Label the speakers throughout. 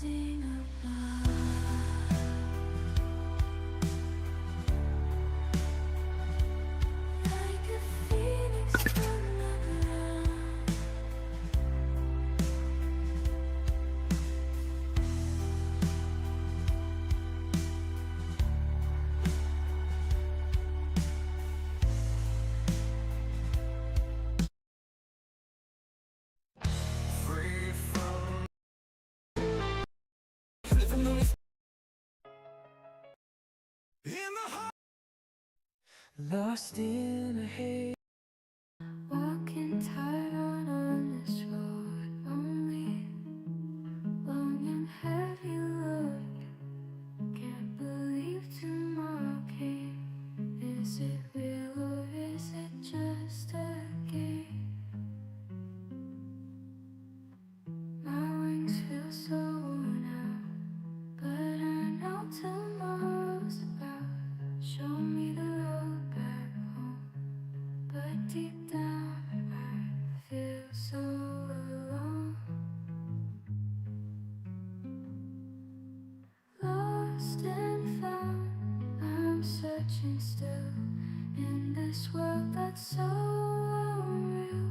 Speaker 1: rising above. Like a phoenix from the ground.
Speaker 2: Free from living on in the heart, lost in a haze.
Speaker 1: Walking tired on this road, lonely, long and heavy load. Can't believe tomorrow came. Is it real or is it just a game? My wings feel so worn out, but I know tomorrow's about. Show me the road back home, but deep down I feel so alone. Lost and found, I'm searching still in this world that's so unreal.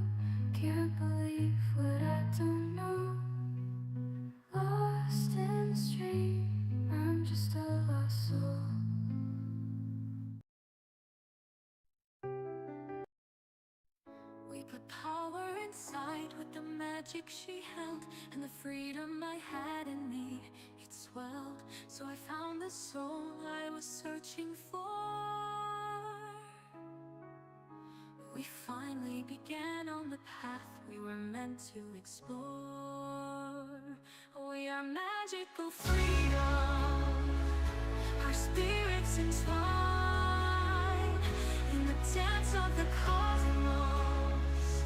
Speaker 1: Can't believe what I don't know. Lost in the stream, I'm just a lost soul. We put power inside with the magic she held, and the freedom I had in me, it swelled. So I found the soul I was searching for. We finally began on the path we were meant to explore. We are magical freedom, our spirits entwine in the dance of the cosmos.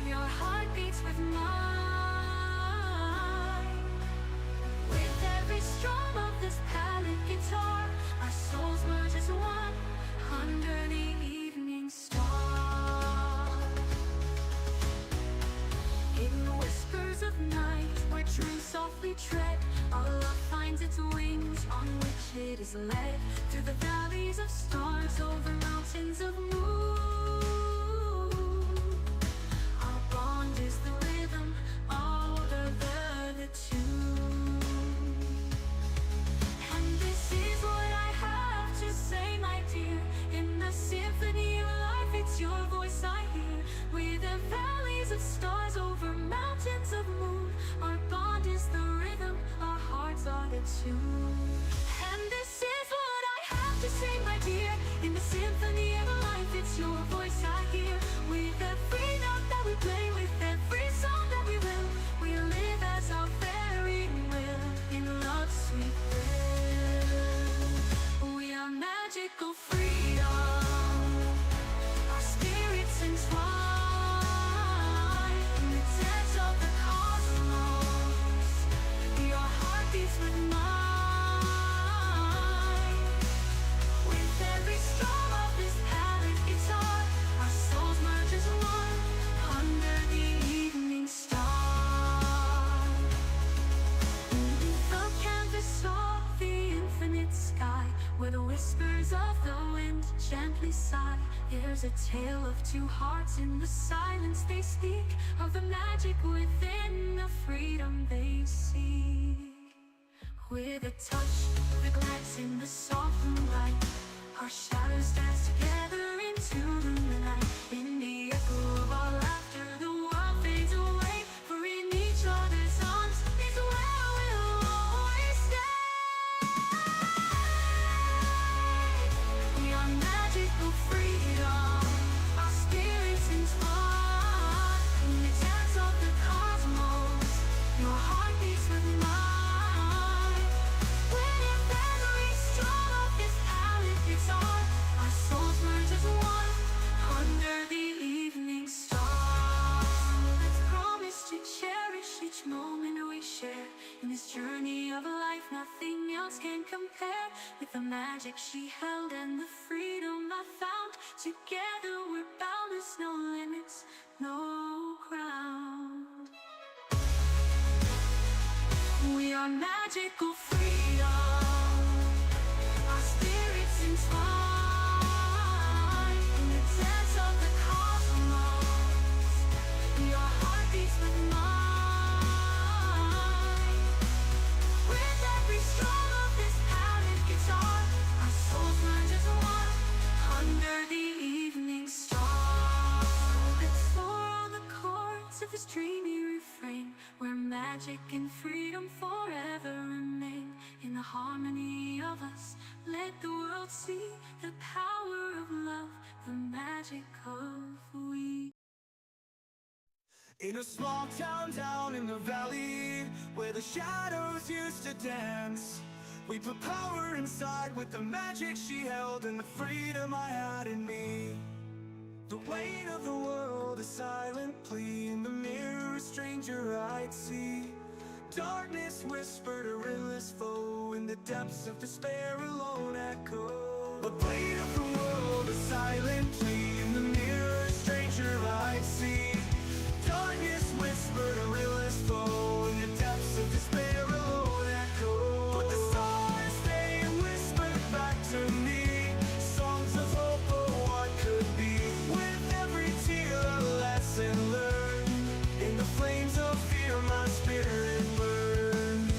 Speaker 1: Your heart beats with mine. With every strum of this palette guitar, our souls merge as one under the evening star. In the whispers of night, where dreams softly tread, our love finds its wings on which it is led. Through the valleys of stars, over mountains of moon. Our bond is the rhythm, older the tune. And this is what I have to say, my dear. In the symphony of life, it's your voice I hear. With the valleys of stars, over mountains of moon. Our bond is the rhythm, our hearts are the tune. And this is what I have to say, my dear. In the symphony of life, it's your voice I hear. With every note that we play, with every song that we will, we live as our very will, in love's sweet thrill. We are magical freedom, our spirits entwine in the dance of the cosmos. Your heart beats with mine. With every strum of this palette guitar, our souls merge as one under the evening star. The canvas of the infinite sky, where the whispers of the wind gently sigh. There's a tale of two hearts in the silence they speak, of the magic within, the freedom they seek. With a touch, the glance in the soft moonlight, our shadows dance together into the night. In the echo of our laughter, the world fades away, for in each other's arms is where we'll always stay. We are magical freedom, our spirits entwine in the dance of the cosmos. Your heart beats with mine. When every strum of this palette guitar, our souls merge as one under the evening star. Let's promise to cherish each moment we share. In this journey of life, nothing else can compare. With the magic she held and the freedom I found, together we're boundless, no limits, no ground. We are magical freedom. Our spirits entwine in the dance of the cosmos. Your heart beats with mine. With every stroke of this padded guitar, our souls merge as one under the evening star. Explore all the chords of this dreamy refrain, where magic and freedom forever remain. In the harmony of us, let the world see the power of love, the magic of we.
Speaker 2: In a small town down in the valley, where the shadows used to dance, we put power inside with the magic she held and the freedom I had in me. The weight of the world, a silent plea, in the mirror a stranger I'd see. Darkness whispered a relentless foe, in the depths of despair alone echo. The weight of the world, a silent plea, in the mirror a stranger I'd see. Darkness whispered a relentless foe, in the depths of despair alone echo. But the stars, they whispered back to me songs of hope for what could be. With every tear a lesson learned, in the flames of fear my spirit burned.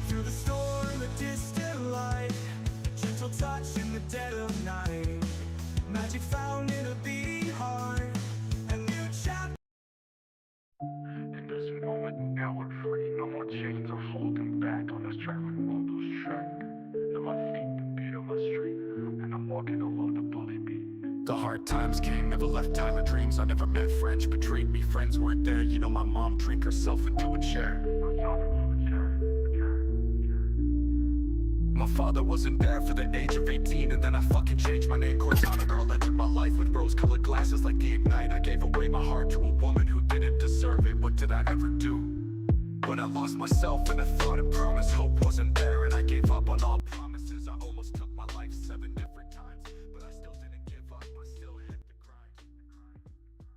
Speaker 2: Through the storm a distant light, a gentle touch in the dead of night. Magic found in a beating heart, a new chapter.
Speaker 3: In this moment, now we're free. No more chains are holding back on us, traveling on those track. And my feet, the beat of my street, and I'm walking along the bully beat. The hard times came, never left Tyler dreams. I never met friends, betrayed me, friends weren't there. You know my mom drank herself into a chair. My father wasn't there for the age of 18, and then I fucking changed my name. Cortana, girl entered my life with rose-colored glasses like the Ignite. I gave away my heart to a woman who didn't deserve it. What did I ever do? When I lost myself and I thought and promised hope wasn't there, and I gave up on all promises. I almost took my life 7 different times, but I still didn't give up. I still hit the grind.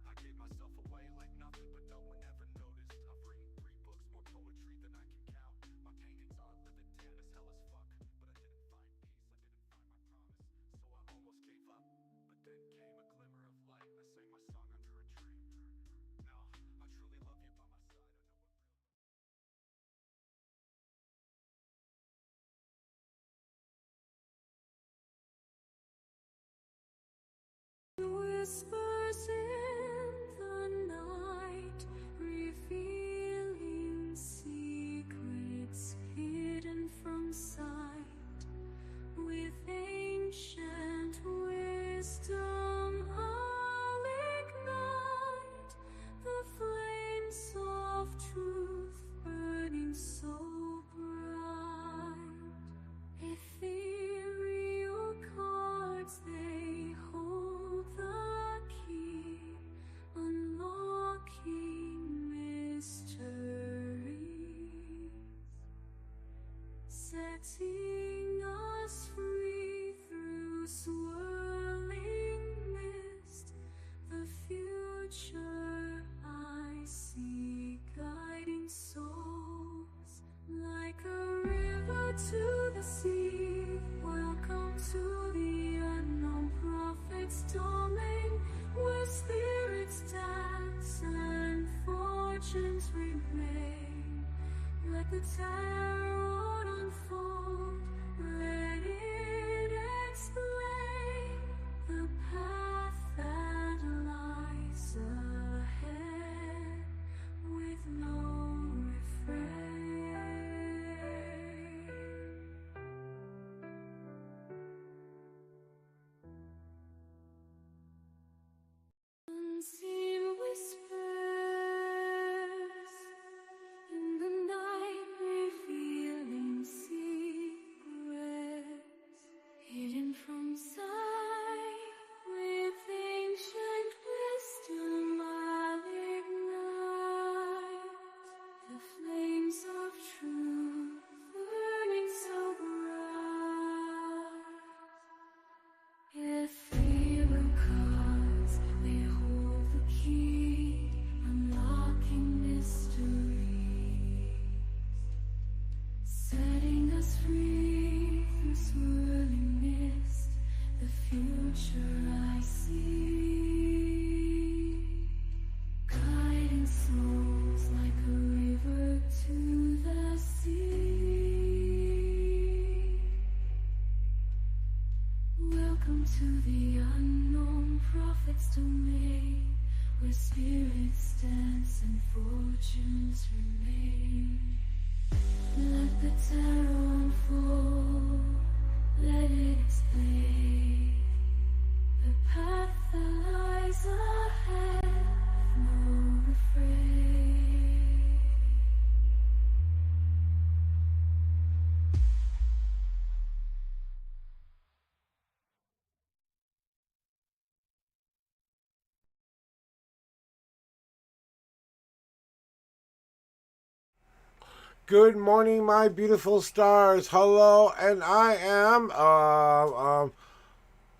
Speaker 3: I gave myself away like nothing, but no one ever noticed. I've written 3 books, more poetry than I can count. My paintings are living tan as hell as fuck, but I didn't find peace, I didn't find my promise, so I almost gave up. But then came a glimmer of light, I sang my song under a tree. Now, I truly love you by my side, I know what real
Speaker 1: Whispers in the night, revealing secrets hidden from sight. With ancient wisdom, I'll ignite the flames of truth, burning so bright. Ethereal cards, they hold the key, unlocking mysteries, setting us free through swirling mist. The future I see, guiding souls like a river to the sea. Welcome to the unknown prophet's domain, where spirits dance and fortunes remain. Let the tarot unfold, let it explain the path that lies ahead with no refrain. Unseen whispers in the night reveal the terror unfold. Let it explain the path that lies ahead. No refrain.
Speaker 4: Good morning, my beautiful stars. Hello, and I am,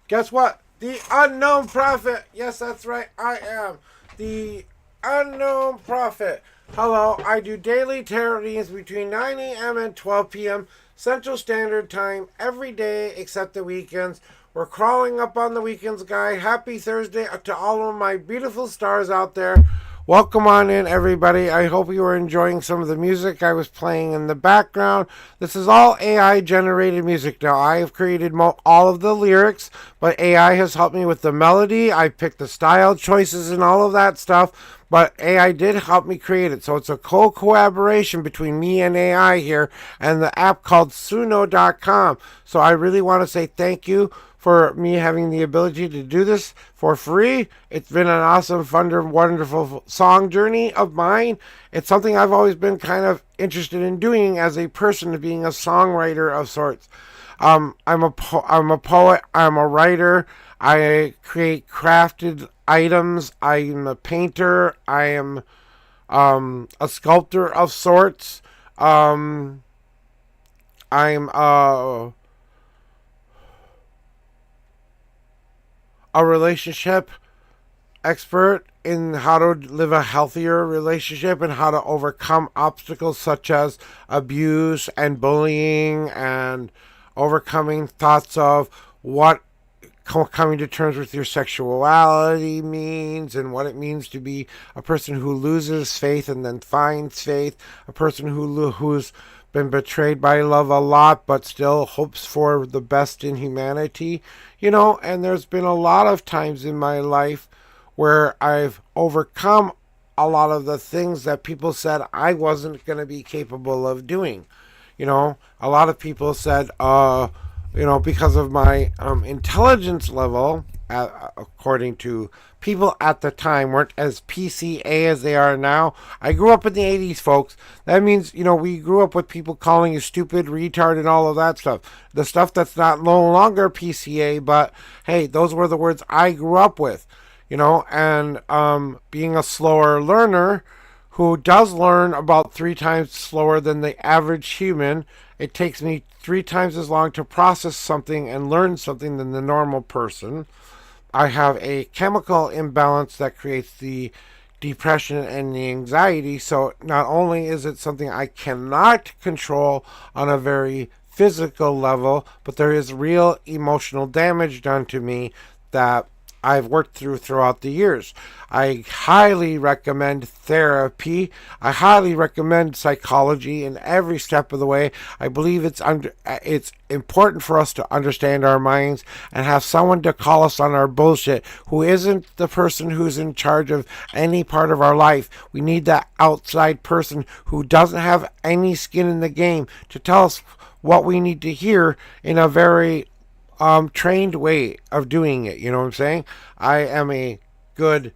Speaker 4: guess what? The Unknown Prophet. Yes, that's right. I am the Unknown Prophet. Hello, I do daily tarot readings between 9 a.m. and 12 p.m. Central Standard Time every day except the weekends. We're crawling up on the weekends, guys. Happy Thursday to all of my beautiful stars out there. Welcome on in, everybody. I hope you are enjoying some of the music I was playing in the background. This is all AI-generated music now. I have created all of the lyrics, but AI has helped me with the melody. I picked the style choices and all of that stuff, but AI did help me create it. So it's a collaboration between me and AI here and the app called Suno.com. So I really want to say thank you for me having the ability to do this for free. It's been an awesome, fun, wonderful song journey of mine. It's something I've always been kind of interested in doing as a person, being a songwriter of sorts. I'm a poet. I'm a writer. I create crafted items. I'm a painter. I am a sculptor of sorts. I'm a relationship expert in how to live a healthier relationship and how to overcome obstacles such as abuse and bullying, and overcoming thoughts of what coming to terms with your sexuality means, and what it means to be a person who loses faith and then finds faith, a person who's been betrayed by love a lot but still hopes for the best in humanity, and there's been a lot of times in my life where I've overcome a lot of the things that people said I wasn't going to be capable of doing. A lot of people said, because of my intelligence level, according to people at the time, weren't as PCA as they are now. I grew up in the 80s, folks. That means, we grew up with people calling you stupid, retard, and all of that stuff. The stuff that's not no longer PCA, but hey, those were the words I grew up with, and being a slower learner who does learn about 3 times slower than the average human. It takes me 3 times as long to process something and learn something than the normal person. I have a chemical imbalance that creates the depression and the anxiety. So not only is it something I cannot control on a very physical level, but there is real emotional damage done to me that I've worked throughout the years. I highly recommend therapy. I highly recommend psychology in every step of the way. I believe it's important for us to understand our minds and have someone to call us on our bullshit who isn't the person who's in charge of any part of our life. We need that outside person who doesn't have any skin in the game to tell us what we need to hear in a very trained way of doing it. You know what I'm saying? I am a good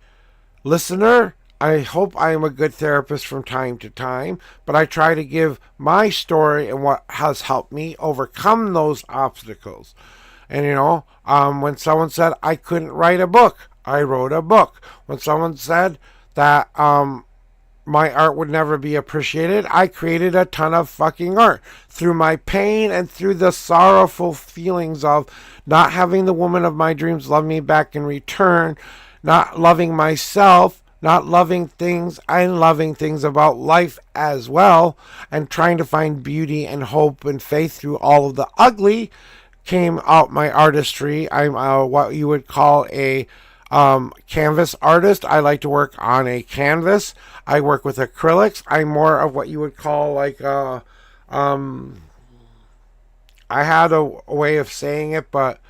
Speaker 4: listener. I hope I am a good therapist from time to time, but I try to give my story and what has helped me overcome those obstacles. And when someone said I couldn't write a book, I wrote a book. When someone said that my art would never be appreciated, I created a ton of fucking art through my pain and through the sorrowful feelings of not having the woman of my dreams love me back in return, not loving myself, not loving things, and loving things about life as well, and trying to find beauty and hope and faith through all of the ugly came out my artistry. I'm what you would call a canvas artist. I like to work on a canvas. I work with acrylics. I'm more of what you would call like I had a way of saying it, but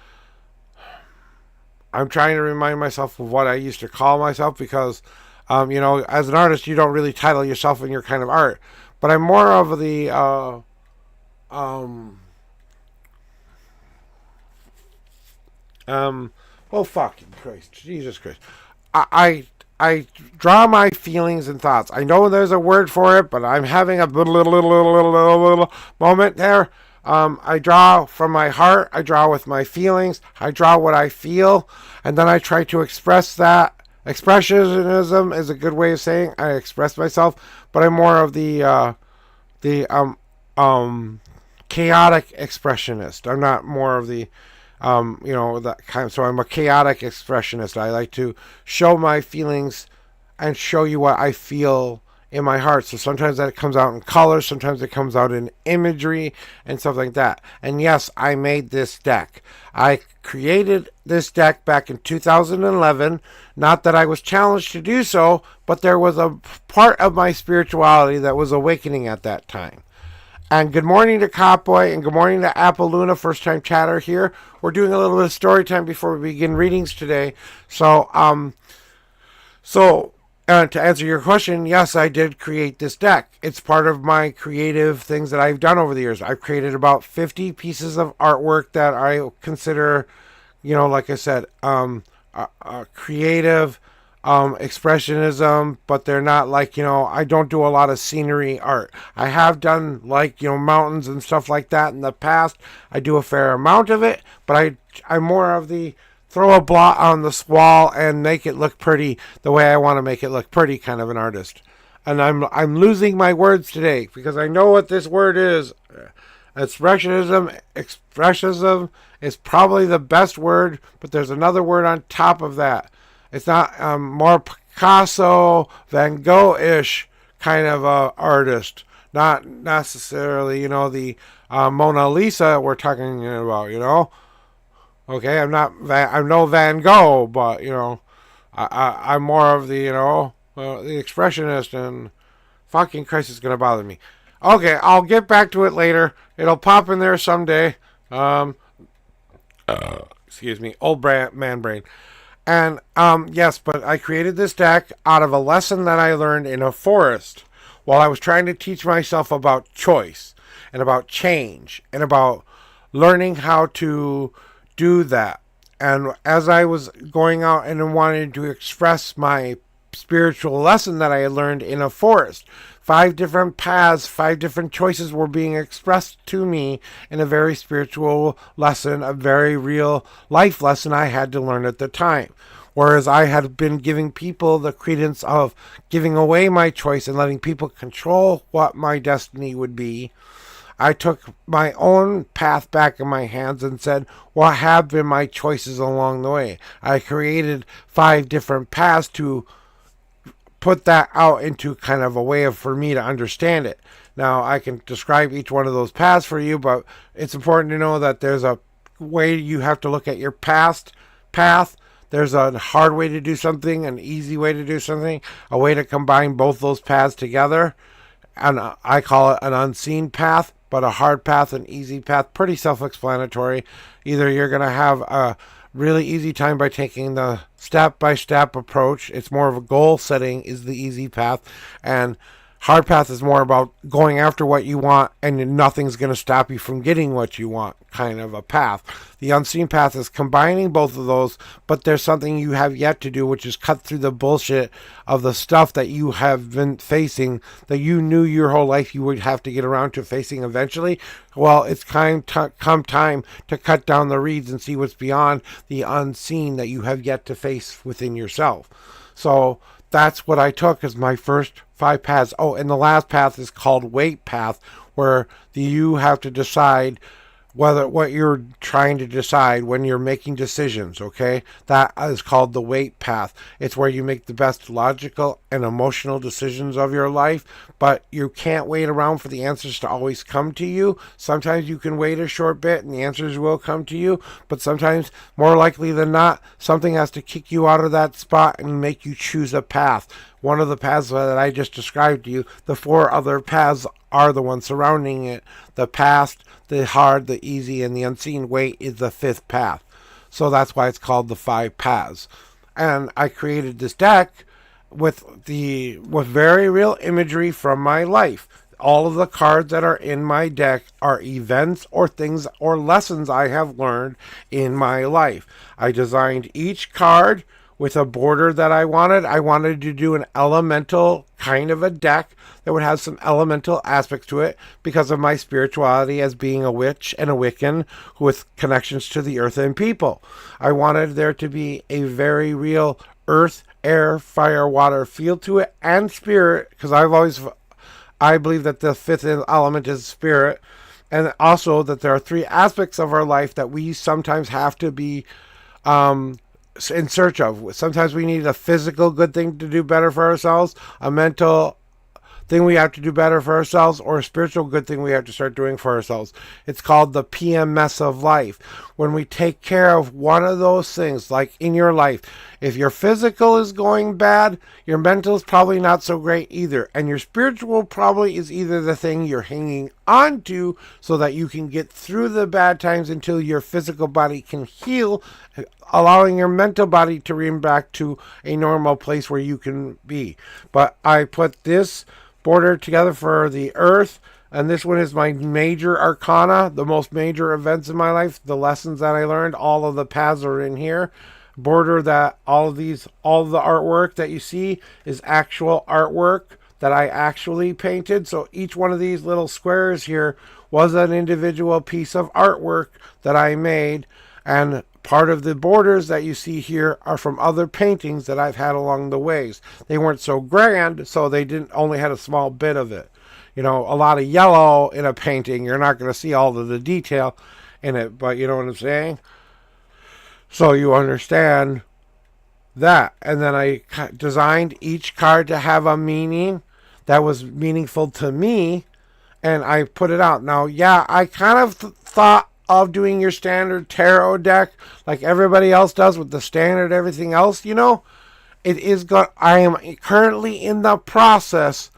Speaker 4: I'm trying to remind myself of what I used to call myself because as an artist you don't really title yourself in your kind of art. But I'm more of the Oh fucking Christ, Jesus Christ! I draw my feelings and thoughts. I know there's a word for it, but I'm having a little moment there. I draw from my heart. I draw with my feelings. I draw what I feel, and then I try to express that. Expressionism is a good way of saying I express myself, but I'm more of the chaotic expressionist. I'm not more of the that kind of, so I'm a chaotic expressionist. I like to show my feelings and show you what I feel in my heart. So sometimes that comes out in color, sometimes it comes out in imagery and stuff like that. And yes, I made this deck. I created this deck back in 2011. Not that I was challenged to do so, but there was a part of my spirituality that was awakening at that time. And good morning to Copboy, and good morning to Apple Luna, first time chatter here. We're doing a little bit of story time before we begin readings today. So to answer your question, yes, I did create this deck. It's part of my creative things that I've done over the years. I've created about 50 pieces of artwork that I consider, like I said, creative, expressionism, but they're not like, I don't do a lot of scenery art. I have done mountains and stuff like that in the past. I do a fair amount of it, but I'm more of the throw a blot on the wall and make it look pretty the way I want to make it look pretty kind of an artist. And I'm losing my words today because I know what this word is. Expressionism is probably the best word, but there's another word on top of that. It's not more Picasso, Van Gogh-ish kind of artist. Not necessarily, the Mona Lisa we're talking about, Okay, I'm no Van Gogh, but, I'm more of the, the expressionist, and fucking Christ, it's going to bother me. Okay, I'll get back to it later. It'll pop in there someday. Excuse me, old man brain. And, yes, but I created this deck out of a lesson that I learned in a forest while I was trying to teach myself about choice and about change and about learning how to do that. And as I was going out and wanted to express my spiritual lesson that I had learned in a forest, 5 different paths, 5 different choices were being expressed to me in a very spiritual lesson, a very real life lesson I had to learn at the time. Whereas I had been giving people the credence of giving away my choice and letting people control what my destiny would be, I took my own path back in my hands and said, what have been my choices along the way? I created 5 different paths to put that out into kind of a way for me to understand it. Now, I can describe each one of those paths for you, but it's important to know that there's a way you have to look at your past path. There's a hard way to do something, an easy way to do something, a way to combine both those paths together. And I call it an unseen path, but a hard path, an easy path, pretty self-explanatory. Either you're going to have a really easy time by taking the step-by-step approach. It's more of a goal setting is the easy path. And hard path is more about going after what you want and nothing's going to stop you from getting what you want, kind of a path. The unseen path is combining both of those, but there's something you have yet to do, which is cut through the bullshit of the stuff that you have been facing, that you knew your whole life you would have to get around to facing eventually. Well, it's come time to cut down the reeds and see what's beyond the unseen that you have yet to face within yourself. So that's what I took as my first 5 paths. Oh, and the last path is called weight path, where you have to decide what you're trying to decide when you're making decisions, okay? That is called the weight path. It's where you make the best logical and emotional decisions of your life, but you can't wait around for the answers to always come to you. Sometimes you can wait a short bit and the answers will come to you, but sometimes, more likely than not, something has to kick you out of that spot and make you choose a path. One of the paths that I just described to you, the 4 other paths are the ones surrounding it. The past, the hard, the easy, and the unseen weight is the 5th path. So that's why it's called the 5 paths. And I created this deck with very real imagery from my life. All of the cards that are in my deck are events or things or lessons I have learned in my life. I designed each card with a border that I wanted. I wanted to do an elemental kind of a deck that would have some elemental aspects to it because of my spirituality as being a witch and a Wiccan with connections to the earth and people. I wanted there to be a very real earth, air, fire, water feel to it and spirit, because I believe that the fifth element is spirit, and also that there are three aspects of our life that we sometimes have to be in search of. Sometimes we need a physical good thing to do better for ourselves, a mental thing we have to do better for ourselves, or a spiritual good thing we have to start doing for ourselves. It's called the PMS of life. When we take care of one of those things, like in your life, if your physical is going bad, your mental is probably not so great either. And your spiritual probably is either the thing you're hanging on to so that you can get through the bad times until your physical body can heal, allowing your mental body to bring back to a normal place where you can be. But I put this border together for the earth, and this one is my major arcana, the most major events in my life, the lessons that I learned. All of the paths are in here. Border that all of the artwork that you see is actual artwork that I actually painted. So each one of these little squares here was an individual piece of artwork that I made, and part of the borders that you see here are from other paintings that I've had along the ways. They weren't so grand, so they only had a small bit of it. You know, a lot of yellow in a painting, you're not going to see all of the detail in it, but you know what I'm saying? So you understand that. And then I designed each card to have a meaning that was meaningful to me, and I put it out. Now, yeah, I kind of thought of doing your standard tarot deck like everybody else does with the standard everything else, you know. I am currently in the process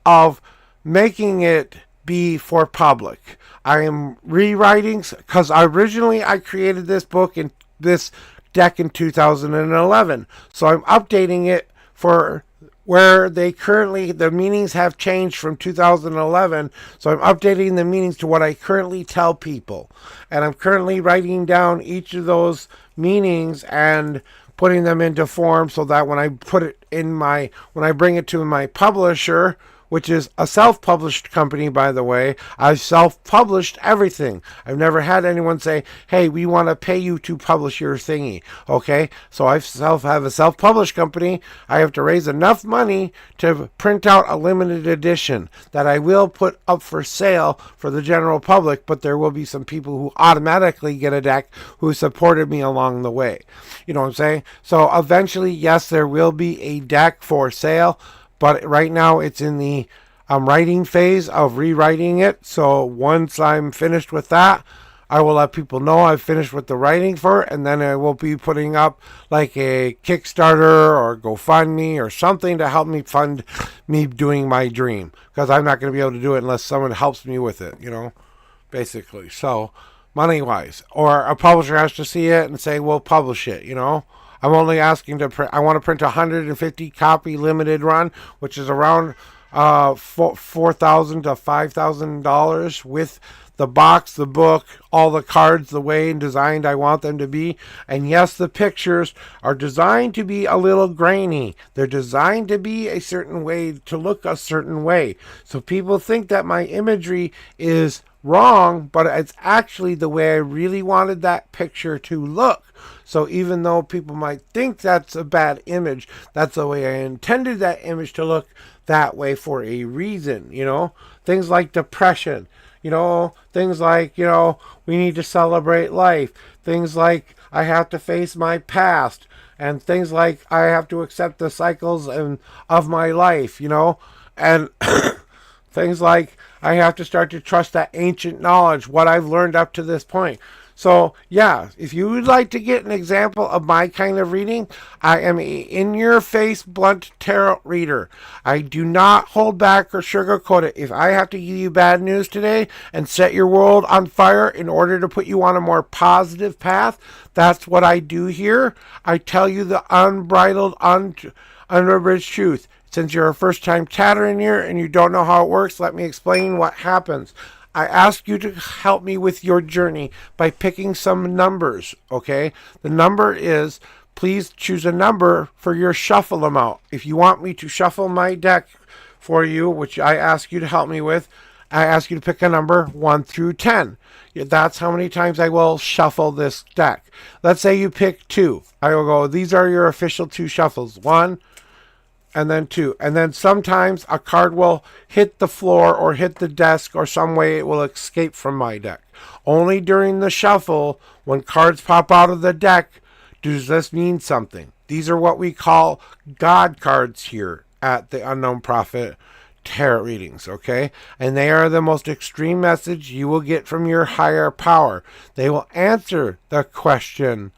Speaker 4: of making it be for public. I am rewriting, because originally I created this book in this deck in 2011, so I'm updating it for where the meanings have changed from 2011. So I'm updating the meanings to what I currently tell people. And I'm currently writing down each of those meanings and putting them into form so that when I bring it to my publisher, which is a self-published company, by the way. I've self-published everything. I've never had anyone say, hey, we want to pay you to publish your thingy. Okay? So I have a self-published company. I have to raise enough money to print out a limited edition that I will put up for sale for the general public, but there will be some people who automatically get a deck who supported me along the way. You know what I'm saying? So eventually, yes, there will be a deck for sale, but right now it's in the writing phase of rewriting it. So once I'm finished with that, I will let people know I've finished with the writing for it, and then I will be putting up like a Kickstarter or GoFundMe or something to help me fund me doing my dream, because I'm not going to be able to do it unless someone helps me with it, you know, basically. So money-wise, or a publisher has to see it and say, we'll publish it, you know. I'm only asking to print. I want to print 150 copy limited run, which is around $4,000 to $5,000 with the box, the book, all the cards, the way and designed I want them to be. And yes, the pictures are designed to be a little grainy. They're designed to be a certain way, to look a certain way. So people think that my imagery is wrong, but it's actually the way I really wanted that picture to look. So even though people might think that's a bad image, that's the way I intended that image to look that way for a reason, you know. Things like depression, you know, things like, you know, we need to celebrate life, things like I have to face my past, and things like I have to accept the cycles of my life, you know, and things like I have to start to trust that ancient knowledge, what I've learned up to this point. So, yeah, if you would like to get an example of my kind of reading, I am a in-your-face, blunt tarot reader. I do not hold back or sugarcoat it. If I have to give you bad news today and set your world on fire in order to put you on a more positive path, that's what I do here. I tell you the unbridled, unabridged truth. It's Since you're a first-time chatter in here and you don't know how it works, let me explain what happens. I ask you to help me with your journey by picking some numbers, okay? The number is, please choose a number for your shuffle amount. If you want me to shuffle my deck for you, which I ask you to help me with, I ask you to pick a number 1 through 10. That's how many times I will shuffle this deck. Let's say you pick 2. I will go, these are your official 2 shuffles. 1 and then 2. And then sometimes a card will hit the floor or hit the desk or some way it will escape from my deck. Only during the shuffle, when cards pop out of the deck, does this mean something. These are what we call God cards here at the Unknown Prophet tarot readings, okay? And they are the most extreme message you will get from your higher power. They will answer the question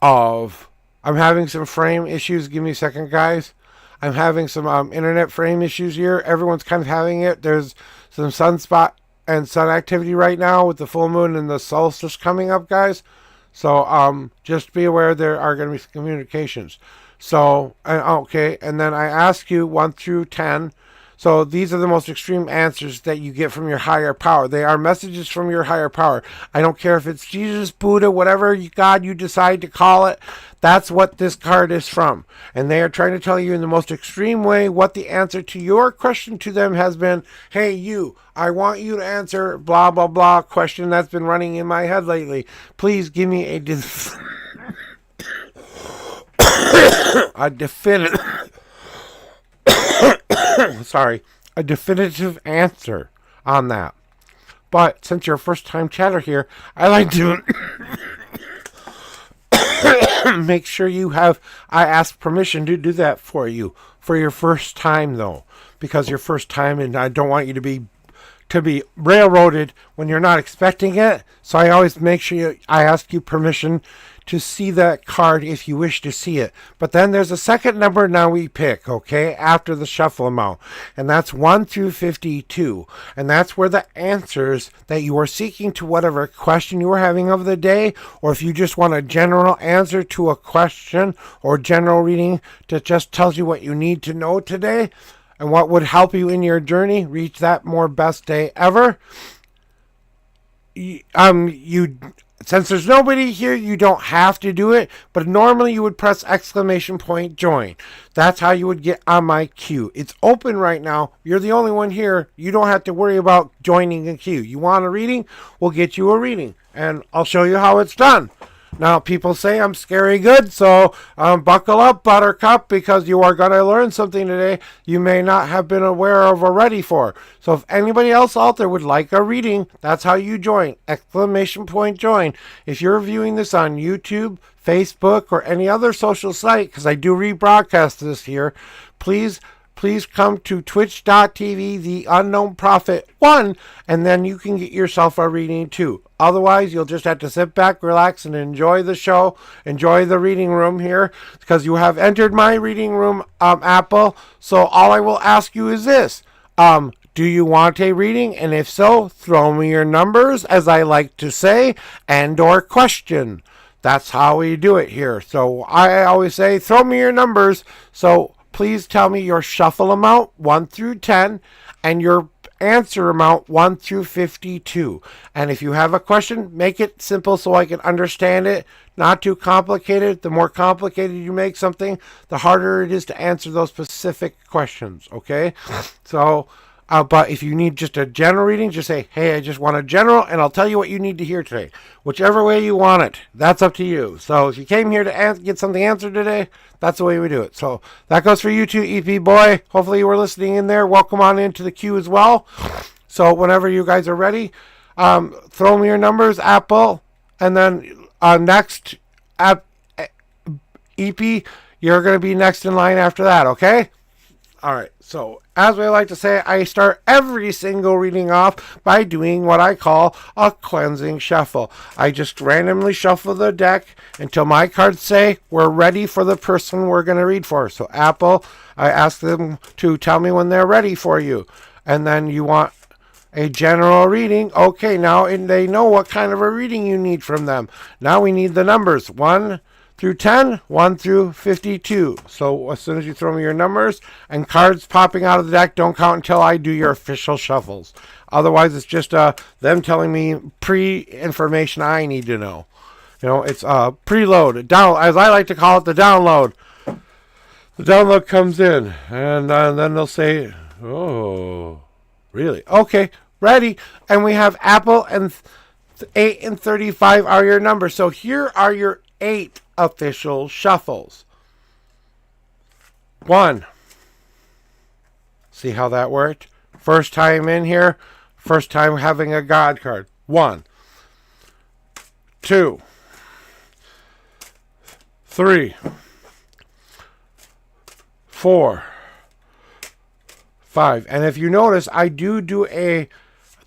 Speaker 4: of, I'm having some frame issues. Give me a second, guys. I'm having some internet frame issues here. Everyone's kind of having it. There's some sunspot and sun activity right now with the full moon and the solstice coming up, guys. So just be aware there are going to be communications. So, okay, and then I ask you 1 through 10. So these are the most extreme answers that you get from your higher power. They are messages from your higher power. I don't care if it's Jesus, Buddha, whatever God you decide to call it. That's what this card is from. And they are trying to tell you in the most extreme way what the answer to your question to them has been. Hey, you, I want you to answer blah, blah, blah question that's been running in my head lately. Please give me a a definitive answer on that. But since you're a first-time chatter here, I like to make sure I ask permission to do that for you for your first time, though, because your first time, and I don't want you to be railroaded when you're not expecting it. So I always make sure I ask you permission to see that card if you wish to see it. But then there's a second number now we pick, okay, after the shuffle amount. And that's 1 through 52. And that's where the answers that you are seeking to whatever question you are having of the day, or if you just want a general answer to a question or general reading that just tells you what you need to know today and what would help you in your journey reach that more best day ever. Since there's nobody here, you don't have to do it, but normally you would press ! join. That's how you would get on my queue. It's open right now. You're the only one here. You don't have to worry about joining a queue. You want a reading? We'll get you a reading, and I'll show you how it's done. Now, people say I'm scary good, so buckle up, Buttercup, because you are going to learn something today you may not have been aware of or ready for. So if anybody else out there would like a reading, that's how you join. ! join. If you're viewing this on YouTube, Facebook, or any other social site, because I do rebroadcast this here, please come to twitch.tv, The Unknown Prophet 1, and then you can get yourself a reading too. Otherwise, you'll just have to sit back, relax, and enjoy the show. Enjoy the reading room here, because you have entered my reading room, Apple. So all I will ask you is this. Do you want a reading? And if so, throw me your numbers, as I like to say, and or question. That's how we do it here. So I always say, throw me your numbers. So please tell me your shuffle amount, 1 through 10, and your answer amount, 1 through 52. And if you have a question, make it simple so I can understand it. Not too complicated. The more complicated you make something, the harder it is to answer those specific questions, okay? So, but if you need just a general reading, just say, hey, I just want a general, and I'll tell you what you need to hear today. Whichever way you want it, that's up to you. So if you came here to get something answered today, that's the way we do it. So that goes for you too, EP boy. Hopefully you were listening in there. Welcome on into the queue as well. So whenever you guys are ready, throw me your numbers, Apple, and then next, EP, you're going to be next in line after that, okay? All right, so as we like to say, I start every single reading off by doing what I call a cleansing shuffle. I just randomly shuffle the deck until my cards say we're ready for the person we're going to read for. So Apple, I ask them to tell me when they're ready for you. And then you want a general reading. Okay, now they know what kind of a reading you need from them. Now we need the numbers 1 through 10, 1 through 52. So as soon as you throw me your numbers and cards popping out of the deck, don't count until I do your official shuffles. Otherwise, it's just them telling me pre-information I need to know. It's preload, down, as I like to call it, the download. The download comes in, and then they'll say, "Oh, really? Okay, ready." And we have Apple, and 8 and 35 are your numbers. So here are your 8 official shuffles. 1. See how that worked? First time in here, first time having a God card. 1. 2. 3. 4. 5. And if you notice, I do a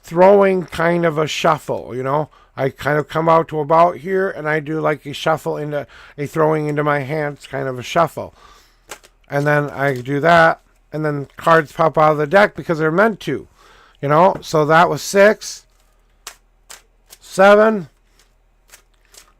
Speaker 4: throwing kind of a shuffle, I kind of come out to about here, and I do like a shuffle into a throwing into my hands kind of a shuffle. And then I do that, and then cards pop out of the deck because they're meant to, So that was 6, 7,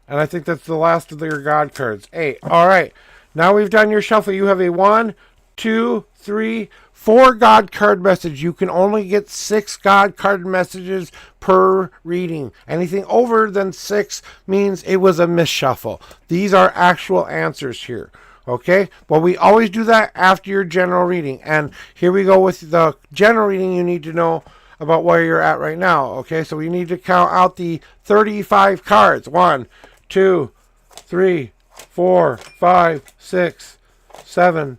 Speaker 4: and I think that's the last of your God cards. 8. All right. Now we've done your shuffle. You have a 1, 2, 3, 4 God card message. You can only get 6 God card messages per reading. Anything over than 6 means it was a misshuffle. These are actual answers here. Okay? Well, we always do that after your general reading. And here we go with the general reading. You need to know about where you're at right now. Okay? So we need to count out the 35 cards. 1, 2, 3, 4, 5, 6, 7,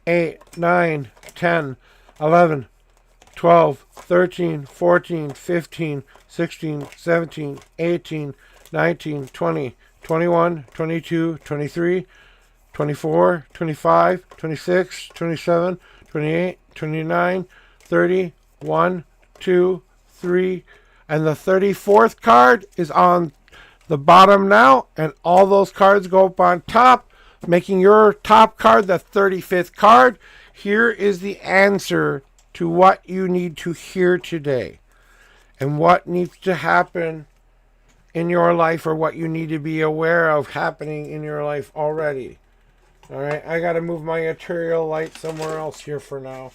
Speaker 4: 8, 9, 10, 11, 12, 13, 14, 15, 16, 17, 18, 19, 20, 21, 22, 23, 24, 25, 26, 27, 28, 29, 30, 1, 2, 3, and the 34th card is on the bottom now, and all those cards go up on top, making your top card the 35th card. Here is the answer to what you need to hear today and what needs to happen in your life, or what you need to be aware of happening in your life already. All right, I got to move my ethereal light somewhere else here for now.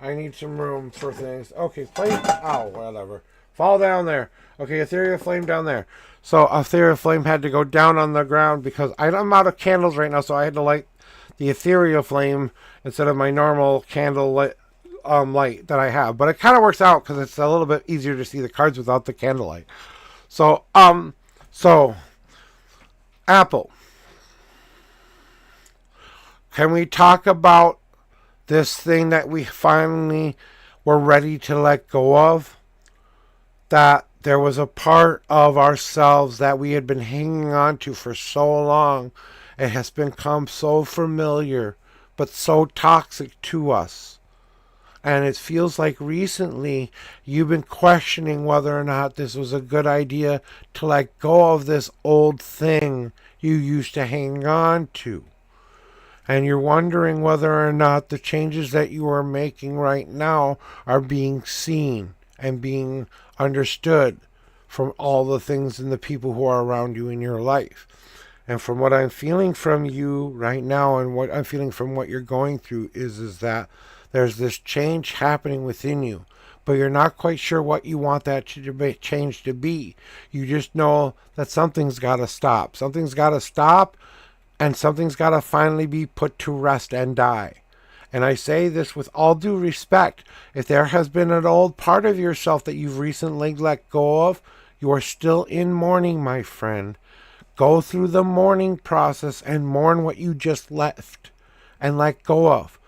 Speaker 4: I need some room for things. Okay, play. Ow, whatever. Fall down there. Okay, ethereal flame down there. So ethereal flame had to go down on the ground because I'm out of candles right now, so I had to light the ethereal flame instead of my normal candle light that I have. But it kind of works out because it's a little bit easier to see the cards without the candlelight. So Apple. Can we talk about this thing that we finally were ready to let go of? That there was a part of ourselves that we had been hanging on to for so long. It has become so familiar, but so toxic to us. And it feels like recently you've been questioning whether or not this was a good idea to let go of this old thing you used to hang on to. And you're wondering whether or not the changes that you are making right now are being seen and being understood from all the things and the people who are around you in your life. And from what I'm feeling from you right now, and what I'm feeling from what you're going through is that there's this change happening within you, but you're not quite sure what you want that change to be. You just know that something's got to stop. Something's got to stop, and something's got to finally be put to rest and die. And I say this with all due respect. If there has been an old part of yourself that you've recently let go of, you are still in mourning, my friend. Go through the mourning process and mourn what you just left and let go of.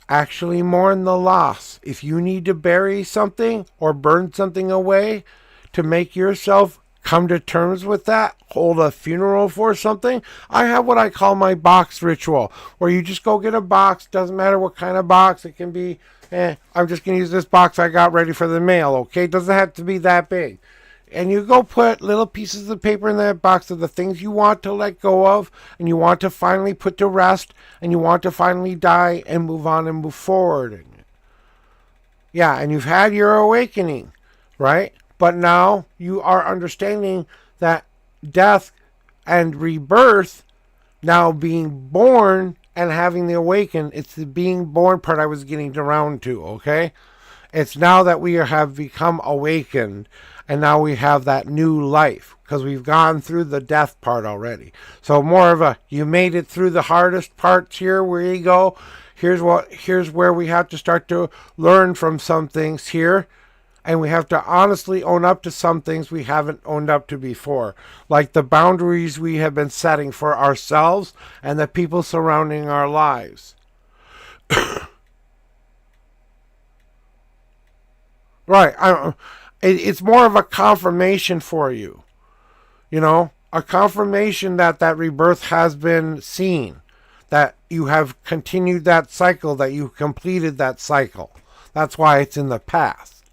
Speaker 4: Actually mourn the loss. If you need to bury something or burn something away to make yourself come to terms with that, hold a funeral for something, I have what I call my box ritual, where you just go get a box. Doesn't matter what kind of box. It can be, I'm just going to use this box I got ready for the mail, okay? It doesn't have to be that big. And you go put little pieces of paper in that box of the things you want to let go of, and you want to finally put to rest, and you want to finally die and move on and move forward. Yeah, and you've had your awakening, right? But now you are understanding that death and rebirth now being born and having the awaken. It's the being born part I was getting around to, okay? It's now that we have become awakened, and now we have that new life because we've gone through the death part already. So more of a, you made it through the hardest parts here. Where you go. Here's where we have to start to learn from some things here. And we have to honestly own up to some things we haven't owned up to before. Like the boundaries we have been setting for ourselves and the people surrounding our lives. Right. It's more of a confirmation for you. You know, a confirmation that that rebirth has been seen. That you have continued that cycle, that you completed that cycle. That's why it's in the past.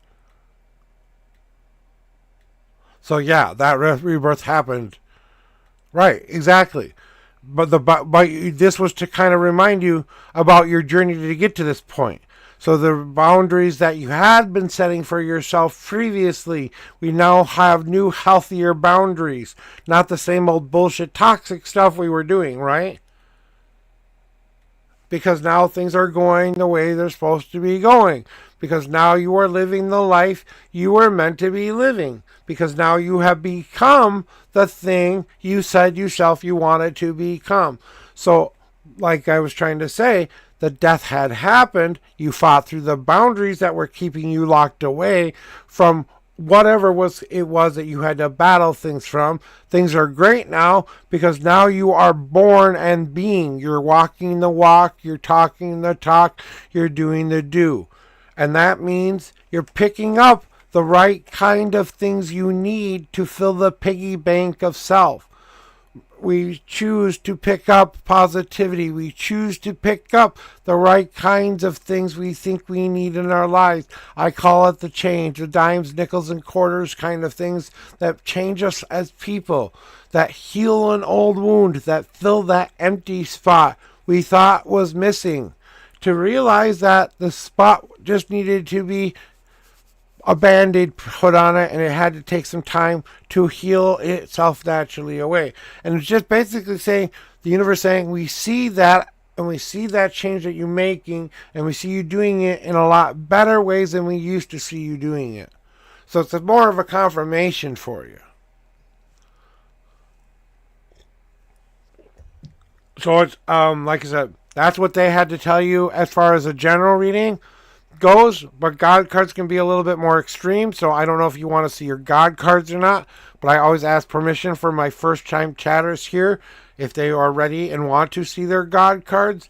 Speaker 4: So yeah, that rebirth happened. Right, exactly. But this was to kind of remind you about your journey to get to this point. So the boundaries that you had been setting for yourself previously, we now have new, healthier boundaries. Not the same old bullshit, toxic stuff we were doing, right? Because now things are going the way they're supposed to be going. Because now you are living the life you were meant to be living. Because now you have become the thing you said yourself you wanted to become. So, like I was trying to say, the death had happened. You fought through the boundaries that were keeping you locked away from whatever it was that you had to battle things from. Things are great now because now you are born and being. You're walking the walk, you're talking the talk, you're doing the do. And that means you're picking up the right kind of things you need to fill the piggy bank of self. We choose to pick up positivity. We choose to pick up the right kinds of things we think we need in our lives. I call it the change, the dimes, nickels, and quarters kind of things that change us as people, that heal an old wound, that fill that empty spot we thought was missing. To realize that the spot just needed to be a band-aid put on it, and it had to take some time to heal itself naturally away. And it's just basically saying, the universe saying, we see that, and we see that change that you're making, and we see you doing it in a lot better ways than we used to see you doing it. So it's more of a confirmation for you. So it's, like I said, that's what they had to tell you as far as a general reading goes, but God cards can be a little bit more extreme, so I don't know if you want to see your God cards or not, but I always ask permission for my first time chatters here if they are ready and want to see their God cards.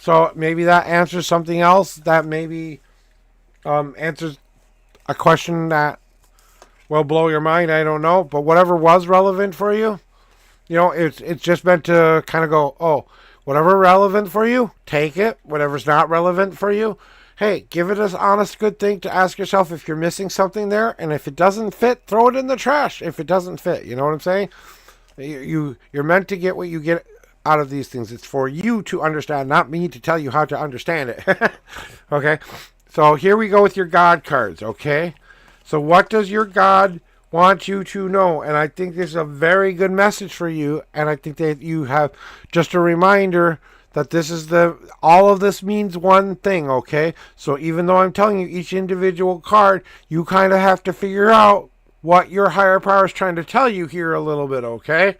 Speaker 4: So maybe that answers something else, that maybe answers a question that will blow your mind, I don't know, but whatever was relevant for you, you know, it's just meant to kind of go, oh, whatever relevant for you, take it. Whatever's not relevant for you, hey, give it an honest, good thing to ask yourself if you're missing something there. And if it doesn't fit, throw it in the trash if it doesn't fit. You know what I'm saying? You're meant to get what you get out of these things. It's for you to understand, not me to tell you how to understand it. Okay? So here we go with your God cards, okay? So what does your God want you to know? And I think this is a very good message for you. And I think that you have just a reminder that this is all of this means one thing, okay? So even though I'm telling you each individual card, you kind of have to figure out what your higher power is trying to tell you here a little bit, okay?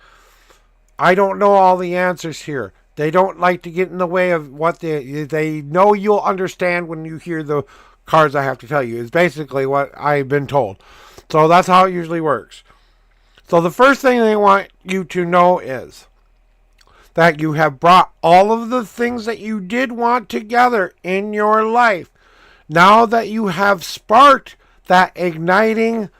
Speaker 4: I don't know all the answers here. They don't like to get in the way of what they know you'll understand when you hear the cards I have to tell you. Is basically what I've been told. So that's how it usually works. So the first thing they want you to know is that you have brought all of the things that you did want together in your life. Now that you have sparked that igniting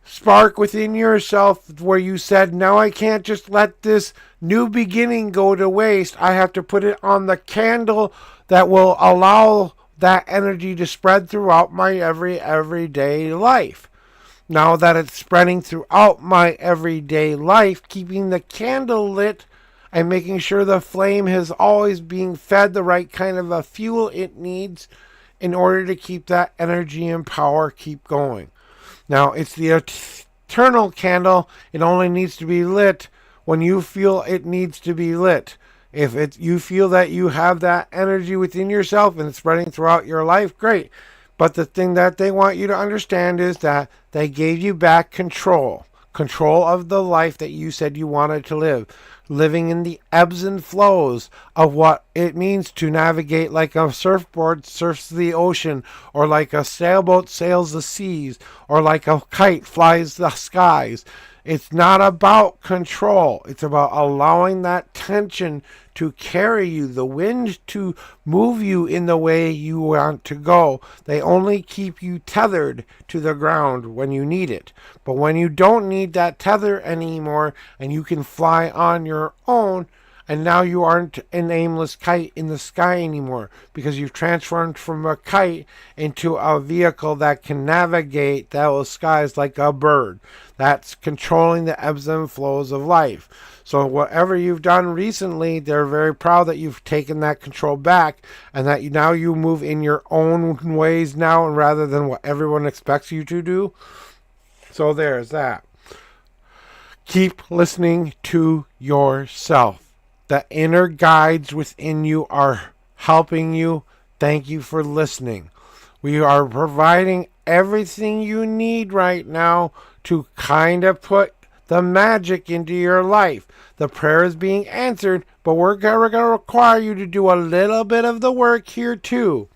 Speaker 4: spark within yourself where you said, now I can't just let this new beginning go to waste. I have to put it on the candle that will allow that energy to spread throughout my everyday life. Now that it's spreading throughout my everyday life, keeping the candle lit and making sure the flame is always being fed the right kind of a fuel it needs in order to keep that energy and power keep going. Now, it's the eternal candle. It only needs to be lit when you feel it needs to be lit. If you feel that you have that energy within yourself and it's spreading throughout your life, great. But the thing that they want you to understand is that they gave you back control. Control of the life that you said you wanted to live. Living in the ebbs and flows of what it means to navigate like a surfboard surfs the ocean, or like a sailboat sails the seas, or like a kite flies the skies. It's not about control. It's about allowing that tension to carry you, the wind to move you in the way you want to go. They only keep you tethered to the ground when you need it. But when you don't need that tether anymore and you can fly on your own, and now you aren't an aimless kite in the sky anymore, because you've transformed from a kite into a vehicle that can navigate those skies like a bird. That's controlling the ebbs and flows of life. So whatever you've done recently, they're very proud that you've taken that control back, and that now you move in your own ways now, rather than what everyone expects you to do. So there's that. Keep listening to yourself. The inner guides within you are helping you. Thank you for listening. We are providing everything you need right now to kind of put the magic into your life. The prayer is being answered, but we're going to require you to do a little bit of the work here too.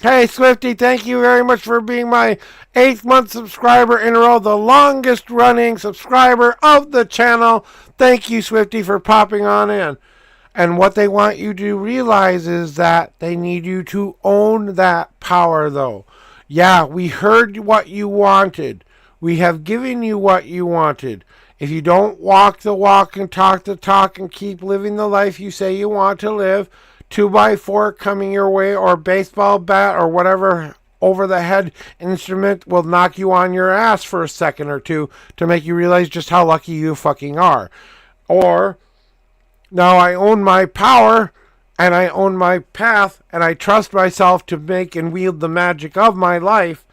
Speaker 4: Hey, Swifty, thank you very much for being my 8th month subscriber in a row, the longest running subscriber of the channel. Thank you, Swifty, for popping on in. And what they want you to realize is that they need you to own that power, though. Yeah, we heard what you wanted. We have given you what you wanted. If you don't walk the walk and talk the talk and keep living the life you say you want to live, 2x4 coming your way, or baseball bat, or whatever over the head instrument will knock you on your ass for a second or two to make you realize just how lucky you fucking are. Or, now I own my power and I own my path and I trust myself to make and wield the magic of my life.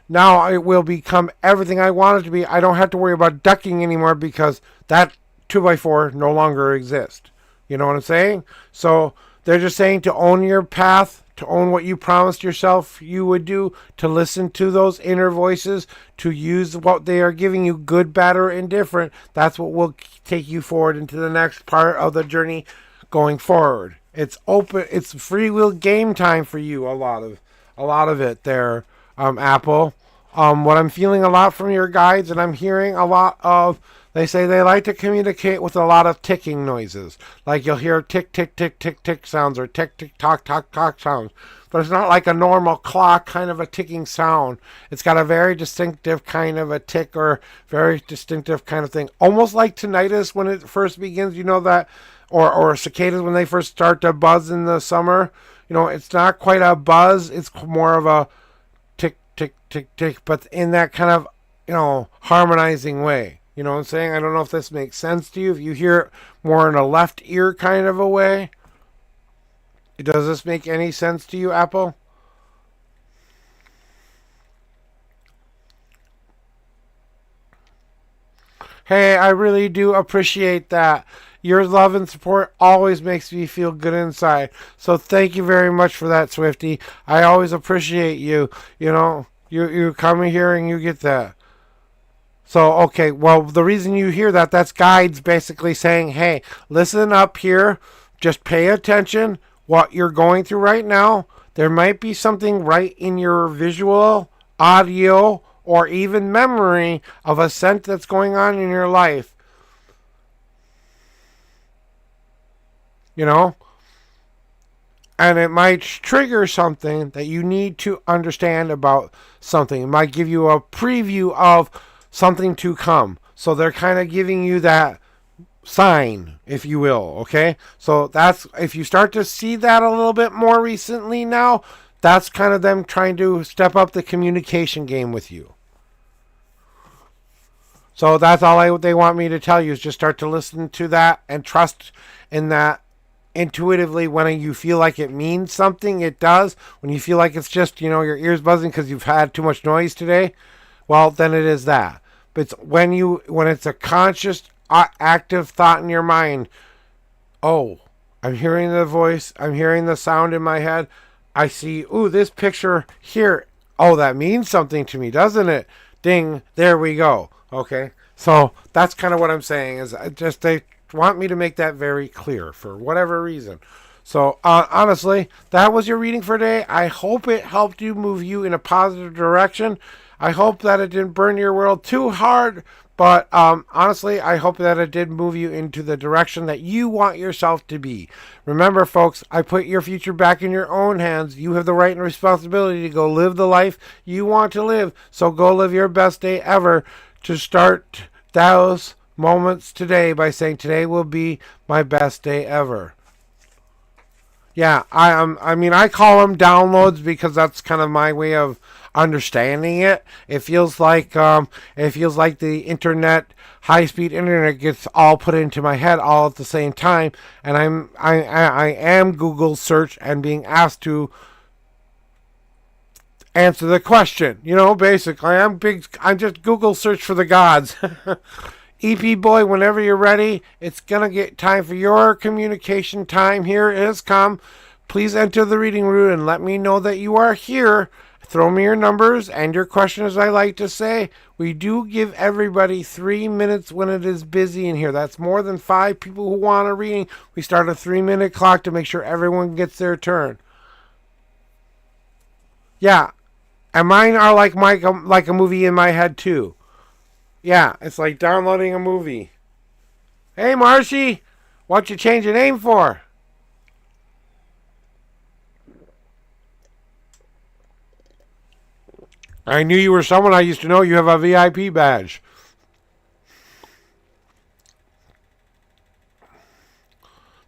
Speaker 4: Now it will become everything I want it to be. I don't have to worry about ducking anymore, because that 2x4 no longer exists. You know what I'm saying? So they're just saying to own your path, to own what you promised yourself you would do, to listen to those inner voices, to use what they are giving you, good, bad, or indifferent. That's what will take you forward into the next part of the journey going forward. It's open, it's free will game time for you, a lot of it there, Apple. What I'm feeling a lot from your guides, and I'm hearing a lot of, they say they like to communicate with a lot of ticking noises. Like you'll hear tick, tick, tick, tick, tick sounds, or tick, tick, tock, tock, tock sounds. But it's not like a normal clock kind of a ticking sound. It's got a very distinctive kind of a tick, or very distinctive kind of thing. Almost like tinnitus when it first begins, you know that, or cicadas when they first start to buzz in the summer. You know, it's not quite a buzz. It's more of a tick, tick, tick, tick, but in that kind of, you know, harmonizing way. You know what I'm saying? I don't know if this makes sense to you. If you hear it more in a left ear kind of a way. Does this make any sense to you, Apple? Hey, I really do appreciate that. Your love and support always makes me feel good inside. So thank you very much for that, Swifty. I always appreciate you. You know, you come here and you get that. So, okay, well, the reason you hear that, that's guides basically saying, hey, listen up here. Just pay attention what you're going through right now. There might be something right in your visual, audio, or even memory of a scent that's going on in your life. You know? And it might trigger something that you need to understand about something. It might give you a preview of something to come. So they're kind of giving you that sign, if you will, okay? So that's, if you start to see that a little bit more recently now, that's kind of them trying to step up the communication game with you. So that's all they want me to tell you, is just start to listen to that and trust in that intuitively. When you feel like it means something, it does. When you feel like it's just, you know, your ears buzzing because you've had too much noise today, well, then it is that. But it's when it's a conscious, active thought in your mind, oh, I'm hearing the voice. I'm hearing the sound in my head. I see, ooh, this picture here. Oh, that means something to me, doesn't it? Ding, there we go. Okay. So that's kind of what I'm saying is they want me to make that very clear for whatever reason. So honestly, that was your reading for today. I hope it helped you move you in a positive direction. I hope that it didn't burn your world too hard. But honestly, I hope that it did move you into the direction that you want yourself to be. Remember, folks, I put your future back in your own hands. You have the right and responsibility to go live the life you want to live. So go live your best day ever. To start those moments today by saying today will be my best day ever. Yeah, I mean, I call them downloads because that's kind of my way of understanding it. It feels like the internet, high-speed internet, gets all put into my head all at the same time, and I am Google search and being asked to answer the question. You know, basically, I'm just Google search for the gods. EP boy, whenever you're ready, it's gonna get time for your communication time. Here is come. Please enter the reading room and let me know that you are here. Throw me your numbers and your question, as I like to say. We do give everybody 3 minutes when it is busy in here. That's more than 5 people who want a reading. We start a 3-minute clock to make sure everyone gets their turn. Yeah, and mine are like a movie in my head too. Yeah, it's like downloading a movie. Hey, Marshy, what you change your name for? I knew you were someone I used to know. You have a VIP badge.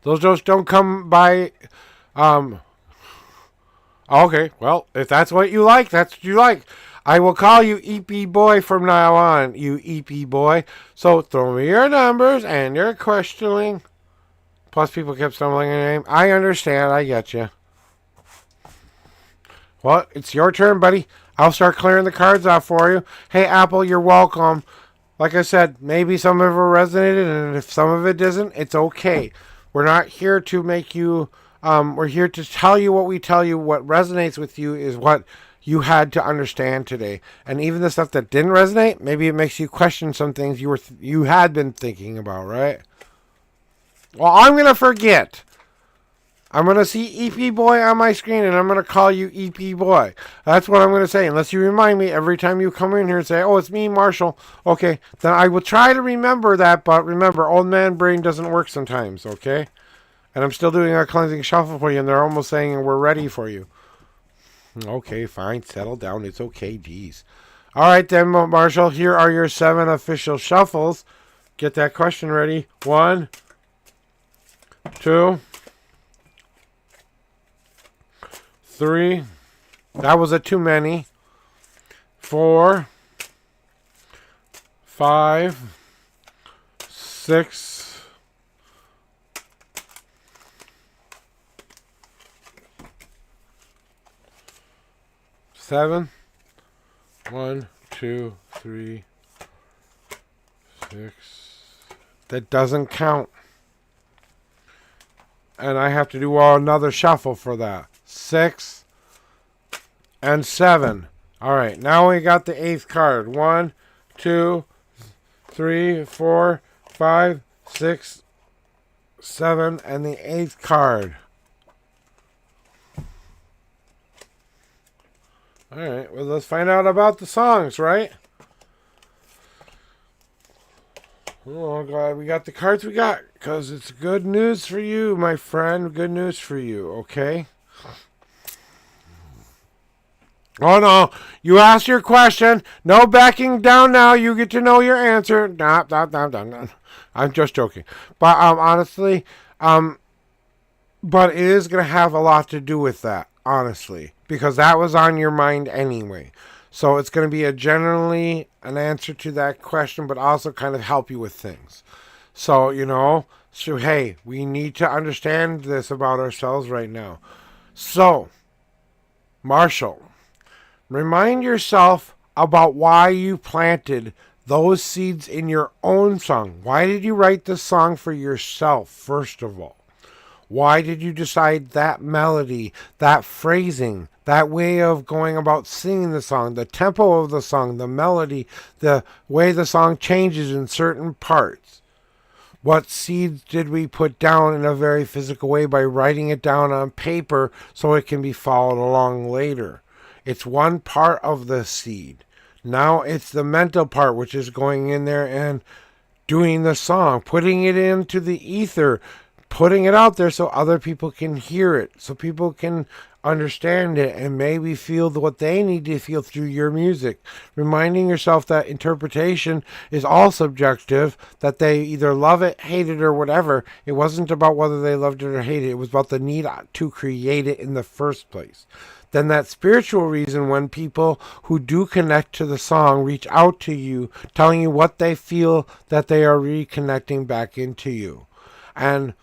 Speaker 4: Those just don't come by. Okay, well, if that's what you like, that's what you like. I will call you EP Boy from now on, you EP Boy. So throw me your numbers and your questioning. Plus, people kept stumbling your name. I understand. I get you. Well, it's your turn, buddy. I'll start clearing the cards off for you. Hey, Apple, you're welcome. Like I said, maybe some of it resonated, and if some of it doesn't, it's okay. We're not here to make you... we're here to tell you what we tell you. What resonates with you is what you had to understand today. And even the stuff that didn't resonate, maybe it makes you question some things you had been thinking about, right? Well, I'm going to forget. I'm going to see EP Boy on my screen, and I'm going to call you EP Boy. That's what I'm going to say. Unless you remind me every time you come in here and say, oh, it's me, Marshall. Okay, then I will try to remember that. But remember, old man brain doesn't work sometimes, okay? And I'm still doing a cleansing shuffle for you, and they're almost saying we're ready for you. Okay, fine. Settle down. It's okay. Jeez. All right, then, Marshall. Here are your 7 official shuffles. Get that question ready. 1, 2, 3. That was a too many. 4, 5, 6, 7. 1, 2, 3, 6. That doesn't count. And I have to do another shuffle for that. 6 and 7. All right, now we got the 8th card. 1, 2, 3, 4, 5, 6, 7, and the 8th card. All right, well, let's find out about the songs, right? Oh, I'm glad we got the cards we got, because it's good news for you, my friend. Good news for you, okay? Oh, no. You asked your question. No backing down now. You get to know your answer. Nah. I'm just joking. But honestly, but it is going to have a lot to do with that, honestly, because that was on your mind anyway. So it's going to be generally an answer to that question, but also kind of help you with things. So, hey, we need to understand this about ourselves right now. So, Marshall, remind yourself about why you planted those seeds in your own song. Why did you write the song for yourself, first of all? Why did you decide that melody, that phrasing, that way of going about singing the song, the tempo of the song, the melody, the way the song changes in certain parts? What seeds did we put down in a very physical way by writing it down on paper so it can be followed along later? It's one part of the seed. Now it's the mental part, which is going in there and doing the song, putting it into the ether, putting it out there so other people can hear it, so people can understand it and maybe feel what they need to feel through your music. Reminding yourself that interpretation is all subjective, that they either love it, hate it, or whatever. It wasn't about whether they loved it or hated it. It was about the need to create it in the first place. Then that spiritual reason, when people who do connect to the song reach out to you, telling you what they feel, that they are reconnecting back into you. And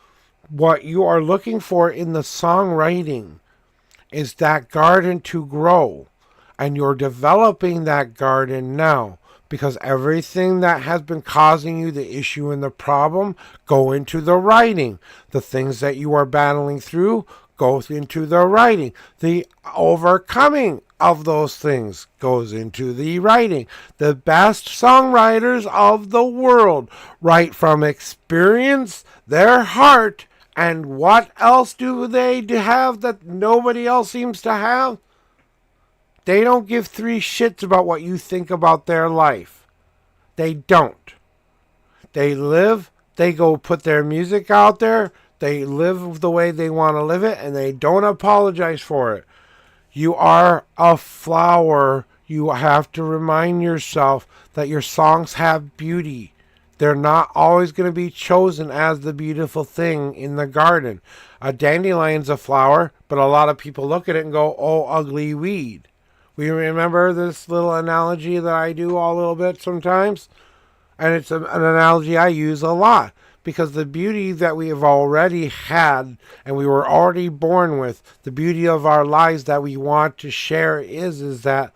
Speaker 4: what you are looking for in the songwriting is that garden to grow. And you're developing that garden now, because everything that has been causing you the issue and the problem go into the writing. The things that you are battling through goes into the writing. The overcoming of those things goes into the writing. The best songwriters of the world write from experience, their heart, and what else do they have that nobody else seems to have? They don't give three shits about what you think about their life. They don't. They live, they go put their music out there, they live the way they want to live it, and they don't apologize for it. You are a flower. You have to remind yourself that your songs have beauty. They're not always going to be chosen as the beautiful thing in the garden. A dandelion's a flower, but a lot of people look at it and go, oh, ugly weed. We remember this little analogy that I do a little bit sometimes? And it's an analogy I use a lot. Because the beauty that we have already had and we were already born with, the beauty of our lives that we want to share is that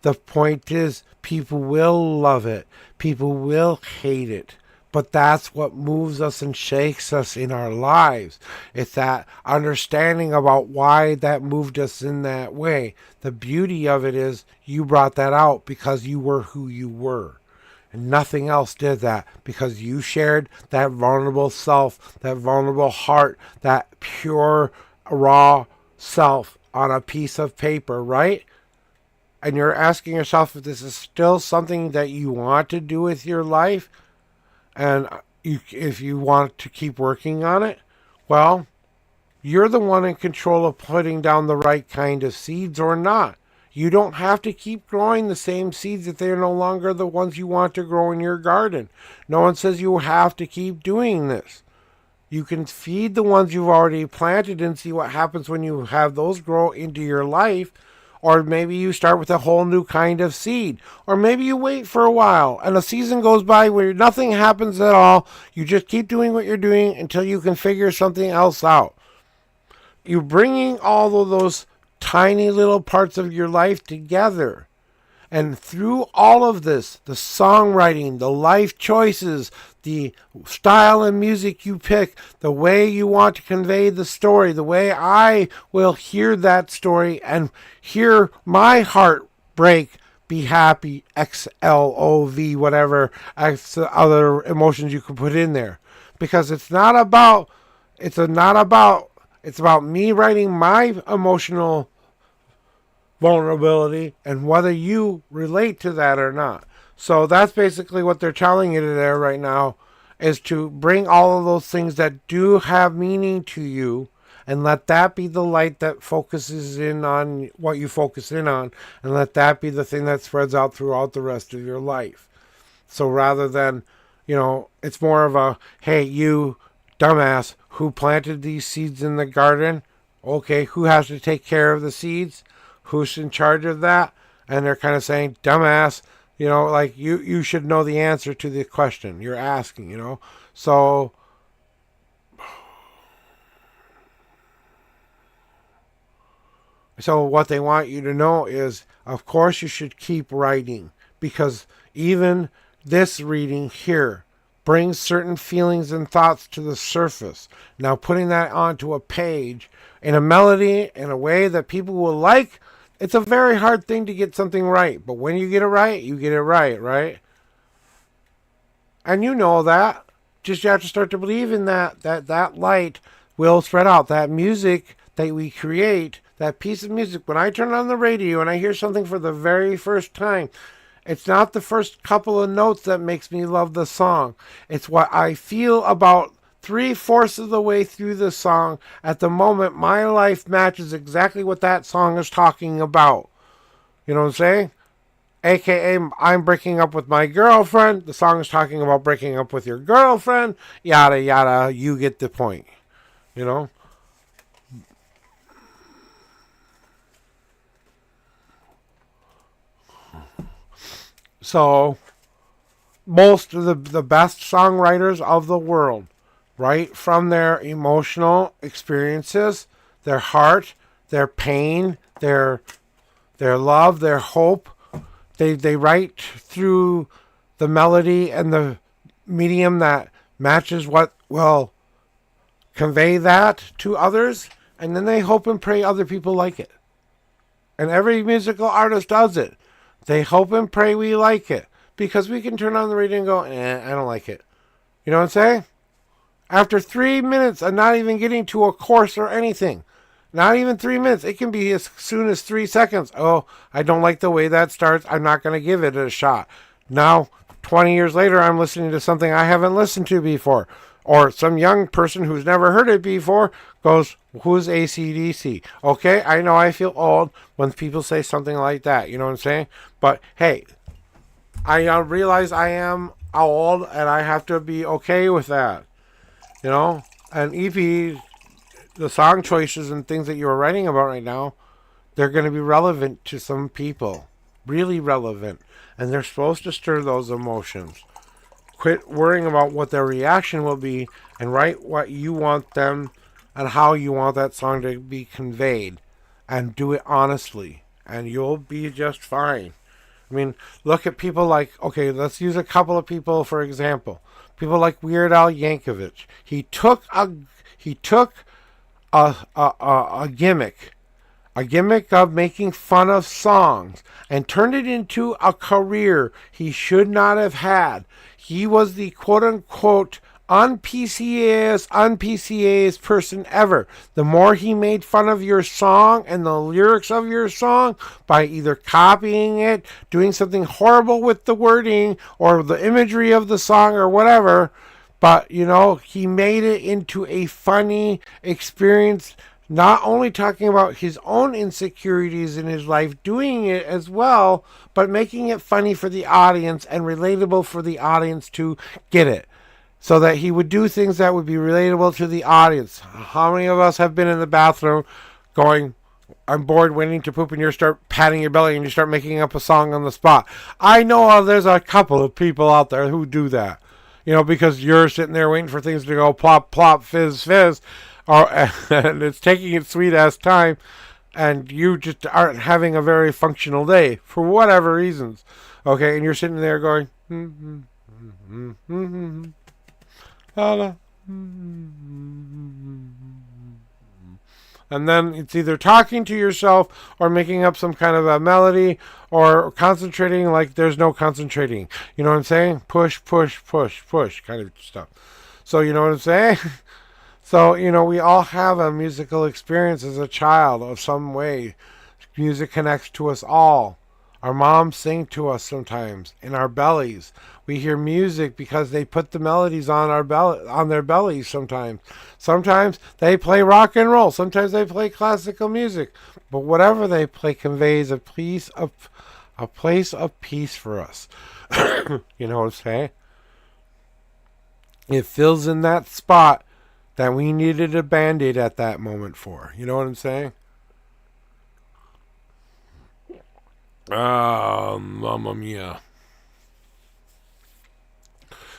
Speaker 4: the point is people will love it. People will hate it. But that's what moves us and shakes us in our lives. It's that understanding about why that moved us in that way. The beauty of it is you brought that out because you were who you were. And nothing else did that, because you shared that vulnerable self, that vulnerable heart, that pure, raw self on a piece of paper, right? And you're asking yourself if this is still something that you want to do with your life, and if you want to keep working on it, well, you're the one in control of putting down the right kind of seeds or not. You don't have to keep growing the same seeds if they're no longer the ones you want to grow in your garden. No one says you have to keep doing this. You can feed the ones you've already planted and see what happens when you have those grow into your life. Or maybe you start with a whole new kind of seed. Or maybe you wait for a while and a season goes by where nothing happens at all. You just keep doing what you're doing until you can figure something else out. You're bringing all of those tiny little parts of your life together. And through all of this, the songwriting, the life choices, the style and music you pick, the way you want to convey the story, the way I will hear that story and hear my heart break, be happy, XLOV, whatever other emotions you can put in there. Because it's about me writing my emotional vulnerability and whether you relate to that or not. So that's basically what they're telling you there right now, is to bring all of those things that do have meaning to you and let that be the light that focuses in on what you focus in on, and let that be the thing that spreads out throughout the rest of your life. So rather than, it's more of a, hey, you dumbass who planted these seeds in the garden, okay, who has to take care of the seeds? Who's in charge of that? And they're kind of saying, dumbass, like you should know the answer to the question you're asking, So what they want you to know is, of course, you should keep writing, because even this reading here, brings certain feelings and thoughts to the surface. Now putting that onto a page in a melody in a way that people will like, it's a very hard thing to get something right. But when you get it right, you get it right, right? And you know that. Just you have to start to believe in that light will spread out. That music that we create, that piece of music, when I turn on the radio and I hear something for the very first time, it's not the first couple of notes that makes me love the song. It's what I feel about 3/4 of the way through the song. At the moment, my life matches exactly what that song is talking about. You know what I'm saying? AKA, I'm breaking up with my girlfriend. The song is talking about breaking up with your girlfriend. Yada, yada. You get the point. You know? So, most of the best songwriters of the world write from their emotional experiences, their heart, their pain, their love, their hope. They write through the melody and the medium that matches what will convey that to others, and then they hope and pray other people like it. And every musical artist does it. They hope and pray we like it, because we can turn on the radio and go, I don't like it. You know what I'm saying? After 3 minutes of not even getting to a chorus or anything, not even 3 minutes, it can be as soon as 3 seconds. Oh, I don't like the way that starts. I'm not going to give it a shot. Now, 20 years later, I'm listening to something I haven't listened to before. Or some young person who's never heard it before goes, who's AC/DC? Okay, I know I feel old when people say something like that. You know what I'm saying? But hey, I realize I am old and I have to be okay with that. You know? And EP, the song choices and things that you're writing about right now, they're going to be relevant to some people. Really relevant. And they're supposed to stir those emotions. Quit worrying about what their reaction will be and write what you want them and how you want that song to be conveyed. And do it honestly. And you'll be just fine. I mean, look at people like, okay, let's use a couple of people for example. People like Weird Al Yankovic. He took a gimmick of making fun of songs and turned it into a career he should not have had. He was the quote-unquote unPCA's person ever. The more he made fun of your song and the lyrics of your song by either copying it, doing something horrible with the wording or the imagery of the song or whatever, but, you know, he made it into a funny experience, not only talking about his own insecurities in his life, doing it as well, but making it funny for the audience and relatable for the audience to get it. So that he would do things that would be relatable to the audience. How many of us have been in the bathroom going, I'm bored, waiting to poop, and you start patting your belly and you start making up a song on the spot? I know there's a couple of people out there who do that. You know, because you're sitting there waiting for things to go plop, plop, fizz, fizz. And it's taking its sweet ass time, and you just aren't having a very functional day for whatever reasons. Okay, and you're sitting there going, and then it's either talking to yourself or making up some kind of a melody or concentrating like there's no concentrating. You know what I'm saying? Push, push, push, push kind of stuff. So you know what I'm saying? So, you know, we all have a musical experience as a child of some way. Music connects to us all. Our moms sing to us sometimes in our bellies. We hear music because they put the melodies on on their bellies sometimes. Sometimes they play rock and roll. Sometimes they play classical music. But whatever they play conveys a place of peace for us. You know what I'm saying? It fills in that spot that we needed a Band-Aid at that moment for. You know what I'm saying? Mamma mia.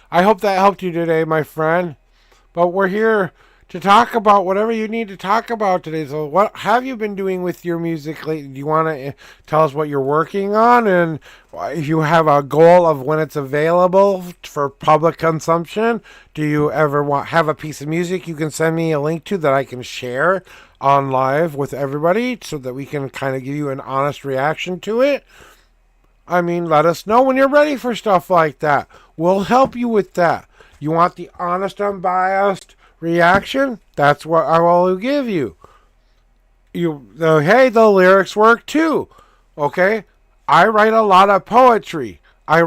Speaker 4: I hope that helped you today, my friend. But we're here to talk about whatever you need to talk about today. So, what have you been doing with your music lately? Do you want to tell us what you're working on, and if you have a goal of when it's available for public consumption? Do you ever have a piece of music you can send me a link to that I can share on live with everybody so that we can kind of give you an honest reaction to it? I mean, let us know when you're ready for stuff like that. We'll help you with that. You want the honest, unbiased reaction? That's what I will give you. Hey, the lyrics work too. Okay? I write a lot of poetry. I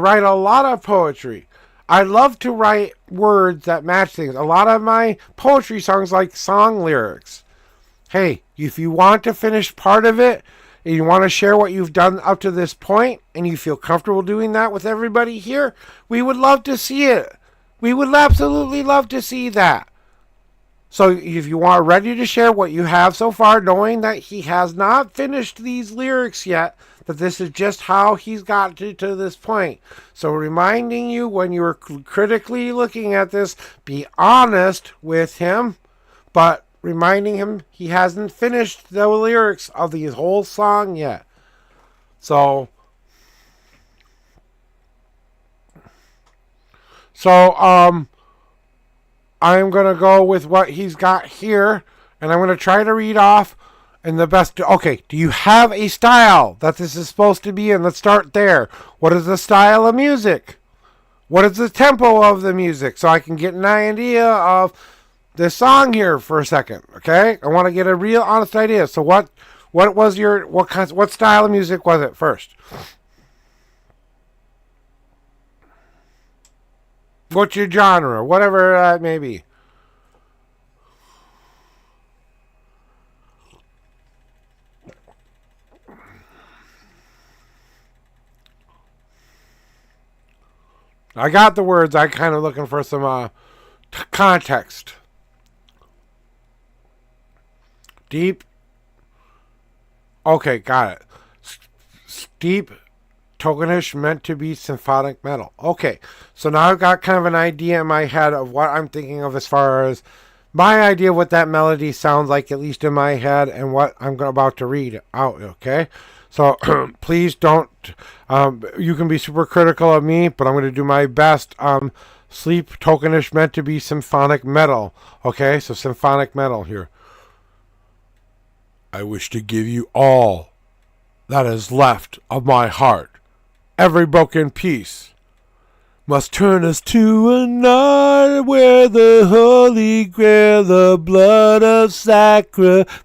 Speaker 4: love to write words that match things. A lot of my poetry songs like song lyrics. Hey, if you want to finish part of it, and you want to share what you've done up to this point, and you feel comfortable doing that with everybody here, we would love to see it. We would absolutely love to see that. So if you are ready to share what you have so far, knowing that he has not finished these lyrics yet, that this is just how he's got to this point. So reminding you when you're critically looking at this, be honest with him, but reminding him he hasn't finished the lyrics of the whole song yet. So I'm going to go with what he's got here, and I'm going to try to read off in the best. Okay, do you have a style that this is supposed to be in? Let's start there. What is the style of music? What is the tempo of the music? So I can get an idea of this song here for a second, okay? I want to get a real honest idea. So what was your what style of music was it first? What's your genre? Whatever that may be. I got the words. I kind of looking for some context. Deep. Okay, got it. Deep, tokenish, meant to be symphonic metal. Okay, so now I've got kind of an idea in my head of what I'm thinking of as far as my idea of what that melody sounds like, at least in my head, and what I'm about to read out, okay? So please don't, you can be super critical of me, but I'm going to do my best. Sleep, tokenish, meant to be symphonic metal. Okay, so symphonic metal here. I wish to give you all that is left of my heart. Every broken piece must turn us to a night where the holy grail, the blood of sacrifice.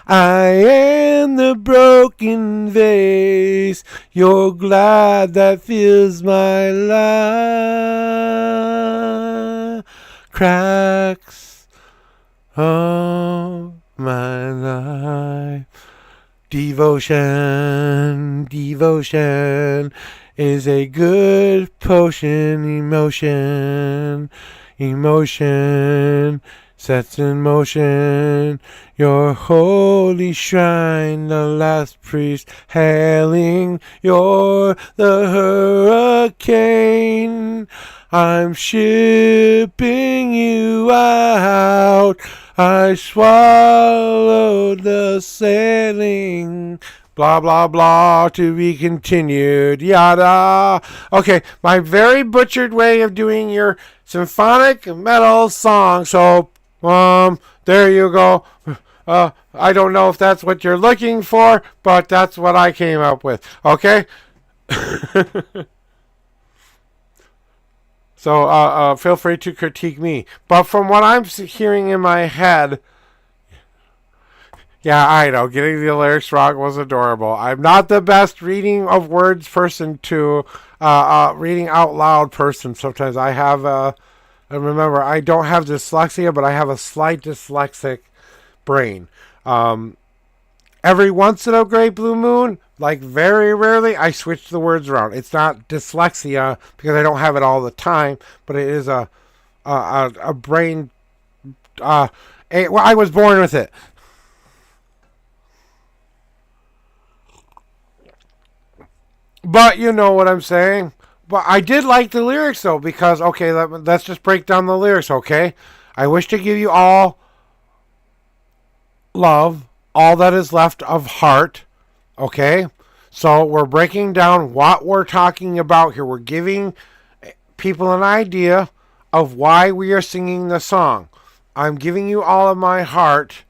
Speaker 4: I am the broken vase, you're glad that fills my life. Cracks of my life. Devotion is a good potion. Emotion sets in motion your holy shrine. The last priest hailing, you're the hurricane. I'm shipping you out. I swallowed the sailing. Blah, blah, blah, to be continued. Yada. Okay, my very butchered way of doing your symphonic metal song. So, there you go. I don't know if that's what you're looking for, but that's what I came up with. Okay? So feel free to critique me. But from what I'm hearing in my head, yeah, I know, getting the lyrics wrong was adorable. I'm not the best reading of words person to reading out loud person. Sometimes I have, and remember, I don't have dyslexia, but I have a slight dyslexic brain. Every once in a great blue moon, like very rarely, I switch the words around. It's not dyslexia because I don't have it all the time, but it is a brain. Well, I was born with it. But you know what I'm saying. But I did like the lyrics though, because okay, let's just break down the lyrics. Okay, I wish to give you all love, all that is left of heart. Okay, so we're breaking down what we're talking about here. We're giving people an idea of why we are singing the song. I'm giving you all of my heart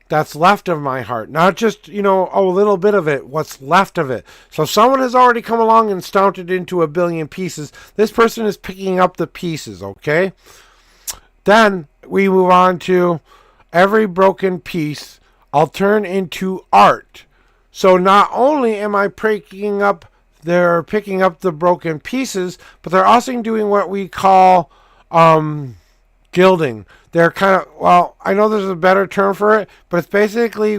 Speaker 4: that's left of my heart. Not just, a little bit of it, what's left of it. So someone has already come along and stomped it into a billion pieces. This person is picking up the pieces, okay? Then we move on to every broken piece I'll turn into art. So not only am I they're picking up the broken pieces, but they're also doing what we call gilding. They're kind of, I know there's a better term for it, but it's basically,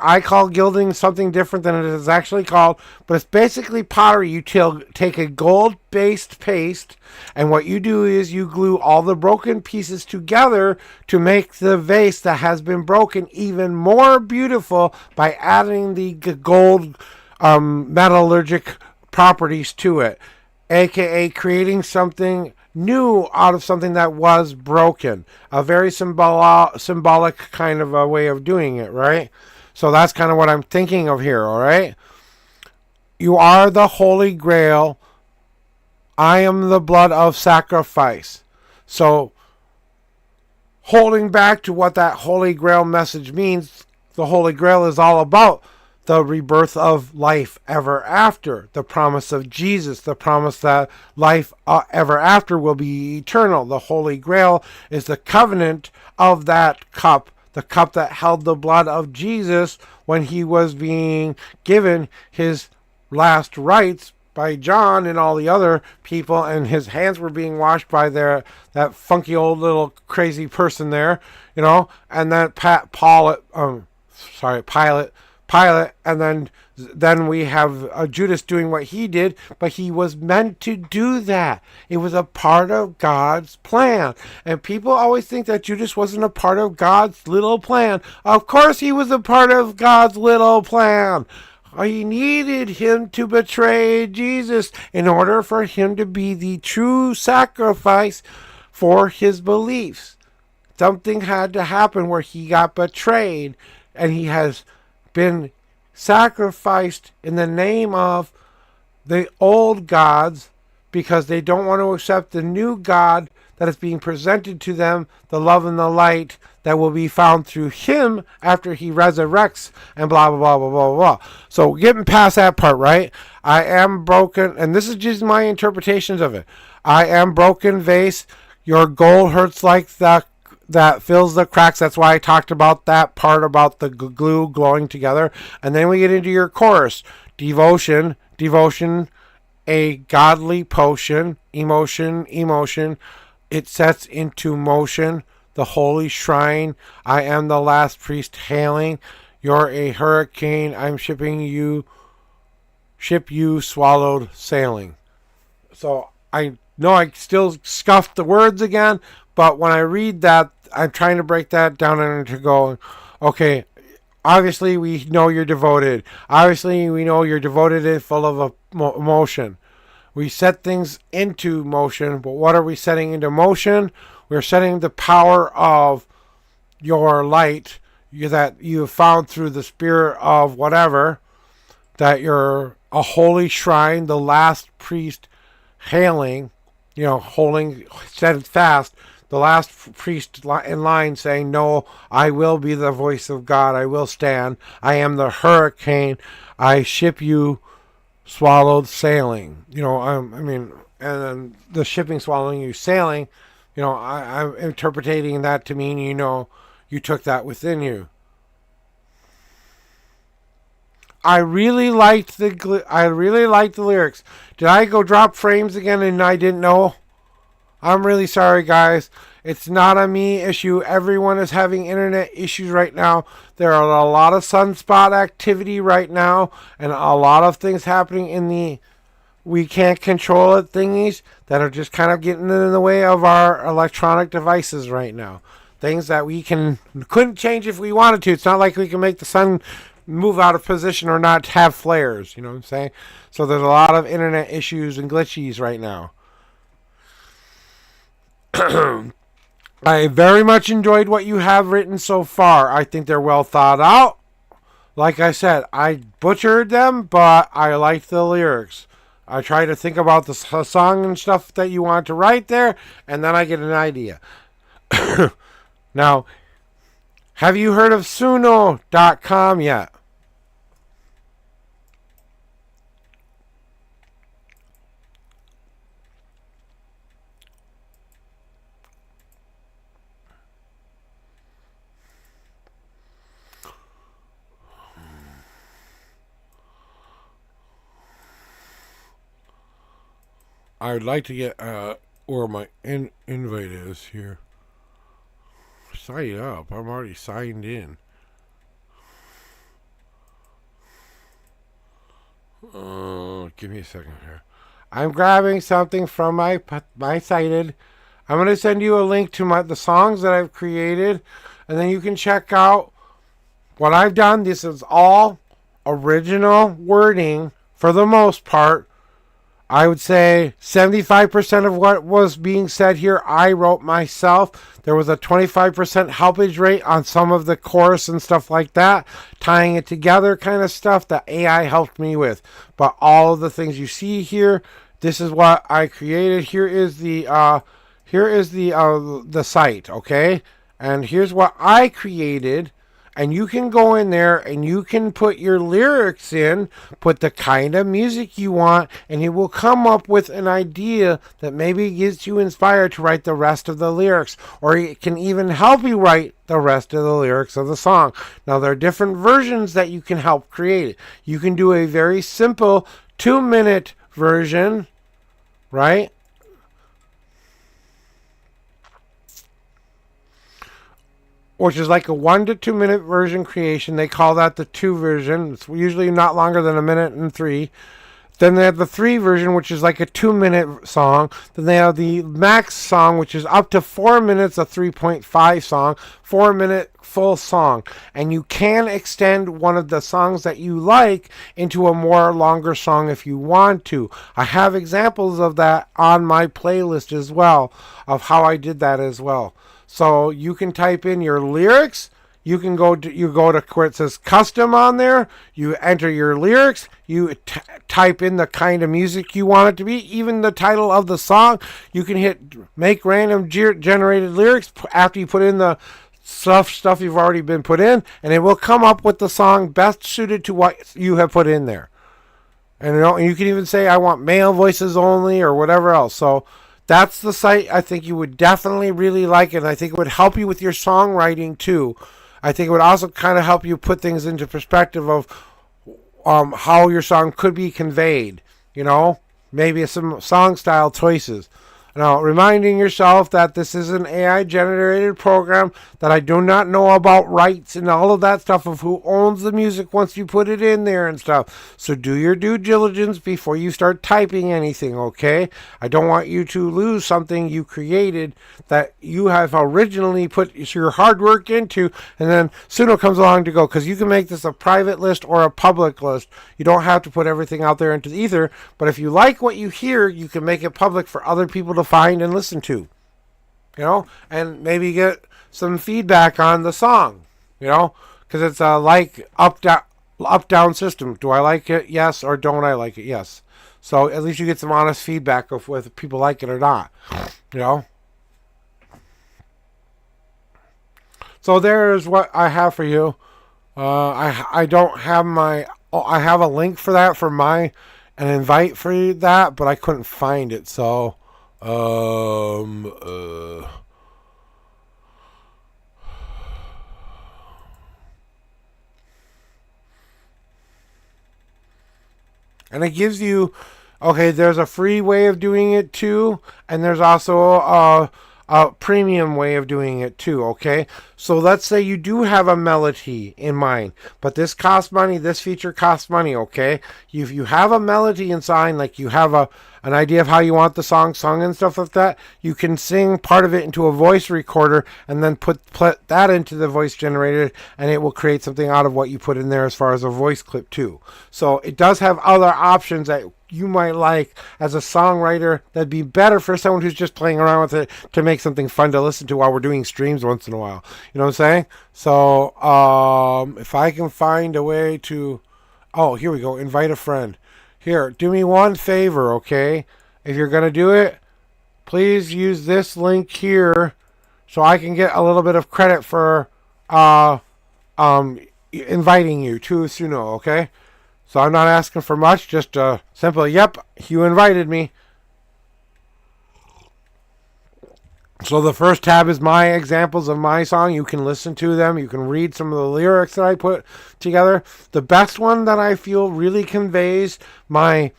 Speaker 4: I call gilding something different than it is actually called, but it's basically pottery. You take a gold-based paste, and what you do is you glue all the broken pieces together to make the vase that has been broken even more beautiful by adding the gold metallurgic properties to it, aka creating something new out of something that was broken. A very symbolic kind of a way of doing it, right? So that's kind of what I'm thinking of here, all right? You are the Holy Grail. I am the blood of sacrifice. So, holding back to what that Holy Grail message means, the Holy Grail is all about the rebirth of life ever after, the promise of Jesus, the promise that life ever after will be eternal. The Holy Grail is the covenant of that cup, the cup that held the blood of Jesus when he was being given his last rites by John and all the other people, and his hands were being washed by that funky old little crazy person there, and then Pilate, and then we have Judas doing what he did, but he was meant to do that. It was a part of God's plan. And people always think that Judas wasn't a part of God's little plan. Of course he was a part of God's little plan. He needed him to betray Jesus in order for him to be the true sacrifice for his beliefs. Something had to happen where he got betrayed, and he has been sacrificed in the name of the old gods because they don't want to accept the new God that is being presented to them, the love and the light that will be found through him after he resurrects, and blah, blah, blah, blah, blah, blah. So getting past that part, right? I am broken, and this is just my interpretations of it. I am broken vase. Your gold hurts like that fills the cracks. That's why I talked about that part about the glue glowing together. And then we get into your chorus. Devotion, a godly potion, emotion. It sets into motion the holy shrine. I am the last priest hailing. You're a hurricane. I'm ship you swallowed sailing. So I know I still scuffed the words again, but when I read that, I'm trying to break that down and to go, okay, obviously we know you're devoted. Obviously we know you're devoted and full of emotion. We set things into motion, but what are we setting into motion? We're setting the power of your light that you have found through the spirit of whatever, that you're a holy shrine, the last priest hailing, holding steadfast, the last priest in line saying, no, I will be the voice of God. I will stand. I am the hurricane. I ship you swallowed sailing. And then the shipping swallowing you sailing, I'm interpreting that to mean, you took that within you. I really liked the lyrics. Did I go drop frames again and I didn't know? I'm really sorry, guys. It's not a me issue. Everyone is having internet issues right now. There are a lot of sunspot activity right now, and a lot of things happening in the we can't control it thingies that are just kind of getting in the way of our electronic devices right now. Things that we couldn't change if we wanted to. It's not like we can make the sun move out of position or not have flares. You know what I'm saying? So there's a lot of internet issues and glitches right now. I very much enjoyed what you have written so far. I think they're well thought out. Like I said, I butchered them, but I like the lyrics. I try to think about the song and stuff that you want to write there, and then I get an idea. Now, have you heard of Suno.com yet? I would like to get where my invite is here. Sign up. I'm already signed in. Give me a second here. I'm grabbing something from my cited. I'm going to send you a link to the songs that I've created, and then you can check out what I've done. This is all original wording for the most part. I would say 75% of what was being said here, I wrote myself. There was a 25% helpage rate on some of the chorus and stuff like that, tying it together kind of stuff that AI helped me with. But all of the things you see here, this is what I created. Here is the site, okay? And here's what I created. And you can go in there and you can put your lyrics in, put the kind of music you want, and it will come up with an idea that maybe gets you inspired to write the rest of the lyrics. Or it can even help you write the rest of the lyrics of the song. Now, there are different versions that you can help create. You can do a very simple 2-minute version, right? Which is like a 1 to 2 minute version creation. They call that the 2 version. It's usually not longer than 1 minute and 3. Then they have the 3 version, which is like a 2-minute song. Then they have the max song, which is up to 4 minutes, a 3.5 song, 4-minute full song. And you can extend one of the songs that you like into a more longer song if you want to. I have examples of that on my playlist as well, of how I did that as well. So you can type in your lyrics. You can go to where it says custom on there. You enter your lyrics. You type in the kind of music you want it to be. Even the title of the song. You can hit make random generated lyrics after you put in the stuff you've already been put in, and it will come up with the song best suited to what you have put in there. And you can even say I want male voices only or whatever else. So that's the site. I think you would definitely really like it. And I think it would help you with your songwriting too. I think it would also kind of help you put things into perspective of how your song could be conveyed. You know, maybe some song style choices. Now, reminding yourself that this is an AI generated program, that I do not know about rights and all of that stuff of who owns the music once you put it in there and stuff. So do your due diligence before you start typing anything, okay? I don't want you to lose something you created that you have originally put your hard work into, and then Suno comes along to go, because you can make this a private list or a public list. You don't have to put everything out there into the ether, but if you like what you hear, you can make it public for other people to find and listen to, you know, and maybe get some feedback on the song, you know, because it's a like up down system. Do I like it? Yes. Or don't I like it? Yes. So at least you get some honest feedback of whether people like it or not, you know. So there's what I have for you. I don't have I have a link for that for an invite for that, but I couldn't find it. So and it gives you, okay, there's a free way of doing it too, and there's also a premium way of doing it too, okay? So let's say you do have a melody in mind, but this costs money, this feature costs money, okay? If you have a melody inside, like you have an idea of how you want the song sung and stuff like that, you can sing part of it into a voice recorder and then put that into the voice generator, and it will create something out of what you put in there as far as a voice clip too. So it does have other options that you might like as a songwriter that'd be better for someone who's just playing around with it to make something fun to listen to while we're doing streams once in a while. You know what I'm saying? So if I can find a way to... Oh, here we go. Invite a friend. Here, do me one favor, okay? If you're going to do it, please use this link here so I can get a little bit of credit for inviting you to Suno, okay? So I'm not asking for much, just a simple, yep, you invited me. So the first tab is my examples of my song. You can listen to them. You can read some of the lyrics that I put together. The best one that I feel really conveys my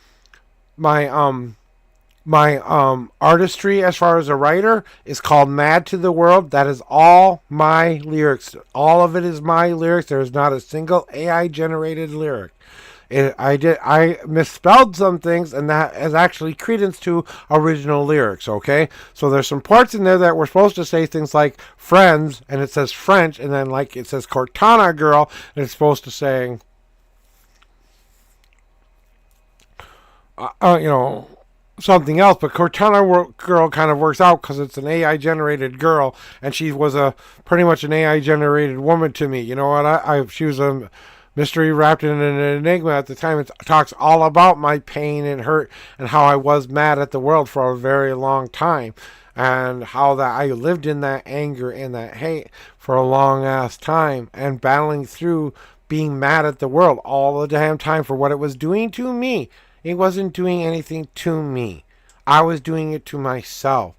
Speaker 4: artistry as far as a writer is called Mad to the World. That is all my lyrics. All of it is my lyrics. There is not a single AI generated lyric. I misspelled some things, and that is actually credence to original lyrics, okay? So there's some parts in there that we're supposed to say things like friends, and it says French, and then like it says Cortana girl, and it's supposed to say, something else, but Cortana girl kind of works out because it's an AI generated girl, and she was pretty much an AI generated woman to me. You know what? She was a mystery wrapped in an enigma at the time. It talks all about my pain and hurt and how I was mad at the world for a very long time, and how that I lived in that anger and that hate for a long ass time, and battling through being mad at the world all the damn time for what it was doing to me. It wasn't doing anything to me. I was doing it to myself.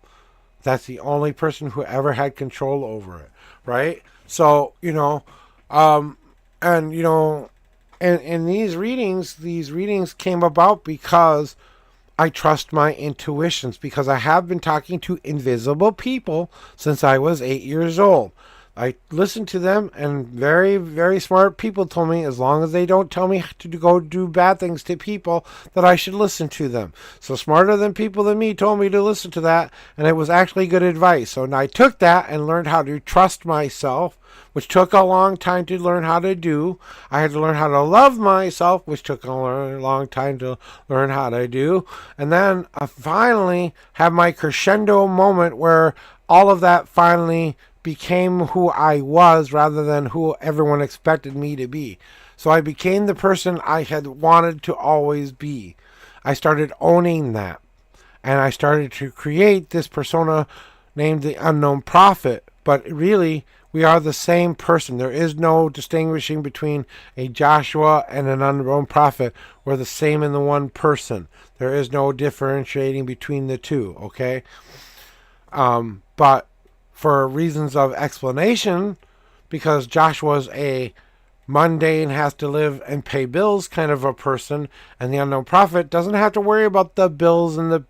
Speaker 4: That's the only person who ever had control over it, right? So, and these readings came about because I trust my intuitions, because I have been talking to invisible people since I was 8 years old. I listened to them, and very, very smart people told me as long as they don't tell me to go do bad things to people, that I should listen to them. So smarter than people than me told me to listen to that, and it was actually good advice. So I took that and learned how to trust myself, which took a long time to learn how to do. I had to learn how to love myself, which took a long time to learn how to do. And then I finally had my crescendo moment where all of that finally became who I was rather than who everyone expected me to be. So I became the person I had wanted to always be. I started owning that. And I started to create this persona named the Unknown Prophet. But really, we are the same person. There is no distinguishing between a Joshua and an unknown prophet. We're the same in the one person. There is no differentiating between the two, okay? But for reasons of explanation, because Joshua's a mundane, has to live and pay bills kind of a person, and the unknown prophet doesn't have to worry about the bills and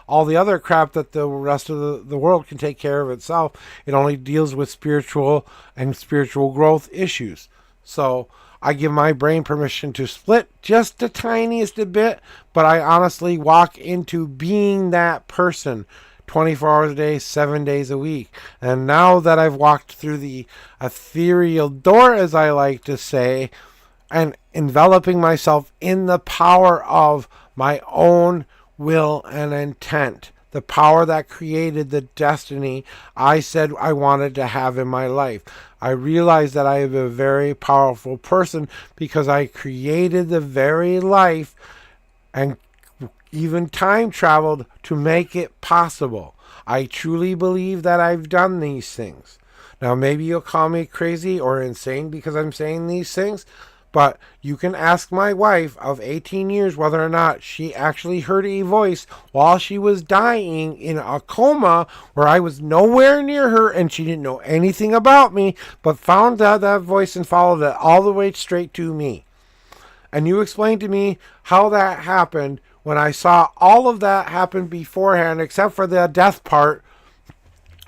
Speaker 4: all the other crap that the rest of the world can take care of itself. It only deals with spiritual and spiritual growth issues. So I give my brain permission to split just the tiniest a bit, but I honestly walk into being that person 24 hours a day, 7 days a week. And now that I've walked through the ethereal door, as I like to say, and enveloping myself in the power of my own will and intent, the power that created the destiny I said I wanted to have in my life, I realized that I am a very powerful person because I created the very life and even time traveled to make it possible. I truly believe that I've done these things. Now, maybe you'll call me crazy or insane because I'm saying these things, but you can ask my wife of 18 years whether or not she actually heard a voice while she was dying in a coma where I was nowhere near her and she didn't know anything about me, but found out that voice and followed it all the way straight to me. And you explained to me how that happened when I saw all of that happen beforehand, except for the death part.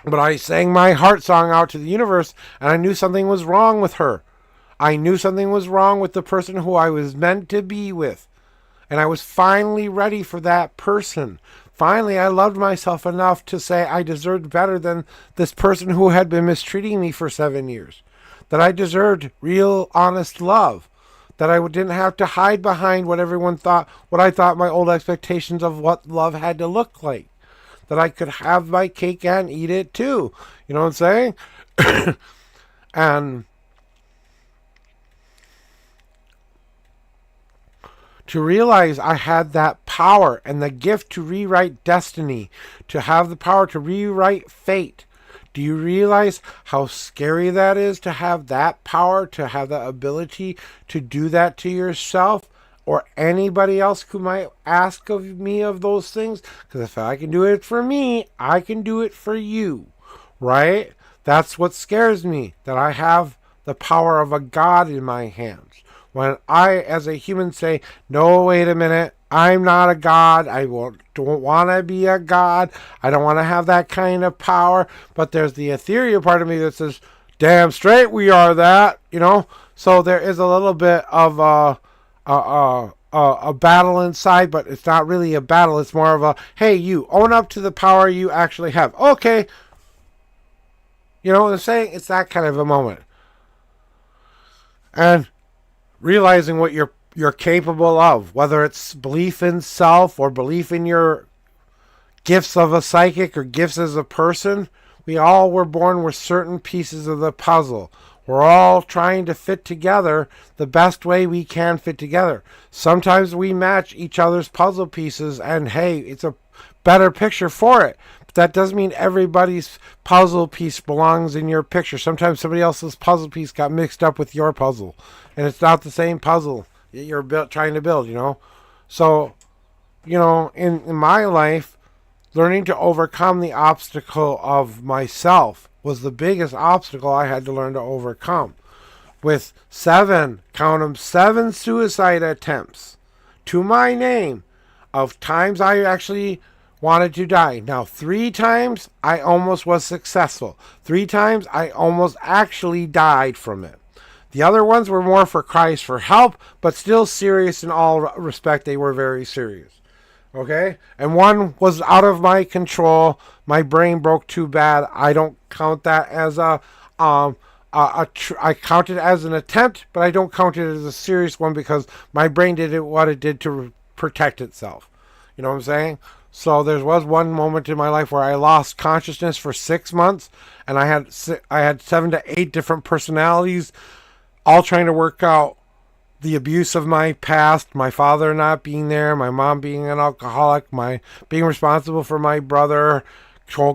Speaker 4: But I sang my heart song out to the universe, and I knew something was wrong with her. I knew something was wrong with the person who I was meant to be with. And I was finally ready for that person. Finally, I loved myself enough to say I deserved better than this person who had been mistreating me for 7 years. That I deserved real, honest love. That I didn't have to hide behind what everyone thought, what I thought my old expectations of what love had to look like. That I could have my cake and eat it too. You know what I'm saying? And to realize I had that power and the gift to rewrite destiny, to have the power to rewrite fate. Do you realize how scary that is, to have that power, to have the ability to do that to yourself or anybody else who might ask of me of those things? Because if I can do it for me, I can do it for you, right? That's what scares me, that I have the power of a God in my hands. When I, as a human, say, no, wait a minute, I'm not a God. I don't want to be a God. I don't want to have that kind of power. But there's the ethereal part of me that says, damn straight we are that, you know. So there is a little bit of a battle inside, but it's not really a battle. It's more of a, hey, you, own up to the power you actually have. Okay. You know what I'm saying? It's that kind of a moment. And realizing what you're capable of, whether it's belief in self or belief in your gifts of a psychic or gifts as a person. We all were born with certain pieces of the puzzle. We're all trying to fit together the best way we can fit together. Sometimes we match each other's puzzle pieces and hey, it's a better picture for it. But that doesn't mean everybody's puzzle piece belongs in your picture. Sometimes somebody else's puzzle piece got mixed up with your puzzle. And it's not the same puzzle that you're trying to build, you know. So, you know, in my life, learning to overcome the obstacle of myself was the biggest obstacle I had to learn to overcome. With 7 suicide attempts to my name of times I actually wanted to die. Now, 3 times I almost was successful. 3 times I almost actually died from it. The other ones were more for cries for help, but still serious in all respect. They were very serious. Okay? And one was out of my control. My brain broke too bad. I don't count that as I count it as an attempt, but I don't count it as a serious one because my brain did what it did to protect itself. You know what I'm saying? So there was one moment in my life where I lost consciousness for 6 months, and I had 7 to 8 different personalities, all trying to work out the abuse of my past, my father not being there, my mom being an alcoholic, my being responsible for my brother,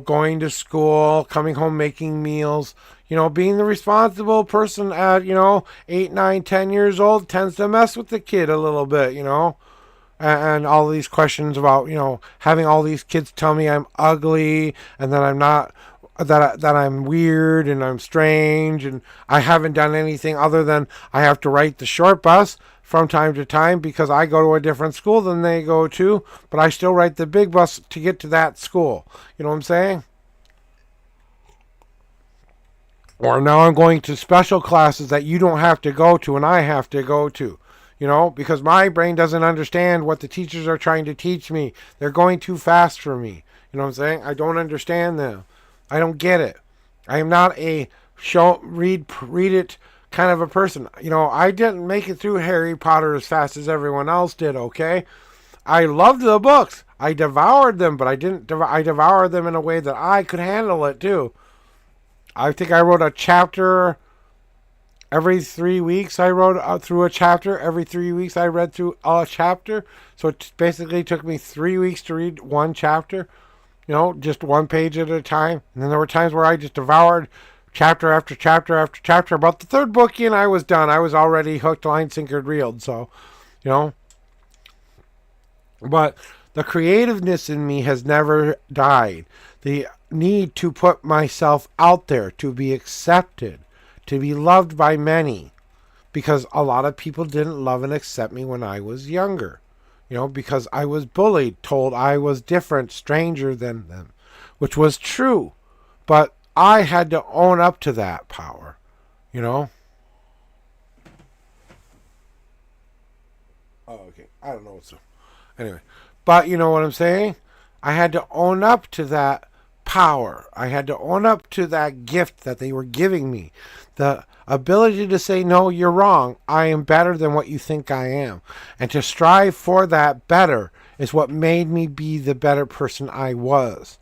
Speaker 4: going to school, coming home making meals, you know, being the responsible person at, 8, 9, 10 years old tends to mess with the kid a little bit, and all these questions about, having all these kids tell me I'm ugly and that I'm not, that I'm weird and I'm strange and I haven't done anything other than I have to ride the short bus from time to time because I go to a different school than they go to, but I still ride the big bus to get to that school. You know what I'm saying? Or now I'm going to special classes that you don't have to go to and I have to go to. Because my brain doesn't understand what the teachers are trying to teach me. They're going too fast for me. You know what I'm saying? I don't understand them. I don't get it. I am not a read it kind of a person. I didn't make it through Harry Potter as fast as everyone else did, okay? I loved the books. I devoured them, but I devoured them in a way that I could handle it too. I think I wrote a chapter every 3 weeks. I wrote through a chapter. Every 3 weeks I read through a chapter. So it basically took me 3 weeks to read one chapter. Just one page at a time. And then there were times where I just devoured chapter after chapter after chapter. About the 3rd book in, I was done. I was already hooked, line, sinker, reeled. So, But the creativeness in me has never died. The need to put myself out there, to be accepted, to be loved by many. Because a lot of people didn't love and accept me when I was younger. Because I was bullied, told I was different, stranger than them, which was true. But I had to own up to that power, Oh, okay. I don't know what's Anyway, but you know what I'm saying? I had to own up to that power. I had to own up to that gift that they were giving me. The ability to say, no, you're wrong. I am better than what you think I am. And to strive for that better is what made me be the better person I was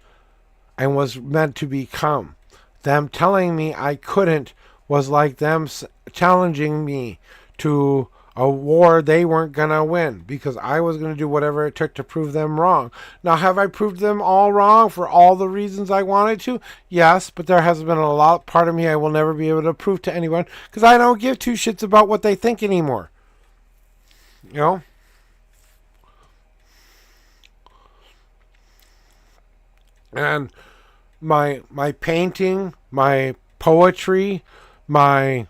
Speaker 4: and was meant to become. Them telling me I couldn't was like them challenging me to a war they weren't going to win because I was going to do whatever it took to prove them wrong. Now, have I proved them all wrong for all the reasons I wanted to? Yes, but there has been a lot part of me I will never be able to prove to anyone because I don't give two shits about what they think anymore. You know? And my painting, my poetry, my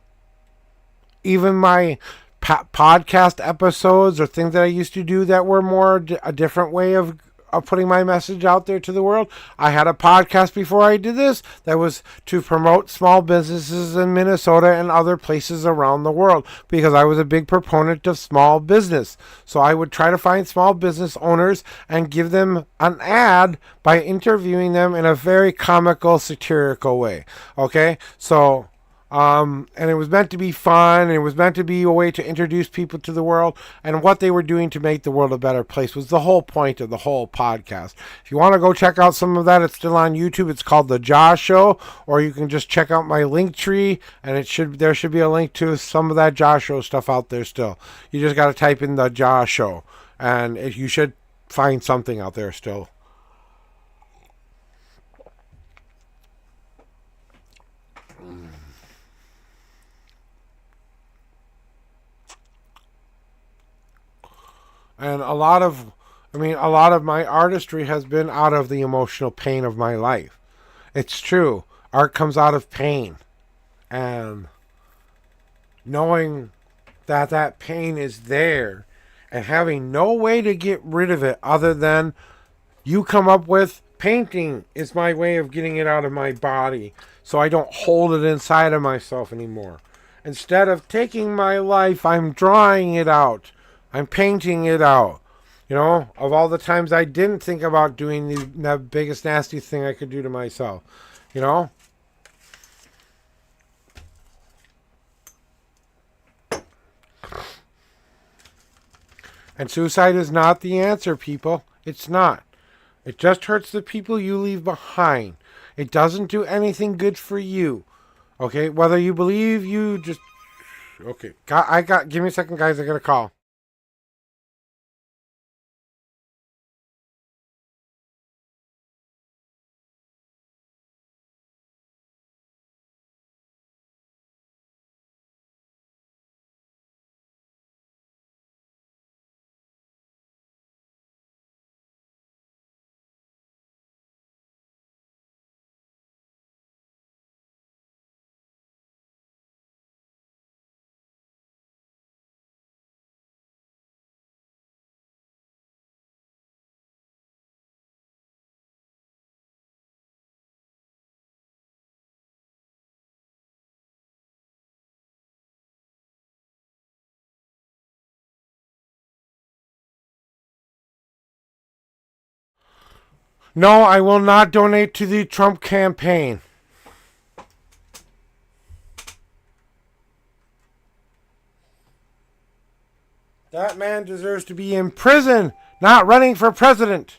Speaker 4: podcast episodes or things that I used to do that were more a different way of putting my message out there to the world. I had a podcast before I did this that was to promote small businesses in Minnesota and other places around the world because I was a big proponent of small business. So I would try to find small business owners and give them an ad by interviewing them in a very comical, satirical way. Okay? So and it was meant to be fun, and it was meant to be a way to introduce people to the world and what they were doing to make the world a better place was the whole point of the whole podcast. If you want to go check out some of that, it's still on YouTube. It's called The Josh Show, or you can just check out my link tree, and there should be a link to some of that Josh Show stuff out there still. You just got to type in The Josh Show, and you should find something out there still. And a lot of my artistry has been out of the emotional pain of my life. It's true. Art comes out of pain. And knowing that pain is there and having no way to get rid of it other than you come up with painting is my way of getting it out of my body so I don't hold it inside of myself anymore. Instead of taking my life, I'm drawing it out. I'm painting it out. You know, of all the times I didn't think about doing the biggest nasty thing I could do to myself. You know? And suicide is not the answer, people. It's not. It just hurts the people you leave behind. It doesn't do anything good for you. Okay? Whether you believe you just... Okay. Give me a second, guys. I got a call. No, I will not donate to the Trump campaign. That man deserves to be in prison, not running for president.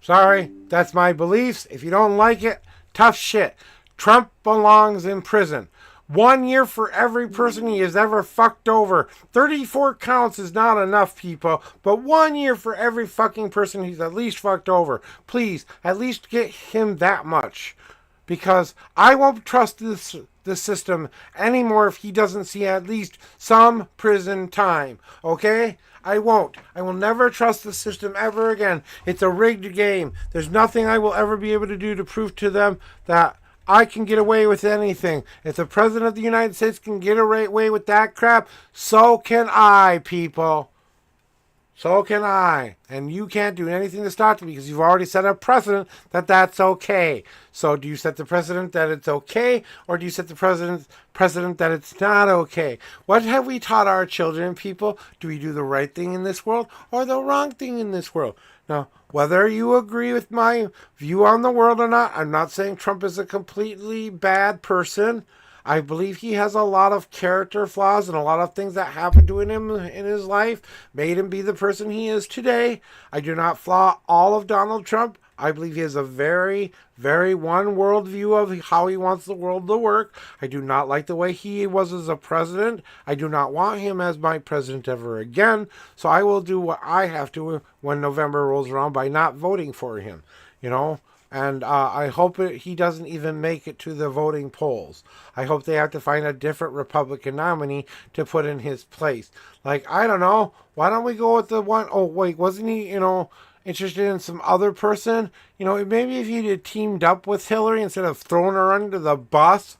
Speaker 4: Sorry, that's my beliefs. If you don't like it, tough shit. Trump belongs in prison. 1 year for every person he has ever fucked over. 34 counts is not enough, people. But 1 year for every fucking person he's at least fucked over. Please, at least get him that much. Because I won't trust the system anymore if he doesn't see at least some prison time. Okay? I won't. I will never trust the system ever again. It's a rigged game. There's nothing I will ever be able to do to prove to them that I can get away with anything. If the President of the United States can get away with that crap, so can I, people. So can I. And you can't do anything to stop me because you've already set a precedent that that's okay. So do you set the precedent that it's okay, or do you set the precedent that it's not okay? What have we taught our children, people? Do we do the right thing in this world or the wrong thing in this world? Now, whether you agree with my view on the world or not, I'm not saying Trump is a completely bad person. I believe he has a lot of character flaws, and a lot of things that happened to him in his life made him be the person he is today. I do not flaw all of Donald Trump. I believe he has a very, very one world view of how he wants the world to work. I do not like the way he was as a president. I do not want him as my president ever again. So I will do what I have to when November rolls around by not voting for him. You know, and I hope he doesn't even make it to the voting polls. I hope they have to find a different Republican nominee to put in his place. Like, I don't know. Why don't we go with the one? Oh, wait, wasn't he, interested in some other person? Maybe if he'd have teamed up with Hillary instead of throwing her under the bus.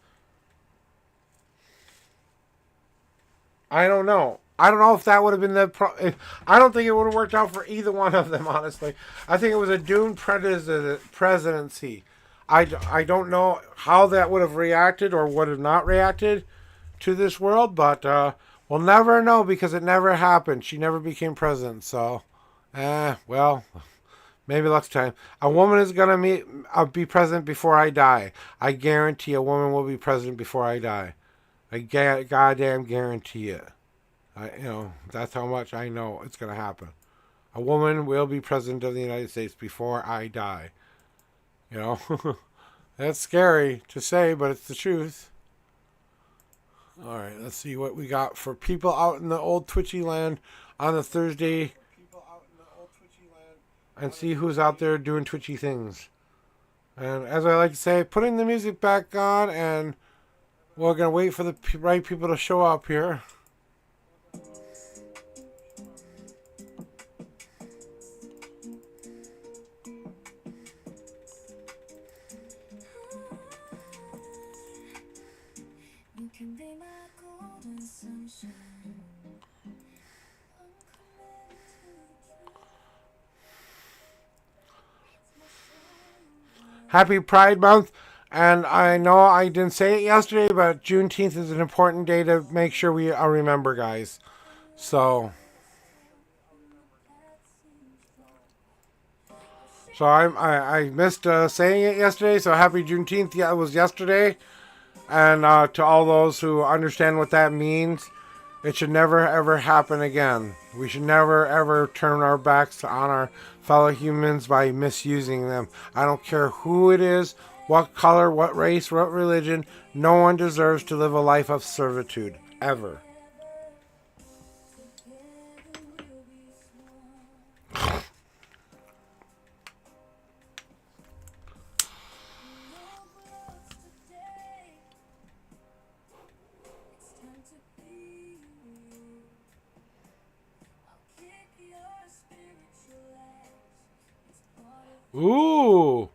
Speaker 4: I don't know. I don't know if that would have been I don't think it would have worked out for either one of them, honestly. I think it was a doomed presidency. I don't know how that would have reacted or would have not reacted to this world, but we'll never know because it never happened. She never became president, so, well, maybe next time. A woman is going to be president before I die. I guarantee a woman will be president before I die. I goddamn guarantee it. That's how much I know it's going to happen. A woman will be president of the United States before I die. That's scary to say, but it's the truth. All right, let's see what we got for people out in the old Twitchy land on a Thursday. And see who's out there doing twitchy things. And as I like to say, putting the music back on, and we're going to wait for the right people to show up here.
Speaker 1: You can be my golden sunshine.
Speaker 4: Happy Pride Month. And I know I didn't say it yesterday, but Juneteenth is an important day to make sure we remember, guys. So I missed saying it yesterday. So happy Juneteenth. Yeah, it was yesterday. And to all those who understand what that means, it should never ever happen again. We should never ever turn our backs on our fellow humans by misusing them. I don't care who it is, what color, what race, what religion. No one deserves to live a life of servitude, ever. Ooh.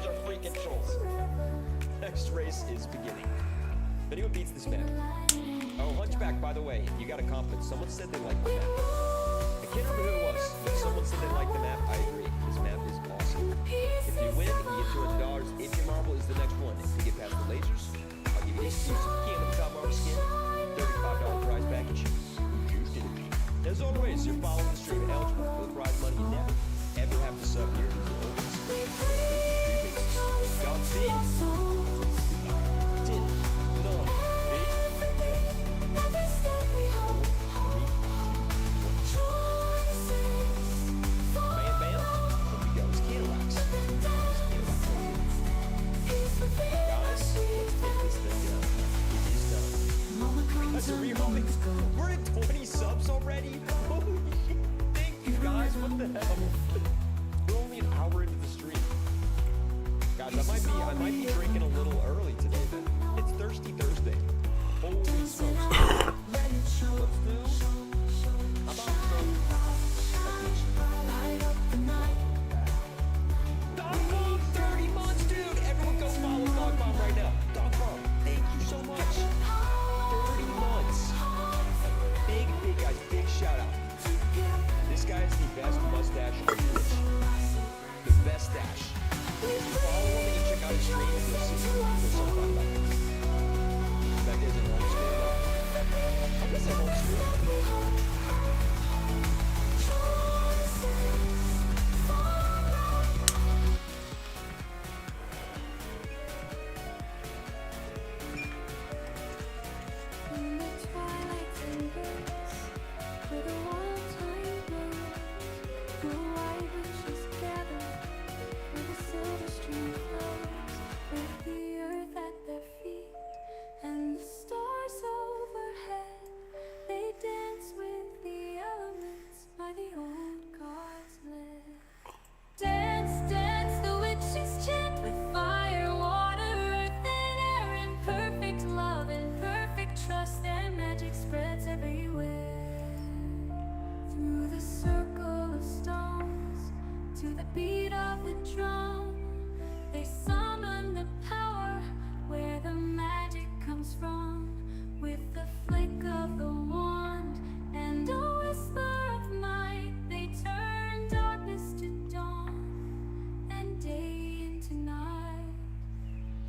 Speaker 5: Charge our free controls. Next race is beginning. If anyone beats this map. Oh, Hunchback, by the way, you got a compliment. Someone said they liked the map. I can't remember who it was, but someone said they liked the map. I agree. This map is awesome. If you win, you get $200. If your marble is the next one, if you get past the lasers, I'll give you the exclusive Can of the Top Marble skin, $35 prize package. Juiced energy. As always, you're following the stream eligible for the prize money. You never, ever have to sub here. Godspeed. 10, 9, 8, bam, bam. Here we go. It's Cadillacs. Guys, let's get this thing done. It is done. That's a reroll. We're at 20 subs already. Holy shit. Thank you, guys. What the hell? We're only an hour into the stream. Guys, I might be drinking a little early today then. It's Thirsty Thursday. Holy smokes. Let's do. How about some Dog Bomb, 30 months, dude! Everyone go follow Dog Bomb right now. Dog Bomb, thank you so much. 30 months. Big guys, big shout out. This guy is the best mustache on Twitch. The best stash. If you follow him and you check out his stream, you'll see there's something about it. That isn't homeschool. I guess I'm homeschool.
Speaker 1: In the twilight embers, where the wild thyme blows, the white witches gather, where the silver stream flows, with the earth at their feet, and the stars overhead. They dance with the elements by the old gods led. Dance, dance, the witches chant with fire, water, earth, and air, in perfect love and perfect trust. Their magic spreads everywhere. Through the circle of stones, to the beat of the drum, they summon the power where the magic comes from. With the flick of the wand and a whisper of might, they turn darkness to dawn and day into night.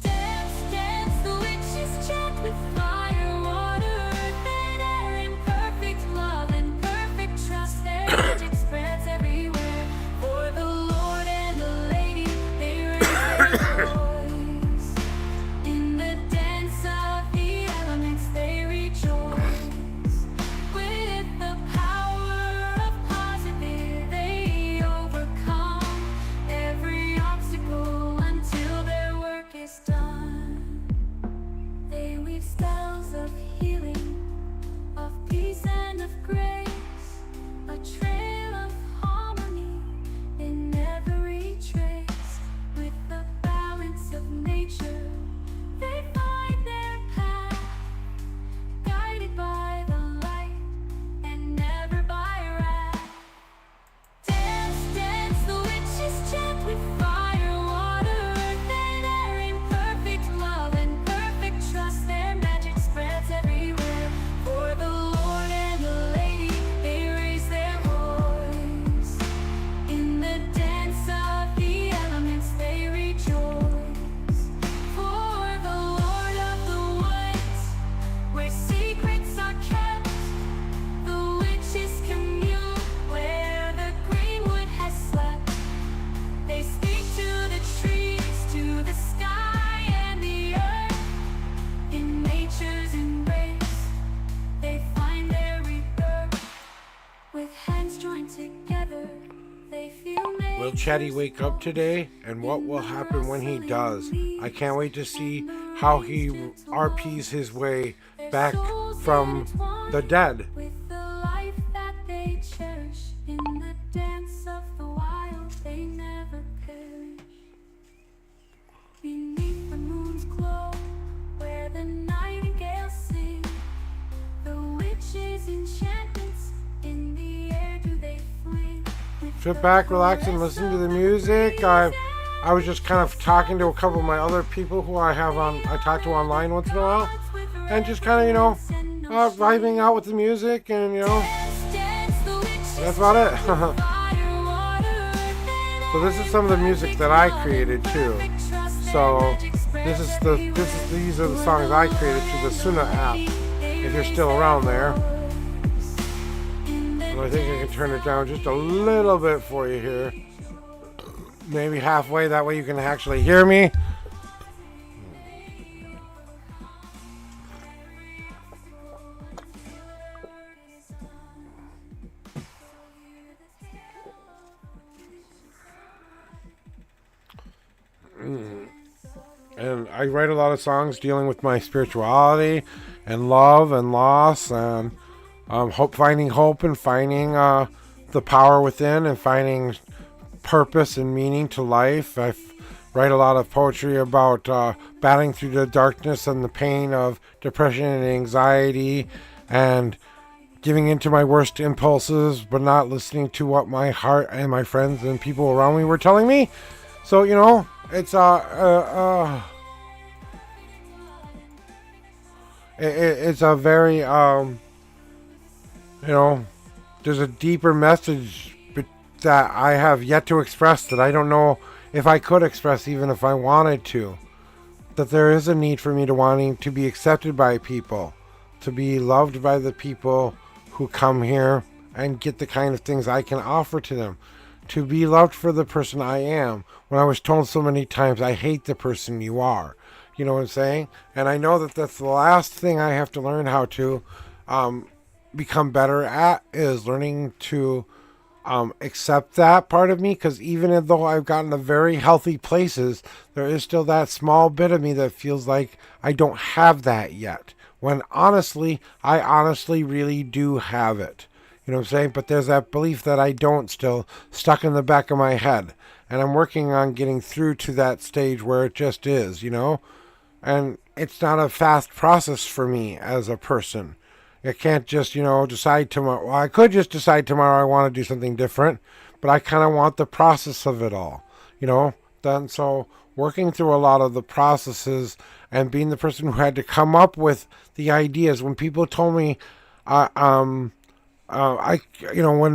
Speaker 1: Dance, dance, the witches chant with fire, water, earth, and air, in perfect love and perfect trust. Their magic spreads everywhere. For the Lord and the Lady, they raise their voice. In the dance of the elements, they rejoice. With the power of positive, they overcome every obstacle until their work is done. They weave spells of healing, of peace and of grace, a trail of harmony in every trace. With the balance of nature, they find their path, guided by the light and never by wrath. Dance, dance, the witches chant with fire, water, earth, and air, in perfect love and perfect trust. Their magic spreads everywhere. For the Lord and the Lady, they raise their voice. In the dance of the elements, they rejoice. For the Lord of the Woods, where secrets are kept, the witches commune where the greenwood has slept. They speak to the trees, to the sky and the earth. In nature's embrace, they find their rebirth. With hands joined together, they feel made.
Speaker 4: Will Chatty wake up today? And what will happen when he does? I can't wait to see how he RPs his way back from the dead.
Speaker 1: With the life that they cherish, in the dance of the wild, they never perish. Beneath the moon's glow, where the nightingales sing, the witches' enchantments in the air do they fling. With
Speaker 4: Sit
Speaker 1: the
Speaker 4: back, relax, and
Speaker 1: chorus
Speaker 4: listen to
Speaker 1: of
Speaker 4: the music. I've I was just kind of talking to a couple of my other people who I talk to online once in a while, and just kind of, vibing out with the music, and, that's about it. So this is some of the music that I created too. So these are the songs I created through the Suna app. If you're still around there, and I think I can turn it down just a little bit for you here, maybe halfway. That way you can actually hear me. And I write a lot of songs dealing with my spirituality and love and loss and finding hope and finding the power within and finding purpose and meaning to life. I write a lot of poetry about battling through the darkness and the pain of depression and anxiety and giving into my worst impulses but not listening to what my heart and my friends and people around me were telling me. So, it's it's a very there's a deeper message that I have yet to express that I don't know if I could express even if I wanted to. That there is a need for me to wanting to be accepted by people, to be loved by the people who come here and get the kind of things I can offer to them. To be loved for the person I am, when I was told so many times, I hate the person you are. You know what I'm saying? And I know that that's the last thing I have to learn how to become better at, is learning to accept that part of me. Because even though I've gotten to very healthy places, there is still that small bit of me that feels like I don't have that yet. When honestly, I honestly really do have it. You know what I'm saying? But there's that belief that I don't still stuck in the back of my head. And I'm working on getting through to that stage where it just is, And it's not a fast process for me as a person. I can't just, decide tomorrow. Well, I could just decide tomorrow I want to do something different. But I kind of want the process of it all, Then so working through a lot of the processes and being the person who had to come up with the ideas. When people told me, when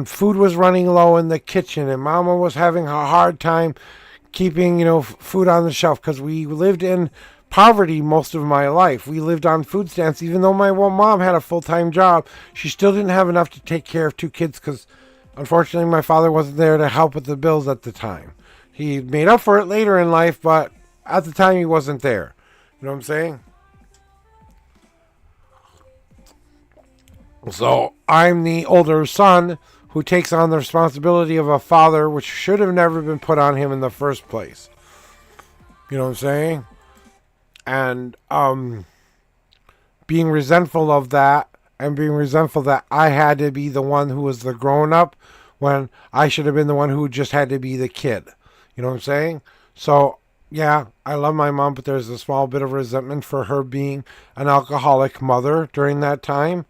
Speaker 4: food was running low in the kitchen and Mama was having a hard time keeping, food on the shelf, because we lived in poverty most of my life. We lived on food stamps. Even though my mom had a full-time job, she still didn't have enough to take care of two kids because, unfortunately, my father wasn't there to help with the bills at the time. He made up for it later in life, but at the time he wasn't there. You know what I'm saying? So I'm the older son who takes on the responsibility of a father, which should have never been put on him in the first place. You know what I'm saying? And being resentful of that, and being resentful that I had to be the one who was the grown-up when I should have been the one who just had to be the kid. You know what I'm saying? So, yeah, I love my mom, but there's a small bit of resentment for her being an alcoholic mother during that time.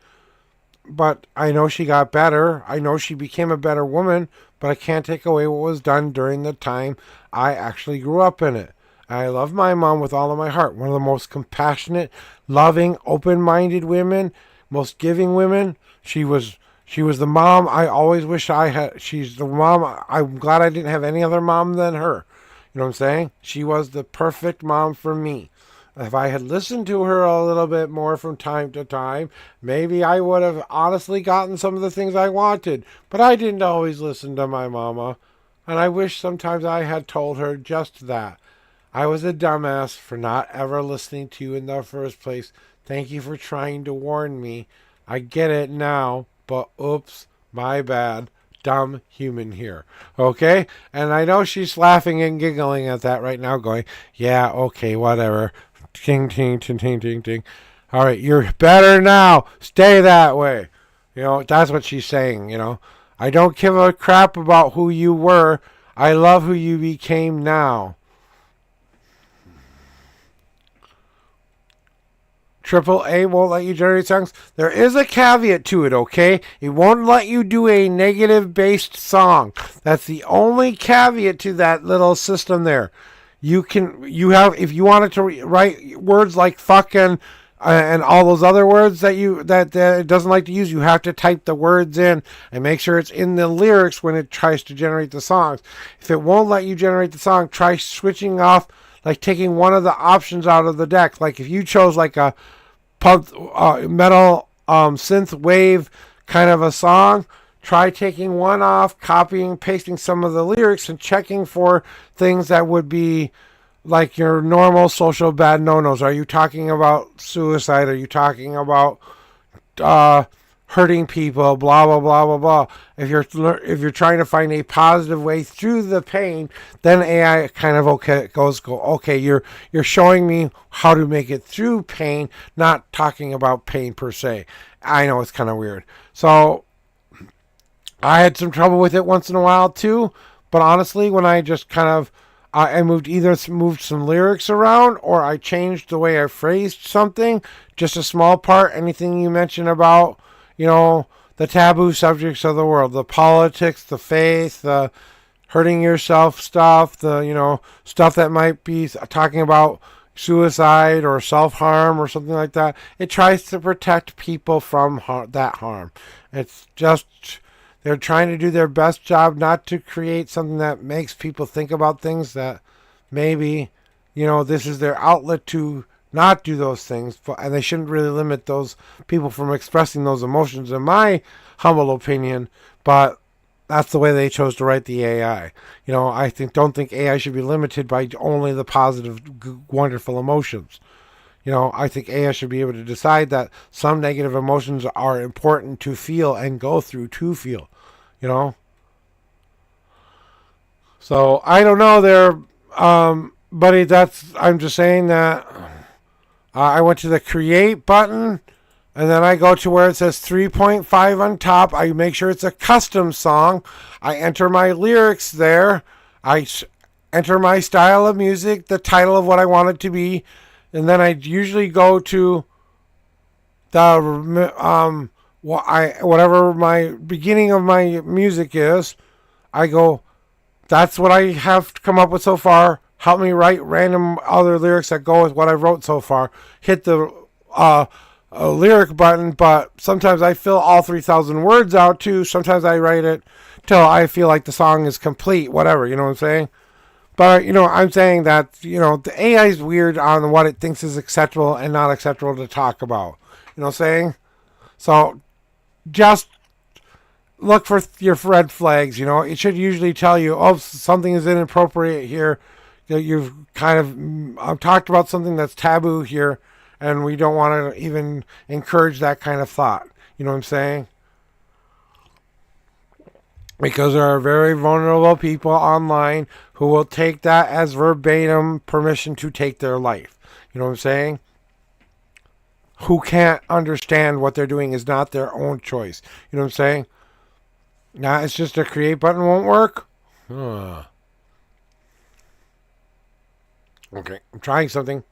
Speaker 4: But I know she got better. I know she became a better woman, but I can't take away what was done during the time I actually grew up in it. I love my mom with all of my heart. One of the most compassionate, loving, open-minded women, most giving women. She was the mom I always wish I had. She's the mom. I'm glad I didn't have any other mom than her. You know what I'm saying? She was the perfect mom for me. If I had listened to her a little bit more from time to time, maybe I would have honestly gotten some of the things I wanted. But I didn't always listen to my mama. And I wish sometimes I had told her just that. I was a dumbass for not ever listening to you in the first place. Thank you for trying to warn me. I get it now, but oops, my bad. Dumb human here. Okay? And I know she's laughing and giggling at that right now, going, yeah, okay, whatever. Ting, ting, ting, ting, ting, ting. All right, you're better now. Stay that way. That's what she's saying, I don't give a crap about who you were. I love who you became now. AAA won't let you generate songs. There is a caveat to it, okay? It won't let you do a negative based song. That's the only caveat to that little system there. If you wanted to write words like fucking and all those other words that it doesn't like to use, you have to type the words in and make sure it's in the lyrics when it tries to generate the songs. If it won't let you generate the song, try switching off, like taking one of the options out of the deck. Like if you chose like a metal synth wave kind of a song, try taking one off, copying, pasting some of the lyrics, and checking for things that would be like your normal social bad no-nos. Are you talking about suicide? Are you talking about hurting people? Blah blah blah blah blah. If you're trying to find a positive way through the pain, then AI kind of okay. You're showing me how to make it through pain, not talking about pain per se. I know it's kind of weird. So I had some trouble with it once in a while too, but honestly, when I just kind of I moved some lyrics around, or I changed the way I phrased something, just a small part. Anything you mention about, the taboo subjects of the world, the politics, the faith, the hurting yourself stuff, the stuff that might be talking about suicide or self-harm or something like that. It tries to protect people from that harm. It's just they're trying to do their best job not to create something that makes people think about things that maybe, this is their outlet to not do those things. And they shouldn't really limit those people from expressing those emotions, in my humble opinion. But that's the way they chose to write the AI. Don't think AI should be limited by only the positive, wonderful emotions. I think AI should be able to decide that some negative emotions are important to feel and go through to feel. So I don't know there, buddy. I'm just saying that I went to the create button, and then I go to where it says 3.5 on top. I make sure it's a custom song. I enter my lyrics there. I enter my style of music, the title of what I want it to be, and then I usually go to the whatever my beginning of my music is. I go, that's what I have come up with so far. Help me write random other lyrics that go with what I wrote so far. Hit the lyric button, but sometimes I fill all 3,000 words out too. Sometimes I write it till I feel like the song is complete, whatever, you know what I'm saying? But, I'm saying that, the AI is weird on what it thinks is acceptable and not acceptable to talk about. You know what I'm saying? So just look for your red flags. It should usually tell you, oh, something is inappropriate here. You've kind of talked about something that's taboo here, and we don't want to even encourage that kind of thought. You know what I'm saying? Because there are very vulnerable people online who will take that as verbatim permission to take their life. You know what I'm saying? Who can't understand what they're doing is not their own choice. You know what I'm saying? Now it's just a create button won't work. Okay, I'm trying something.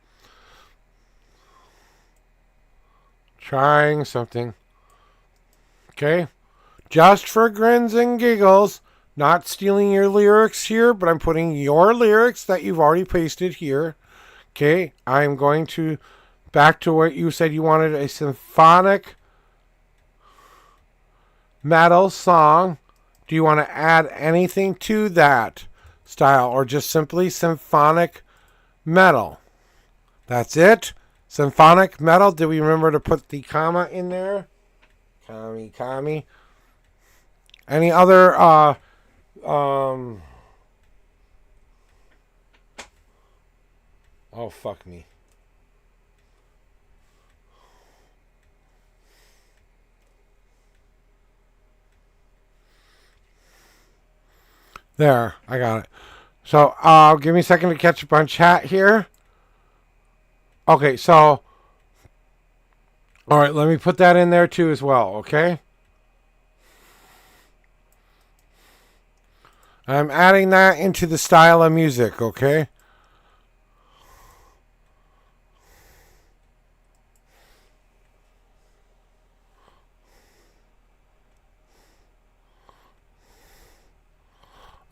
Speaker 4: Okay. Just for grins and giggles, not stealing your lyrics here, but I'm putting your lyrics that you've already pasted here. Okay, I'm going to back to what you said you wanted, a symphonic metal song. Do you want to add anything to that style, or just simply symphonic metal? That's it. Symphonic metal. Did we remember to put the comma in there? Commie. Any other oh fuck me. There, I got it. So, give me a second to catch up on chat here. Okay, so, all right, let me put that in there too as well, okay? I'm adding that into the style of music, okay?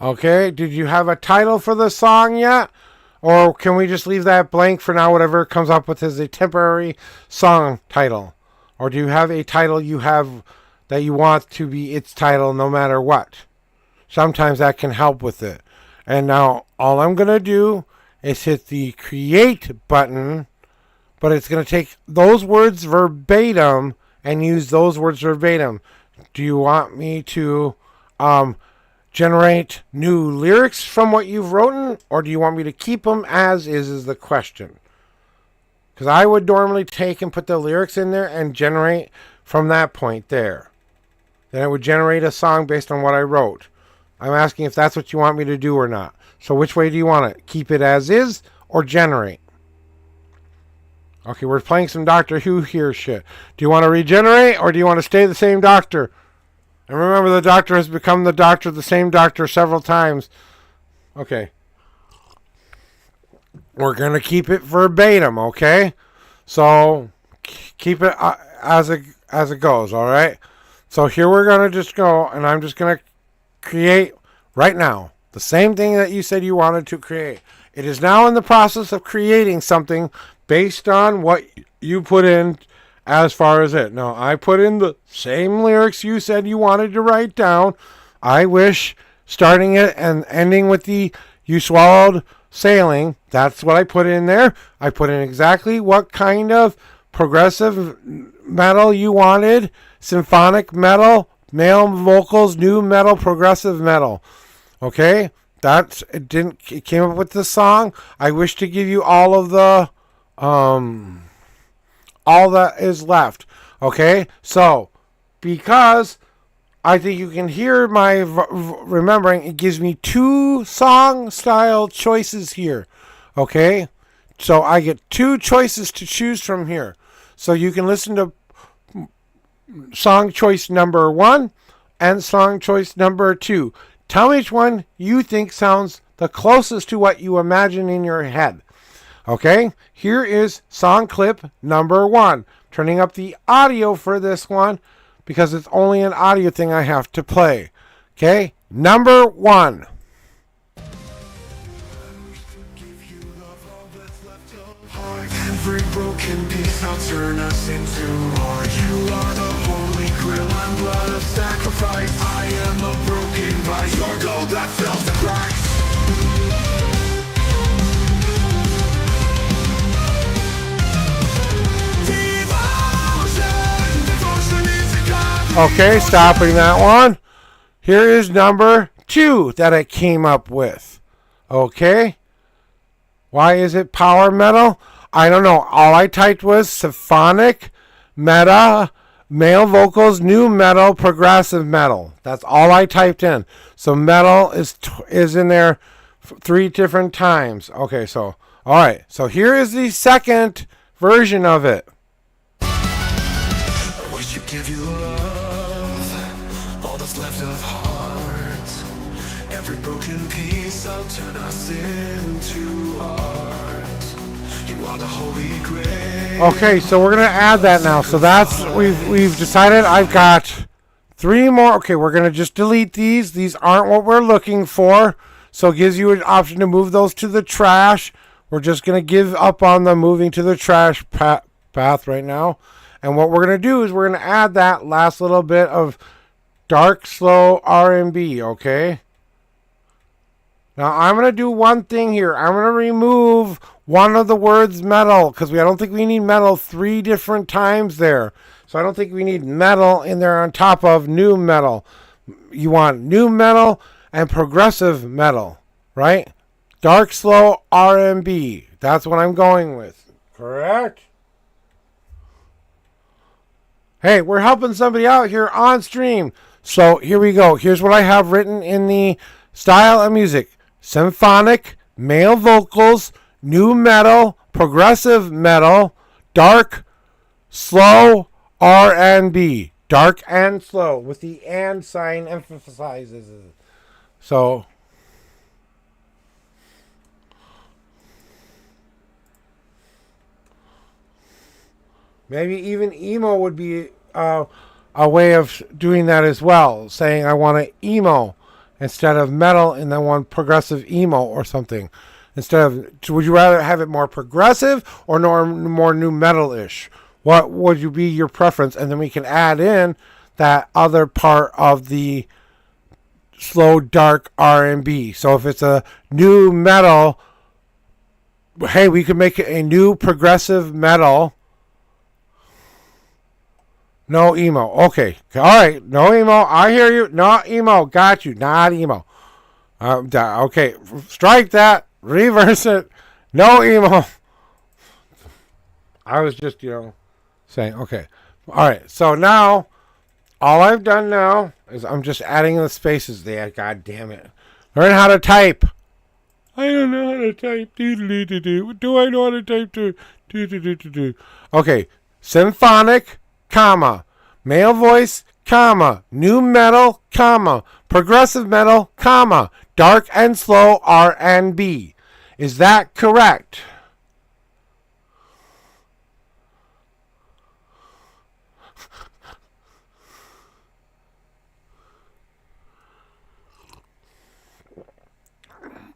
Speaker 4: Okay, did you have a title for the song yet? Or can we just leave that blank for now, whatever it comes up with as a temporary song title? Or do you have a title you have that you want to be its title no matter what? Sometimes that can help with it. And now all I'm going to do is hit the create button, but it's going to take those words verbatim and use those words verbatim. Do you want me to generate new lyrics from what you've written, or do you want me to keep them as is the question? Because I would normally take and put the lyrics in there and generate from that point there. Then it would generate a song based on what I wrote. I'm asking if that's what you want me to do or not. So which way do you want it? Keep it as is or generate? Okay, we're playing some Doctor Who here shit. Do you want to regenerate or do you want to stay the same Doctor? And remember, the Doctor has become the same Doctor several times. Okay. We're going to keep it verbatim, okay? So, keep it as it goes, all right? So, here we're going to just go, and I'm just going to create right now the same thing that you said you wanted to create. It is now in the process of creating something based on what you put in as far as it. Now, I put in the same lyrics you said you wanted to write down. I wish starting it and ending with the you swallowed sailing. That's what I put in there. I put in exactly what kind of progressive metal you wanted. Symphonic metal, male vocals, new metal, progressive metal. Okay? It came up with the song. I wish to give you all of the all that is left. Okay? So, because I think you can hear my remembering, it gives me two song style choices here. Okay? So I get two choices to choose from here. So you can listen to song choice number 1 and song choice number 2. Tell me which one you think sounds the closest to what you imagine in your head. Okay, here is song clip number 1. Turning up the audio for this one because it's only an audio thing I have to play. Okay, number 1.
Speaker 2: Every broken piece now turn us into art. You are the holy grail and blood of sacrifice. I am a broken vise, your gold that fell to Christ.
Speaker 4: Okay, stopping that one. Here is number 2 that I came up with. Okay. Why is it power metal? I don't know. All I typed was symphonic, meta, male vocals, new metal, progressive metal. That's all I typed in. So metal is in there 3 different times. Okay, so all right. So here is the second version of it.
Speaker 2: I wish to give you love, all that's left of heart. Every broken piece I'll turn us into art. You are the holy grail.
Speaker 4: Okay, so we're gonna add that now. So that's we've decided. I've got 3 more. Okay, we're gonna just delete these. These aren't what we're looking for. So it gives you an option to move those to the trash. We're just gonna give up on the moving to the trash path right now. And what we're gonna do is we're gonna add that last little bit of dark, slow R&B. Okay. Now I'm gonna do one thing here. I'm gonna remove one of the words metal because I don't think we need metal 3 different times there. So I don't think we need metal in there on top of new metal. You want new metal and progressive metal, right? Dark, slow R&B. That's what I'm going with. Correct? Hey, we're helping somebody out here on stream. So here we go. Here's what I have written in the style of music. Symphonic, male vocals, new metal, progressive metal, dark, slow R&B. Dark and slow with the and sign emphasizes it. So maybe even emo would be a way of doing that as well. Saying I want to emo instead of metal in the one progressive emo or something? Instead of, would you rather have it more progressive or more new metal-ish? What would you be your preference? And then we can add in that other part of the slow, dark R&B. So if it's a new metal, hey, we could make it a new progressive metal. No emo. Okay. All right. No emo. I hear you. Not emo. Got you. Not emo. Okay. Strike that. Reverse it. No emo. I was just, saying, okay. All right. So now, all I've done now is I'm just adding the spaces there. God damn it. Learn how to type. I don't know how to type. Do I know how to type? Okay. Symphonic, comma. Male voice, comma. New metal, comma. Progressive metal, comma. Dark and slow R&B. Is that correct?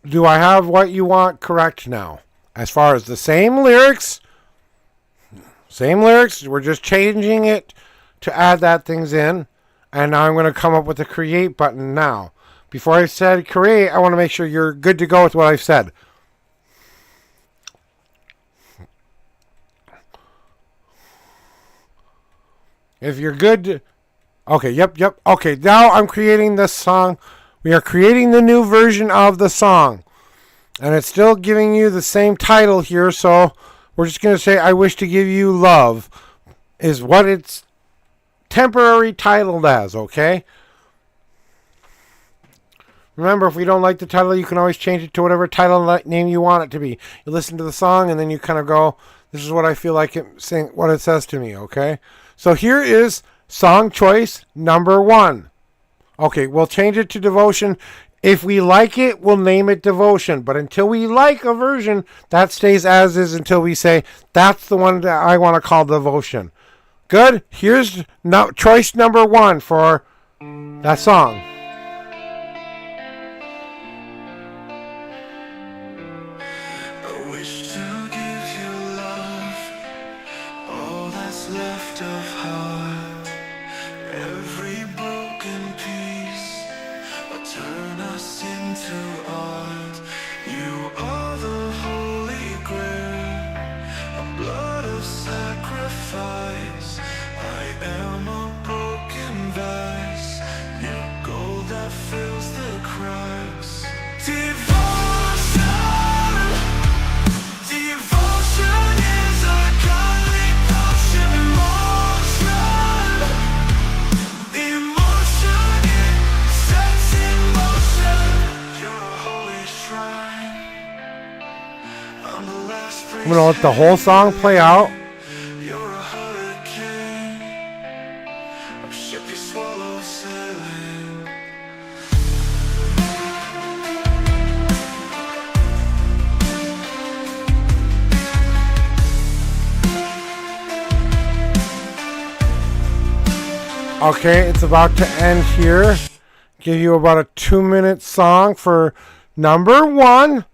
Speaker 4: Do I have what you want correct now? As far as the same lyrics, we're just changing it to add that things in. And now I'm going to come up with the create button now. Before I said create, I want to make sure you're good to go with what I've said. If you're good, okay, yep. Okay, now I'm creating this song. We are creating the new version of the song. And it's still giving you the same title here, so we're just going to say, I wish to give you love, is what it's temporary titled as, okay? Remember, if we don't like the title, you can always change it to whatever title name you want it to be. You listen to the song, and then you kind of go, this is what I feel like what it says to me, okay? So here is song choice number 1. Okay, we'll change it to Devotion. If we like it, we'll name it Devotion. But until we like a version, that stays as is until we say, that's the one that I want to call Devotion. Good? Here's choice number 1 for that song.
Speaker 2: I wish to give you love, all that's left of heart, every broken piece, turn us into art. You are the holy grail, a blood of sacrifice. I am a broken vase, new gold that fills the cracks. Devotion, devotion is a godly potion. Emotion, it sets in motion. You're a holy shrine. I'm the last
Speaker 4: I'm going to let the whole song play out.
Speaker 2: You're a hurricane. I'm ship you swallow sailing.
Speaker 4: Okay, it's about to end here. Give you about a 2-minute song for number 1.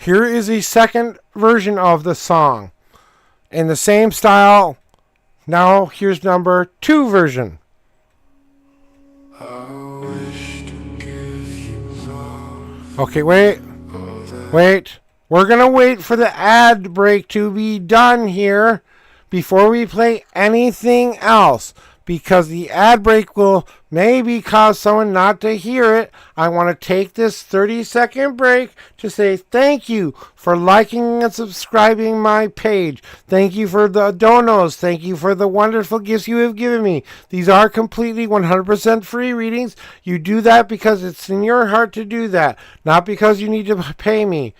Speaker 4: Here is the second version of the song. In the same style. Now here's number 2 version.
Speaker 2: I wish to give you love.
Speaker 4: Okay, wait. We're going to wait for the ad break to be done here before we play anything else, because the ad break will maybe cause someone not to hear it. I want to take this 30-second break to say thank you for liking and subscribing my page. Thank you for the donos. Thank you for the wonderful gifts you have given me. These are completely 100% free readings. You do that because it's in your heart to do that, not because you need to pay me,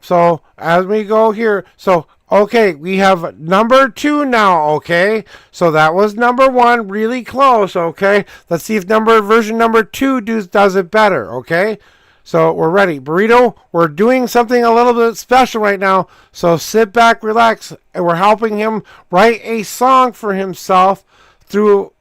Speaker 4: So as we go here, okay, we have number 2 now, okay? So that was number 1, really close, okay? Let's see if version number 2 does it better, okay? So we're ready. Burrito, we're doing something a little bit special right now, so sit back, relax, and we're helping him write a song for himself through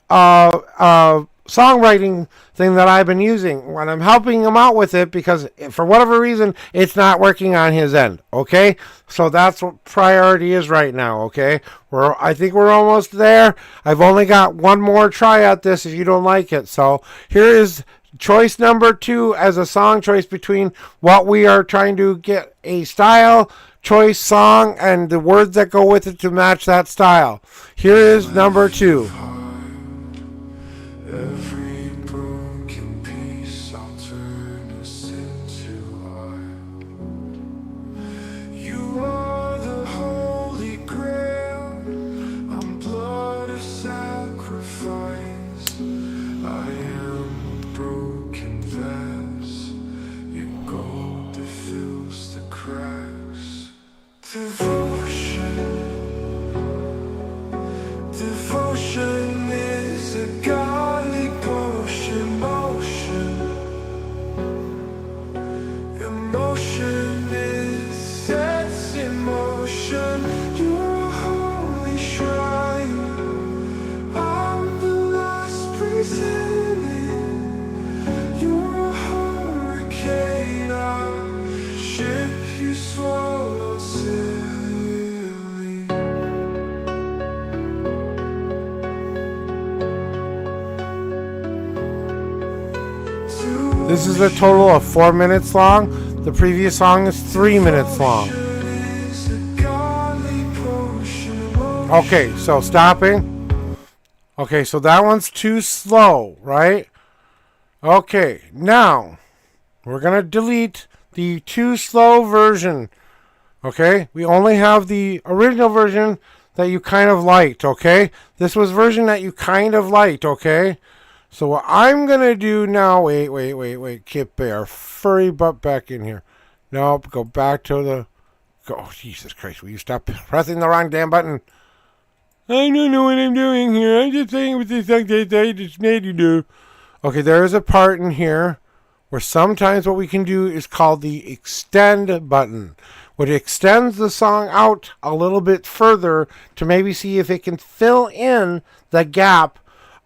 Speaker 4: songwriting thing that I've been using when I'm helping him out with it, because for whatever reason it's not working on his end. Okay, so that's what priority is right now. Okay, I think we're almost there. I've only got one more try at this if you don't like it. So here is choice number 2 as a song choice between what we are trying to get a style choice song and the words that go with it to match that style. Here is number 2.
Speaker 2: Every broken piece I'll turn us into art. You are the holy grail, I'm blood of sacrifice. I am a broken vase, your gold that fills the cracks. Devotion is a godly potion. Emotion is sets in motion. You're a holy shrine, I'm the last presented. You're a hurricane, a ship you swallowed silly.
Speaker 4: This is a total of 4 minutes long. The previous song is 3 minutes long. Okay, so stopping. Okay, so that one's too slow, right? Okay, now we're going to delete the too slow version. Okay, we only have the original version that you kind of liked, okay? This was version that you kind of liked, okay? So what I'm going to do now, wait, Kip Bear, furry butt back in here. Nope, go back to the, oh, Jesus Christ, will you stop pressing the wrong damn button? I don't know what I'm doing here. I'm just saying what this song that I just made you do. Okay, there is a part in here where sometimes what we can do is called the extend button, which extends the song out a little bit further to maybe see if it can fill in the gap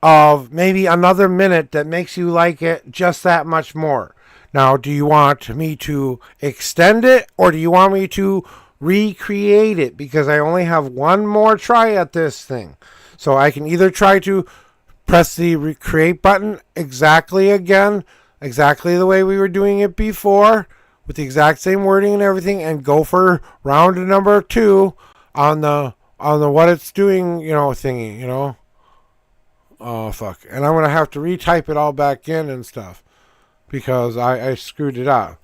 Speaker 4: of maybe another minute that makes you like it just that much more. Now, do you want me to extend it or do you want me to recreate it? Because I only have one more try at this thing. So I can either try to press the recreate button exactly again, exactly the way we were doing it before, with the exact same wording and everything, and go for round number 2 on the what it's doing, thingy, Oh, fuck. And I'm going to have to retype it all back in and stuff because I screwed it up.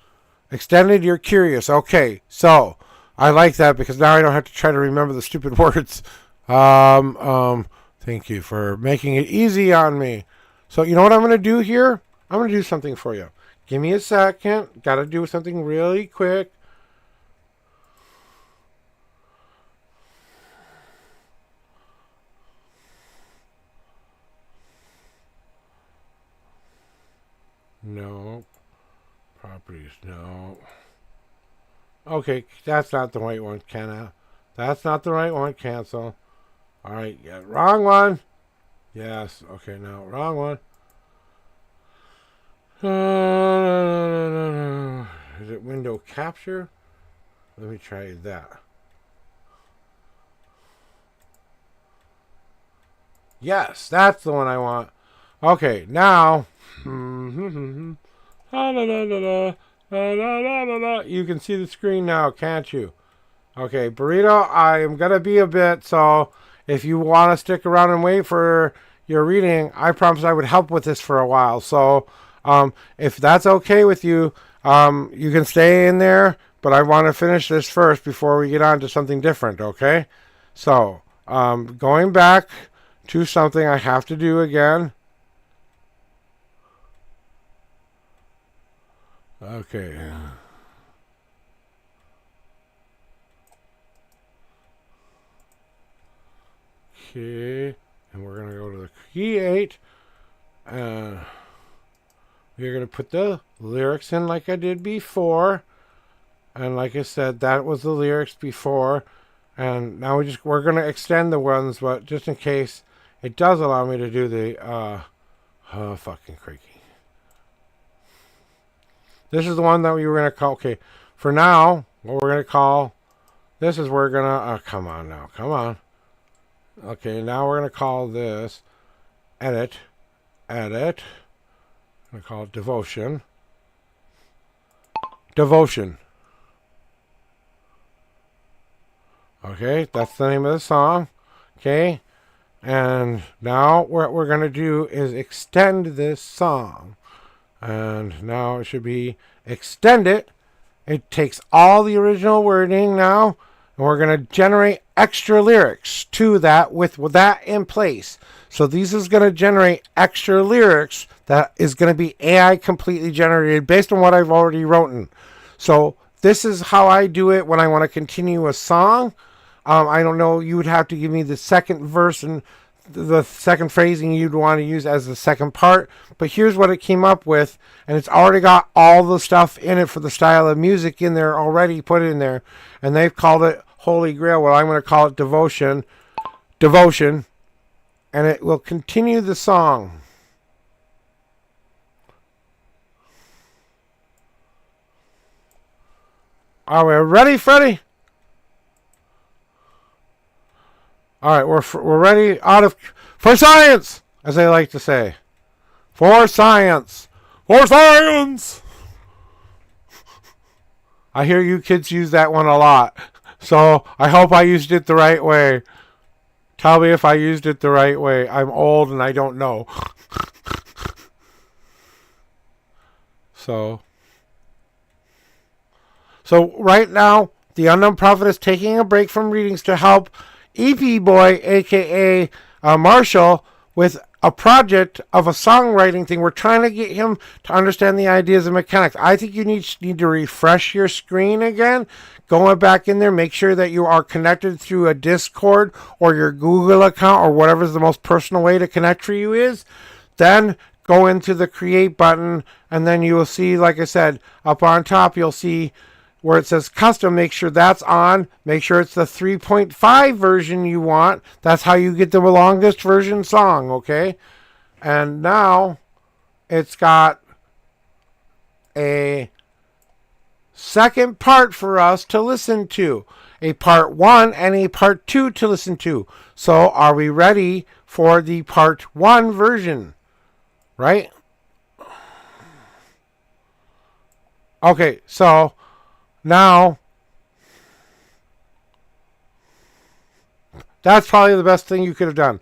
Speaker 4: Extended, you're curious. Okay, so I like that because now I don't have to try to remember the stupid words. Thank you for making it easy on me. So you know what I'm going to do here? I'm going to do something for you. Give me a second. Got to do something really quick. No. Properties, no. Okay, that's not the right one, That's not the right one, cancel. Alright, yeah, wrong one. Yes, okay, no, wrong one. Is it window capture? Let me try that. Yes, that's the one I want. Okay, now... You can see the screen now, can't you? Okay, Burrito, I am going to be a bit, so if you want to stick around and wait for your reading, I promise I would help with this for a while. So if that's okay with you, you can stay in there, but I want to finish this first before we get on to something different, okay? So, going back to something I have to do again. Okay. Okay. And we're going to go to the create. We're going to put the lyrics in like I did before. And like I said, that was the lyrics before. And now we're going to extend the ones, but just in case it does allow me to do the Oh, fucking creaky. This is the one that we were going to call. Okay, for now, what we're going to call, this is we're going to, oh, come on now, come on. Okay, now we're going to call this edit. I'm going to call it devotion. Devotion. Okay, that's the name of the song. Okay, and now what we're going to do is extend this song. And now it should be extended. It takes all the original wording now, and we're going to generate extra lyrics to that with that in place. So this is going to generate extra lyrics that is going to be AI completely generated based on what I've already written. So this is how I do it when I want to continue a song. I don't know, you would have to give me the second verse and the second phrasing you'd want to use as the second part. But here's what it came up with, and it's already got all the stuff in it for the style of music in there already put in there. And they've called it Holy Grail. Well, I'm going to call it Devotion. Devotion. And it will continue the song. Are we ready, Freddie? All right, we're ready for science, as they like to say. For science. For science. I hear you kids use that one a lot. So I hope I used it the right way. Tell me if I used it the right way. I'm old and I don't know. So right now, the Unknown Prophet is taking a break from readings to help EP Boy, a.k.a. Marshall, with a project of a songwriting thing. We're trying to get him to understand the ideas and mechanics. I think you need to refresh your screen again. Going back in there, make sure that you are connected through a Discord or your Google account or whatever's the most personal way to connect for you is. Then go into the Create button, and then you will see, like I said, up on top, you'll see where it says custom. Make sure that's on. Make sure it's the 3.5 version you want. That's how you get the longest version song, okay? And now it's got a second part for us to listen to. A part 1 and a part 2 to listen to. So are we ready for the part 1 version? Right? Okay, so now, that's probably the best thing you could have done.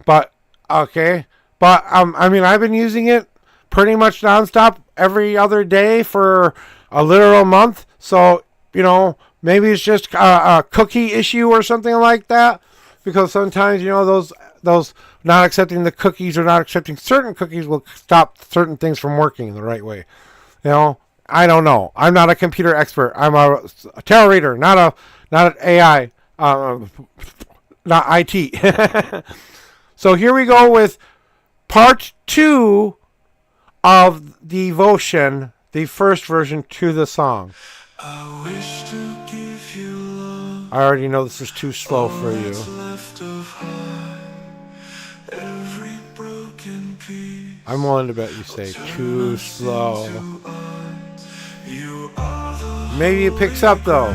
Speaker 4: But, okay. But, I mean, I've been using it pretty much nonstop every other day for a literal month. So, you know, maybe it's just a cookie issue or something like that. Because sometimes, you know, those not accepting the cookies or not accepting certain cookies will stop certain things from working the right way. You know? I don't know. I'm not a computer expert. I'm a tarot reader, not an AI, not IT. So here we go with part 2 of Devotion, the first version to the song.
Speaker 2: I wish to give you love.
Speaker 4: I already know this is too slow for you.
Speaker 2: Every broken piece.
Speaker 4: I'm willing to bet you say too slow. Maybe it picks up though.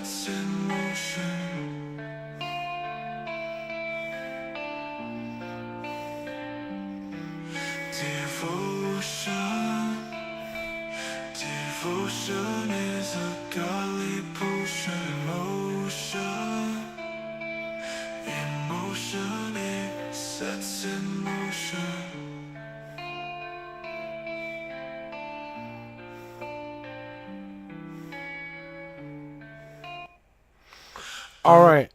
Speaker 2: sets in motion. Devotion, devotion is a godly potion. Emotion, it sets in motion.
Speaker 4: All right.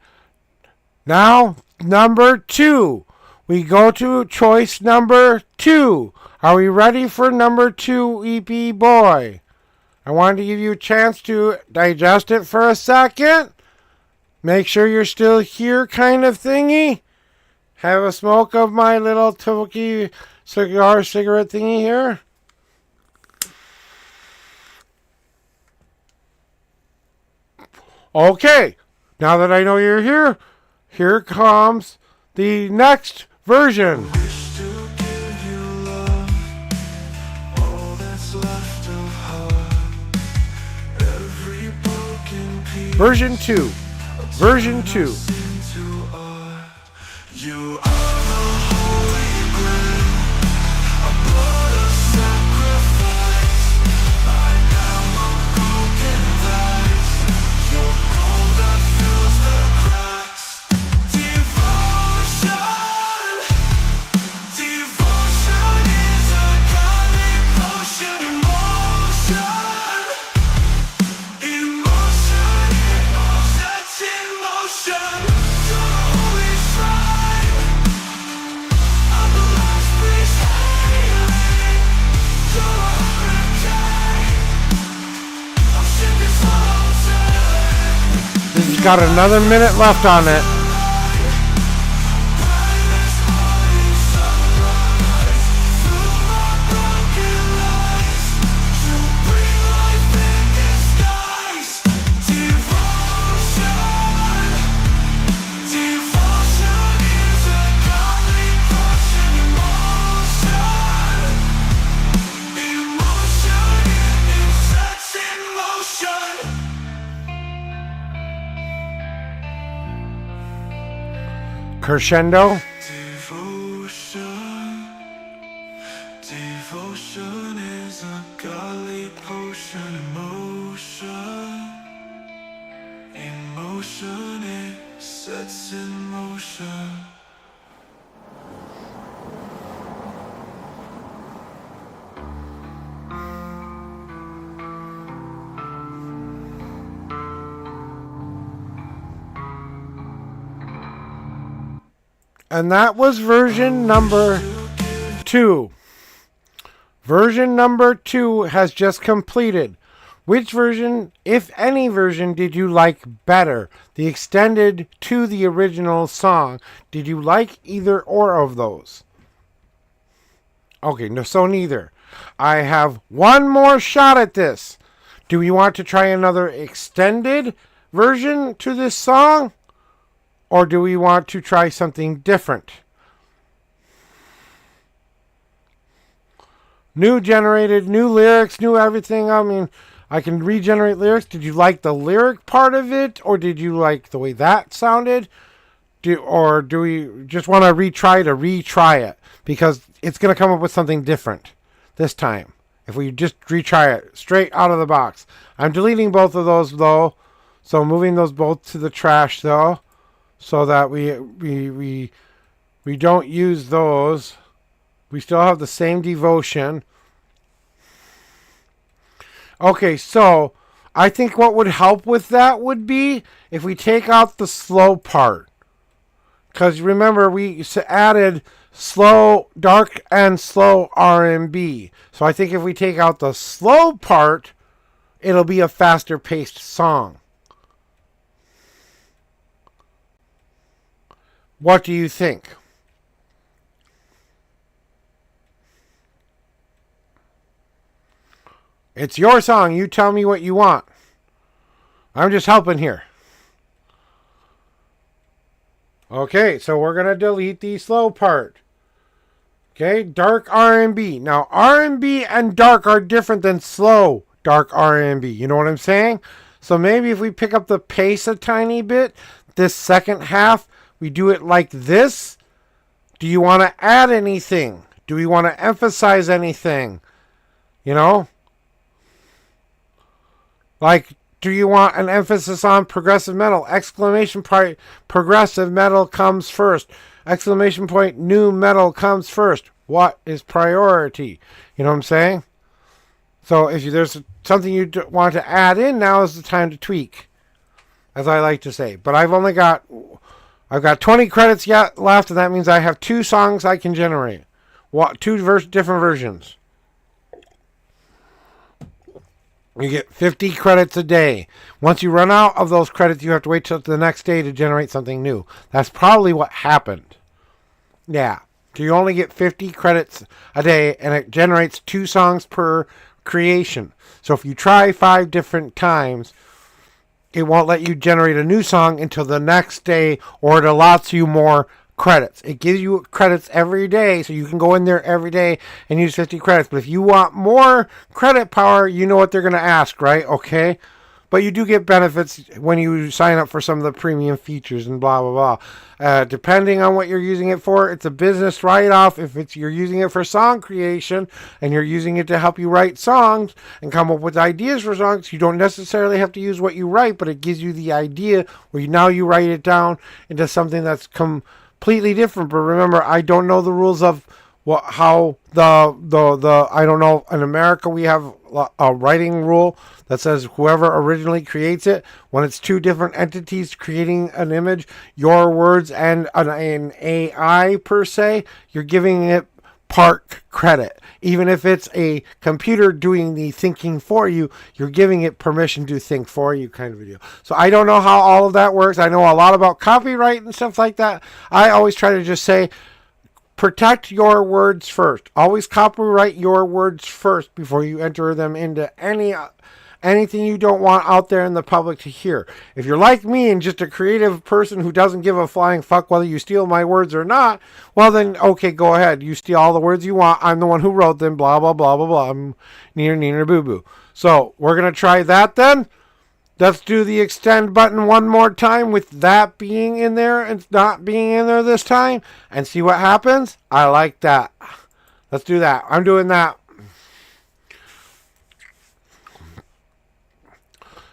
Speaker 4: Now, number 2. We go to choice number 2. Are we ready for number 2, EP Boy? I wanted to give you a chance to digest it for a second. Make sure you're still here kind of thingy. Have a smoke of my little Toki cigarette thingy here. Okay. Now that I know you're here, here comes the next version.
Speaker 2: Wish to give you love, all that's left of heart, every broken piece.
Speaker 4: Version 2. Version 2.
Speaker 2: Into art. You are the holy grail, a blood of sacrifice. I am a broken vase, your gold that fills the cracks. Devotion, devotion is a godly potion. Emotion, emotion, sets in motion. You're always right. I'm the last piece hailing. You're a hurricane. I'm shipping floating.
Speaker 4: This has got another minute left on it.
Speaker 2: Brightest morning sunrise. Through my broken lies, you bring life in disguise. Devotion, devotion is a godly potion. Emotion, it sets in motion.
Speaker 4: Crescendo.
Speaker 2: Devotion, devotion is a godly potion. Emotion, it sets in motion.
Speaker 4: And that was version number 2. Version number 2 has just completed. Which version, if any version, did you like better? The extended to the original song. Did you like either or of those? Okay, no, so neither. I have one more shot at this. Do we want to try another extended version to this song? Or do we want to try something different? New generated, new lyrics, new everything. I mean, I can regenerate lyrics. Did you like the lyric part of it? Or did you like the way that sounded? Or do we just want to retry it? Because it's going to come up with something different this time. If we just retry it straight out of the box. I'm deleting both of those though. So moving those both to the trash though. So that we don't use those. We still have the same devotion. Okay, so I think what would help with that would be if we take out the slow part. Because remember, we added slow, dark, and slow R&B. So I think if we take out the slow part, it'll be a faster paced song. What do you think? It's your song. You tell me what you want. I'm just helping here. Okay, so we're going to delete the slow part. Okay, dark R&B. Now, R&B and dark are different than slow dark R&B. You know what I'm saying? So maybe if we pick up the pace a tiny bit, this second half, we do it like this. Do you want to add anything? Do we want to emphasize anything? You know? Like, do you want an emphasis on progressive metal? Exclamation point, progressive metal comes first. Exclamation point, new metal comes first. What is priority? You know what I'm saying? So if there's something you want to add in, now is the time to tweak, as I like to say. But I've got 20 credits yet left, and that means I have 2 songs I can generate. Two different versions. You get 50 credits a day. Once you run out of those credits, you have to wait till the next day to generate something new. That's probably what happened. Yeah. So you only get 50 credits a day, and it generates 2 songs per creation. So if you try 5 different times, it won't let you generate a new song until the next day, or it allots you more credits. It gives you credits every day, so you can go in there every day and use 50 credits. But if you want more credit power, you know what they're going to ask, right? Okay. But you do get benefits when you sign up for some of the premium features and blah, blah, blah. Depending on what you're using it for, it's a business write-off. If you're using it for song creation and you're using it to help you write songs and come up with ideas for songs, you don't necessarily have to use what you write, but it gives you the idea where now you write it down into something that's completely different. But remember, I don't know the rules of how I don't know. In America, we have a writing rule that says whoever originally creates it, when it's 2 different entities creating an image, your words and an AI per se, you're giving it part credit. Even if it's a computer doing the thinking for you, you're giving it permission to think for you, kind of a deal. So I don't know how all of that works. I know a lot about copyright and stuff like that. I always try to just say, protect your words first. Always copyright your words first before you enter them into anything you don't want out there in the public to hear. If you're like me and just a creative person who doesn't give a flying fuck whether you steal my words or not, well then, okay, go ahead. You steal all the words you want. I'm the one who wrote them, blah, blah, blah, blah, blah. I'm neener, neener, boo, boo. So we're going to try that then. Let's do the extend button one more time with that being in there and not being in there this time and see what happens. I like that. Let's do that. I'm doing that.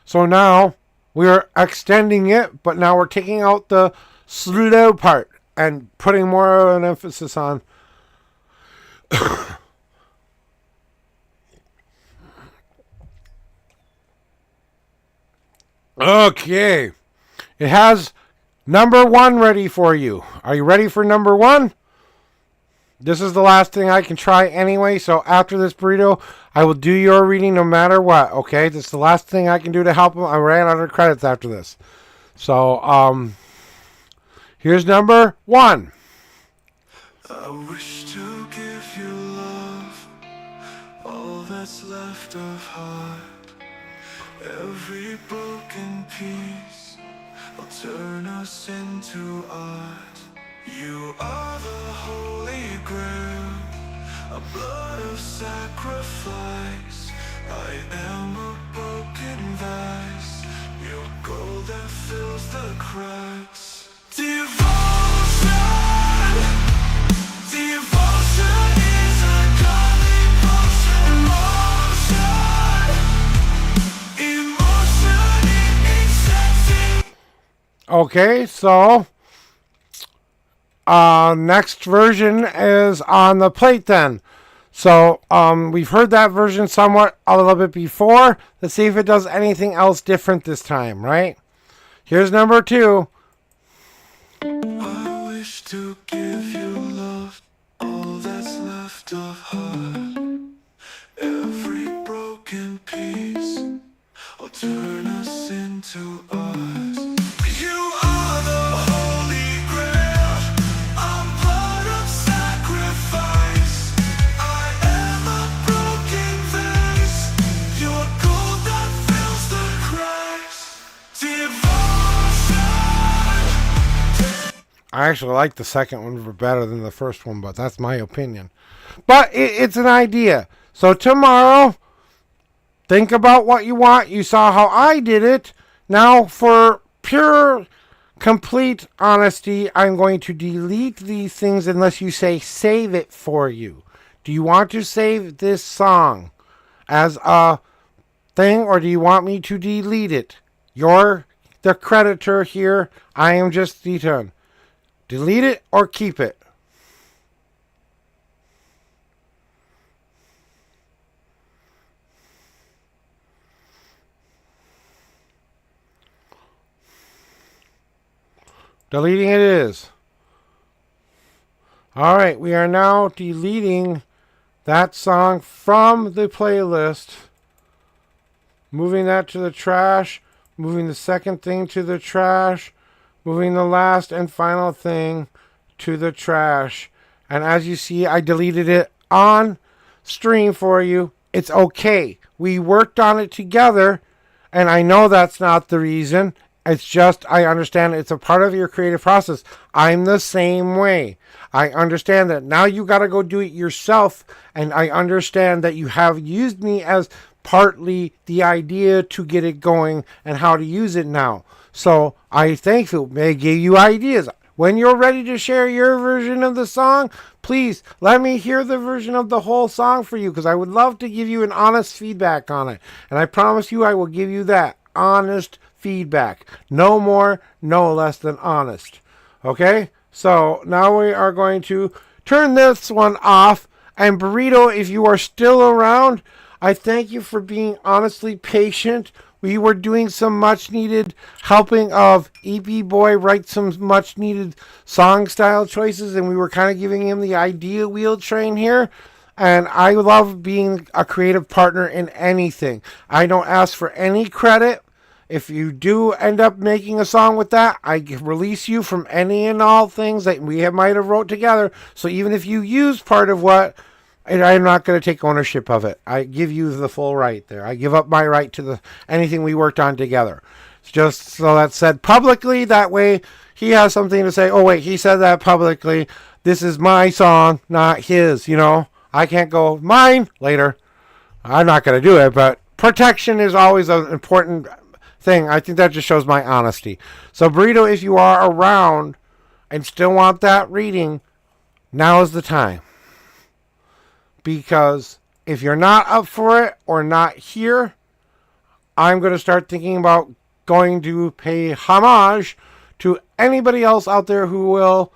Speaker 4: So now we are extending it, but now we're taking out the slow part and putting more of an emphasis on okay. It has number 1 ready for you. Are you ready for number 1? This is the last thing I can try anyway, so after this burrito, I will do your reading no matter what, okay? This is the last thing I can do to help him. I ran out of credits after this. So, here's number 1.
Speaker 2: I wish to give you love, all that's left of heart. Every broken piece will turn us into art. You are the holy grail, a blood of sacrifice. I am a broken vase, your gold that fills the cracks. Devotion, devotion is a godly potion. Emotion, emotion, it sexy.
Speaker 4: Okay, so next version is on the plate then. So we've heard that version somewhat a little bit before. Let's see if it does anything else different this time, right? Here's number 2.
Speaker 2: I wish to give you love, all that's left of heart. Every broken piece will turn us into art. You are the holy grail, a blood of sacrifice. I am a broken vase, your gold that fills the cracks. Devotion.
Speaker 4: I actually like the second one better than the first one, but that's my opinion. But it's an idea. So tomorrow, think about what you want. You saw how I did it. Now, for pure, complete honesty, I'm going to delete these things unless you say save it for you. Do you want to save this song as a thing, or do you want me to delete it? You're the creditor here. I am just the turn. Delete it or keep it. Deleting it is. Alright, we are now deleting that song from the playlist. Moving that to the trash. Moving the second thing to the trash. Moving the last and final thing to the trash. And as you see, I deleted it on stream for you. It's okay. We worked on it together. And I know that's not the reason. It's just, I understand it's a part of your creative process. I'm the same way. I understand that now you got to go do it yourself. And I understand that you have used me as partly the idea to get it going and how to use it now. So I thank you. May give you ideas. When you're ready to share your version of the song, please let me hear the version of the whole song for you, because I would love to give you an honest feedback on it. And I promise you I will give you that honest feedback. No more, no less than honest. Okay? So now we are going to turn this one off. And Burrito, if you are still around, I thank you for being honestly patient. We were doing some much needed helping of EP Boy write some much needed song style choices, and we were kind of giving him the idea wheel train here. And I love being a creative partner in anything. I don't ask for any credit. If you do end up making a song with that, I release you from any and all things that we might have wrote together. So even if you use part of what, I'm not going to take ownership of it. I give you the full right there. I give up my right to anything we worked on together. It's just so that's said publicly. That way he has something to say. Oh, wait, he said that publicly. This is my song, not his, I can't go mine later. I'm not going to do it, but protection is always an important thing. I think that just shows my honesty. So, Burrito, if you are around and still want that reading, now is the time. Because if you're not up for it or not here, I'm going to start thinking about going to pay homage to anybody else out there who will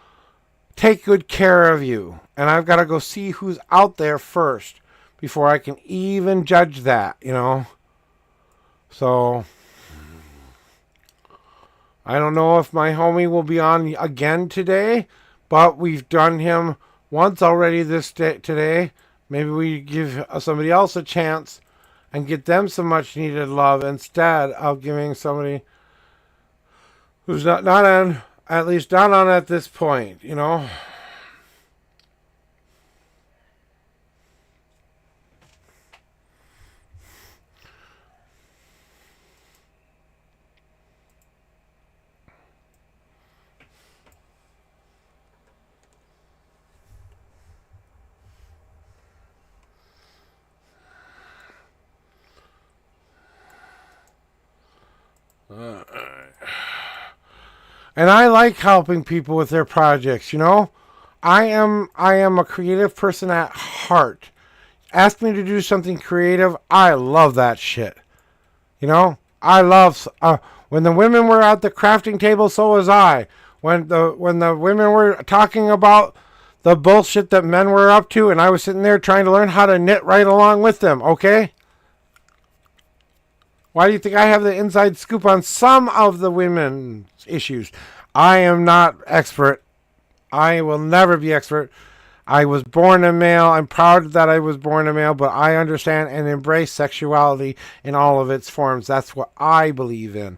Speaker 4: take good care of you. And I've got to go see who's out there first before I can even judge that, So I don't know if my homie will be on again today, but we've done him once already today. Maybe we give somebody else a chance and get them some much needed love instead of giving somebody who's not on, at least not on at this point, And I like helping people with their projects, I am a creative person at heart. Ask me to do something creative, I love that shit. I love when the women were at the crafting table, so was I. When the women were talking about the bullshit that men were up to, and I was sitting there trying to learn how to knit right along with them, okay? Why do you think I have the inside scoop on some of the women's issues? I am not expert. I will never be expert. I was born a male. I'm proud that I was born a male, but I understand and embrace sexuality in all of its forms. That's what I believe in.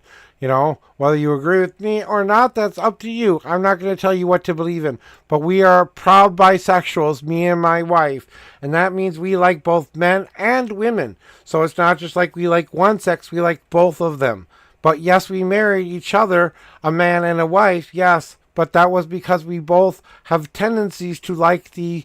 Speaker 4: Whether you agree with me or not, that's up to you. I'm not going to tell you what to believe in. But we are proud bisexuals, me and my wife. And that means we like both men and women. So it's not just like we like one sex, we like both of them. But yes, we married each other, a man and a wife, yes. But that was because we both have tendencies to like the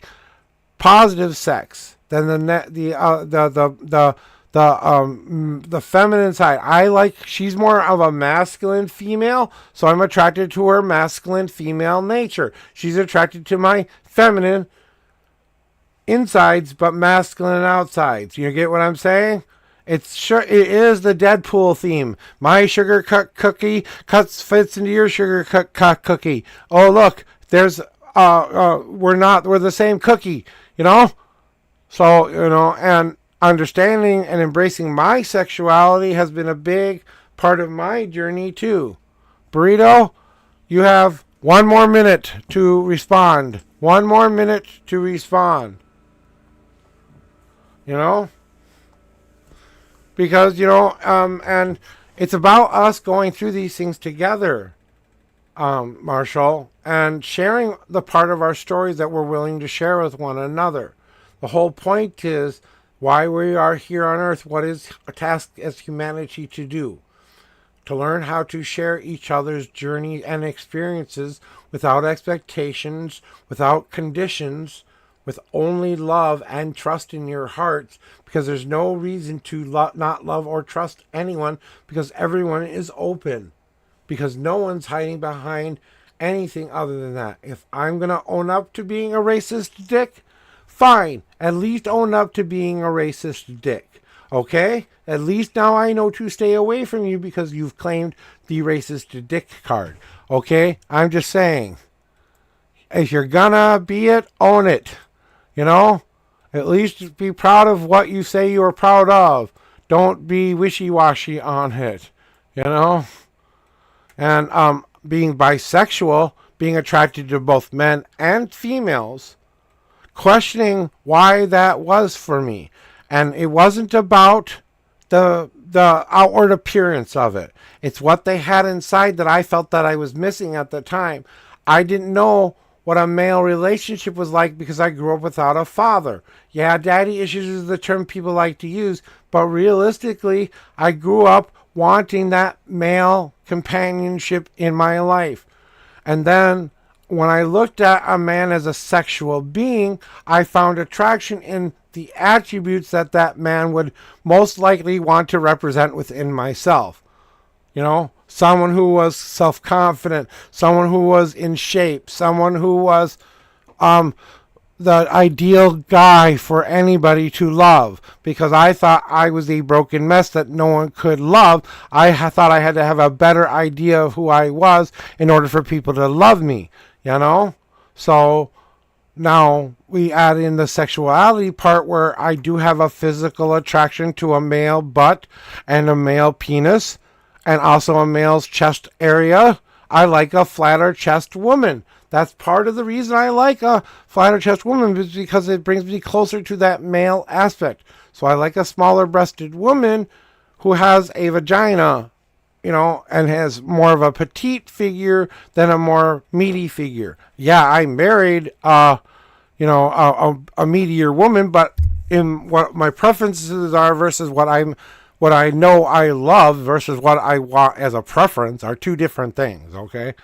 Speaker 4: positive sex than the the feminine side. She's more of a masculine female, so I'm attracted to her masculine female nature. She's attracted to my feminine insides, but masculine outsides. You get what I'm saying? It is the Deadpool theme. My sugar cookie fits into your sugar cookie. Oh, look, there's we're the same cookie, you know? So, and understanding and embracing my sexuality has been a big part of my journey too. Burrito, you have 1 more minute to respond. 1 more minute to respond. Because, and it's about us going through these things together, Marshall, and sharing the part of our stories that we're willing to share with one another. The whole point is why we are here on Earth. What is a task as humanity to do? To learn how to share each other's journey and experiences without expectations, without conditions, with only love and trust in your hearts, because there's no reason to not love or trust anyone, because everyone is open, because no one's hiding behind anything other than that. If I'm going to own up to being a racist dick, fine. At least own up to being a racist dick. Okay? At least now I know to stay away from you because you've claimed the racist dick card. Okay? I'm just saying. If you're gonna be it, own it. At least be proud of what you say you are proud of. Don't be wishy-washy on it. And being bisexual, being attracted to both men and females, questioning why that was for me. And it wasn't about the outward appearance of it. It's what they had inside that I felt that I was missing at the time. I didn't know what a male relationship was like because I grew up without a father. Yeah, daddy issues is the term people like to use, but realistically, I grew up wanting that male companionship in my life. And then when I looked at a man as a sexual being, I found attraction in the attributes that man would most likely want to represent within myself. Someone who was self-confident, someone who was in shape, someone who was the ideal guy for anybody to love, because I thought I was a broken mess that no one could love. I thought I had to have a better idea of who I was in order for people to love me, So now we add in the sexuality part where I do have a physical attraction to a male butt and a male penis, and also a male's chest area. I like a flatter chest woman. That's part of the reason I like a flatter chest woman, is because it brings me closer to that male aspect. So I like a smaller breasted woman who has a vagina, and has more of a petite figure than a more meaty figure. Yeah, I married a meatier woman, but in what my preferences are versus what I know I love versus what I want as a preference are two different things, okay?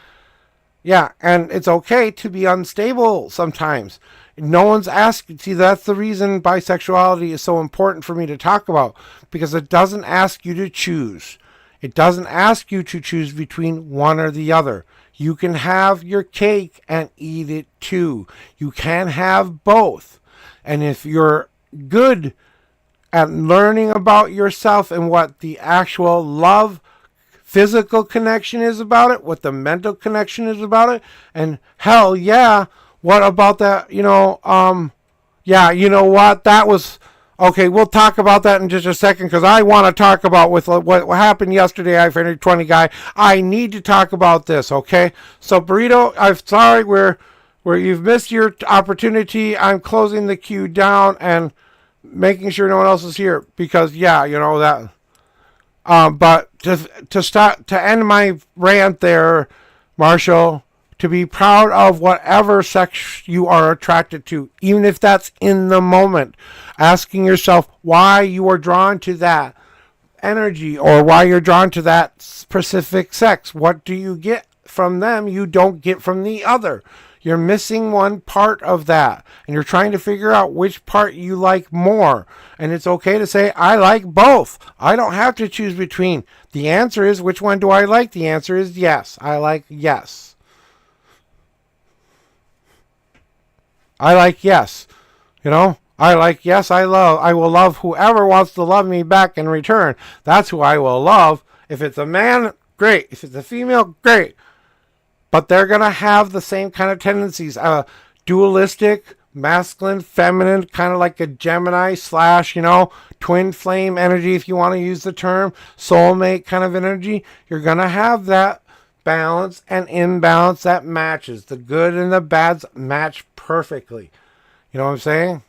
Speaker 4: Yeah, and it's okay to be unstable sometimes. No one's asking. See, that's the reason bisexuality is so important for me to talk about, because it doesn't ask you to choose. It doesn't ask you to choose between one or the other. You can have your cake and eat it too. You can have both. And if you're good at learning about yourself and what the actual love, physical connection is about it, what the mental connection is about it, and hell yeah, what about that, yeah, you know what, that was, okay, we'll talk about that in just a second, because I want to talk about with what happened yesterday. I finished 20 guy. I need to talk about this, okay? So Burrito, I'm sorry, where you've missed your opportunity. I'm closing the queue down and making sure no one else is here, because yeah, that. But to end my rant there, Marshall, to be proud of whatever sex you are attracted to, even if that's in the moment, asking yourself why you are drawn to that energy or why you're drawn to that specific sex. What do you get from them you don't get from the other? You're missing one part of that. And you're trying to figure out which part you like more. And it's okay to say, I like both. I don't have to choose between. The answer is, which one do I like? The answer is yes. I like yes. I like yes. You know? I like yes, I will love whoever wants to love me back in return. That's who I will love. If it's a man, great. If it's a female, great. But they're going to have the same kind of tendencies. Dualistic, masculine, feminine, kind of like a Gemini / twin flame energy, if you want to use the term, soulmate kind of energy. You're going to have that balance and imbalance that matches. The good and the bads match perfectly. You know what I'm saying?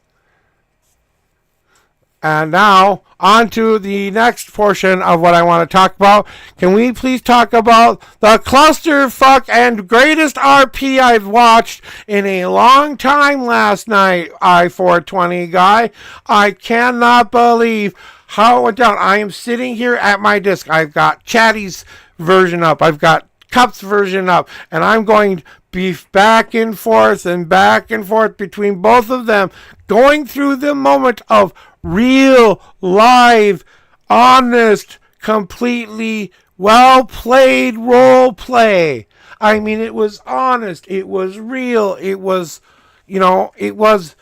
Speaker 4: And now, on to the next portion of what I want to talk about. Can we please talk about the clusterfuck and greatest RP I've watched in a long time last night, I-420 guy? I cannot believe how it went down. I am sitting here at my desk. I've got Chatty's version up. I've got Cup's version up. And I'm going beef back and forth between both of them, going through the moment of real, live, honest, completely well-played role play. I mean, it was honest. It was real. It was, it was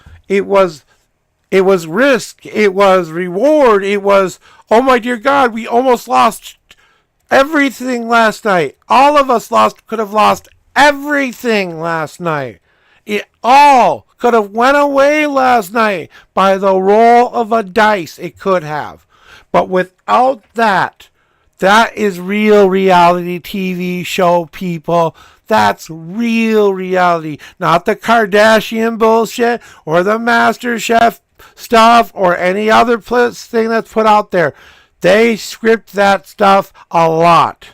Speaker 4: risk. It was reward. It was, oh my dear God, we almost lost everything last night. All of us could have lost everything last night. It all could have went away last night by the roll of a dice. It could have. But without that is real reality TV show, people. That's real reality. Not the Kardashian bullshit or the MasterChef stuff or any other thing that's put out there. They script that stuff a lot.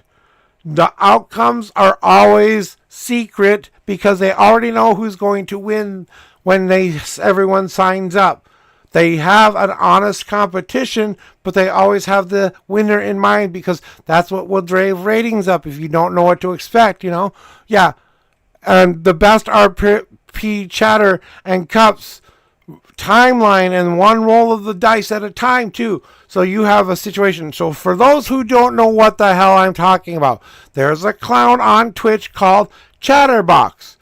Speaker 4: The outcomes are always secret because they already know who's going to win when everyone signs up. They have an honest competition, but they always have the winner in mind because that's what will drive ratings up if you don't know what to expect, Yeah. And the best RP chatter and Cups timeline and one roll of the dice at a time too. So you have a situation. So for those who don't know what the hell I'm talking about, there's a clown on Twitch called Chatterbox.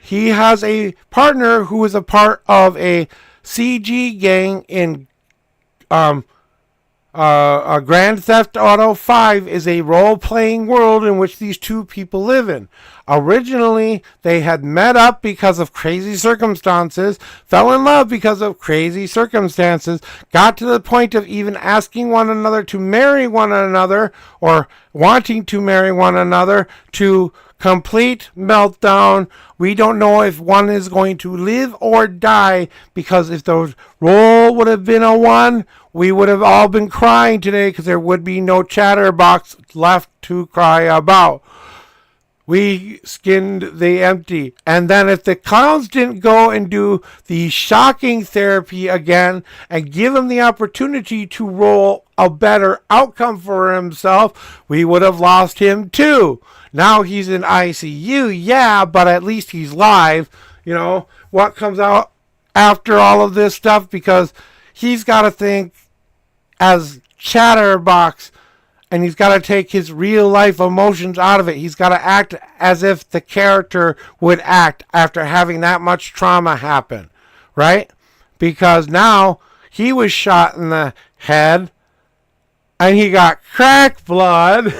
Speaker 4: He has a partner who is a part of a CG gang in Grand Theft Auto 5 is a role-playing world in which these two people live in. Originally, they had met up because of crazy circumstances, fell in love because of crazy circumstances, got to the point of even asking one another to marry one another or wanting to marry one another, to complete meltdown. We don't know if one is going to live or die, because if the roll would have been a 1, we would have all been crying today because there would be no Chatterbox left to cry about. We skinned the empty. And then if the clowns didn't go and do the shocking therapy again and give him the opportunity to roll a better outcome for himself, we would have lost him too. Now he's in ICU, yeah, but at least he's live. What comes out after all of this stuff? Because he's got to think as Chatterbox, and he's got to take his real life emotions out of it. He's got to act as if the character would act after having that much trauma happen, right? Because now he was shot in the head and he got crack blood.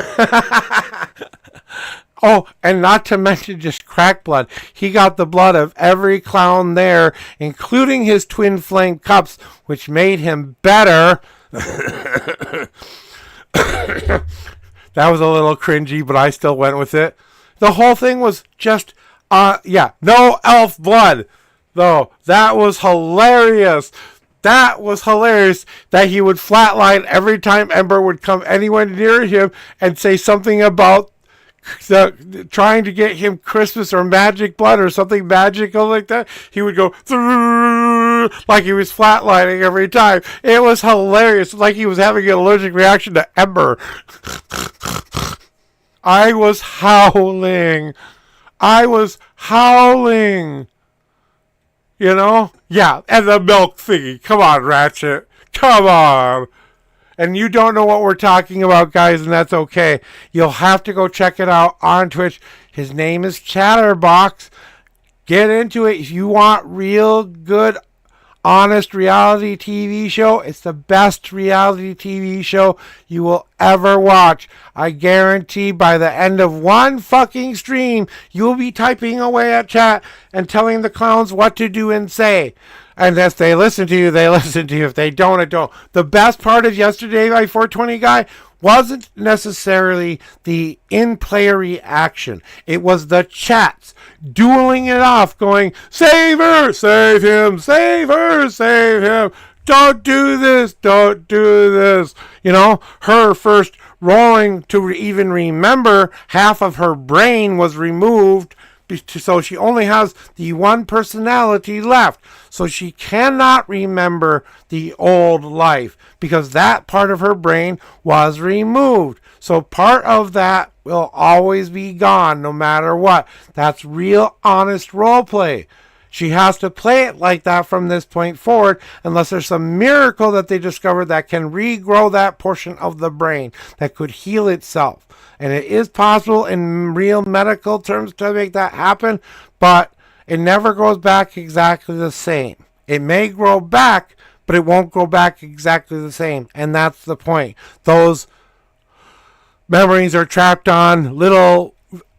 Speaker 4: Oh, and not to mention just crack blood. He got the blood of every clown there, including his twin flame Cups, which made him better. That was a little cringy, but I still went with it. The whole thing was just, no elf blood. Though, that was hilarious. That was hilarious that he would flatline every time Ember would come anywhere near him and say something about trying to get him Christmas or magic blood or something magical like that. He would go like he was flatlining every time. It was hilarious, like he was having an allergic reaction to Ember. I was howling. I was howling. You know? Yeah, and the milk thingy. Come on, Ratchet. Come on. And you don't know what we're talking about, guys, and that's okay. You'll have to go check it out on Twitch. His name is Chatterbox. Get into it. If you want real good, honest reality TV show, it's the best reality TV show you will ever watch. I guarantee by the end of one fucking stream, you'll be typing away at chat and telling the clowns what to do and say. And if they listen to you, they listen to you. If they don't, it don't. The best part of yesterday by 420 Guy wasn't necessarily the in-player reaction. It was the chats dueling it off, going, save her, save him, save her, save him. Don't do this, don't do this. You know, her first rolling to even remember, half of her brain was removed, so she only has the one personality left. So she cannot remember the old life because that part of her brain was removed. So part of that will always be gone no matter what. That's real honest role play. She has to play it like that from this point forward unless there's some miracle that they discovered that can regrow that portion of the brain that could heal itself. And it is possible in real medical terms to make that happen, but it never goes back exactly the same. It may grow back, but it won't grow back exactly the same. And that's the point. Those memories are trapped on little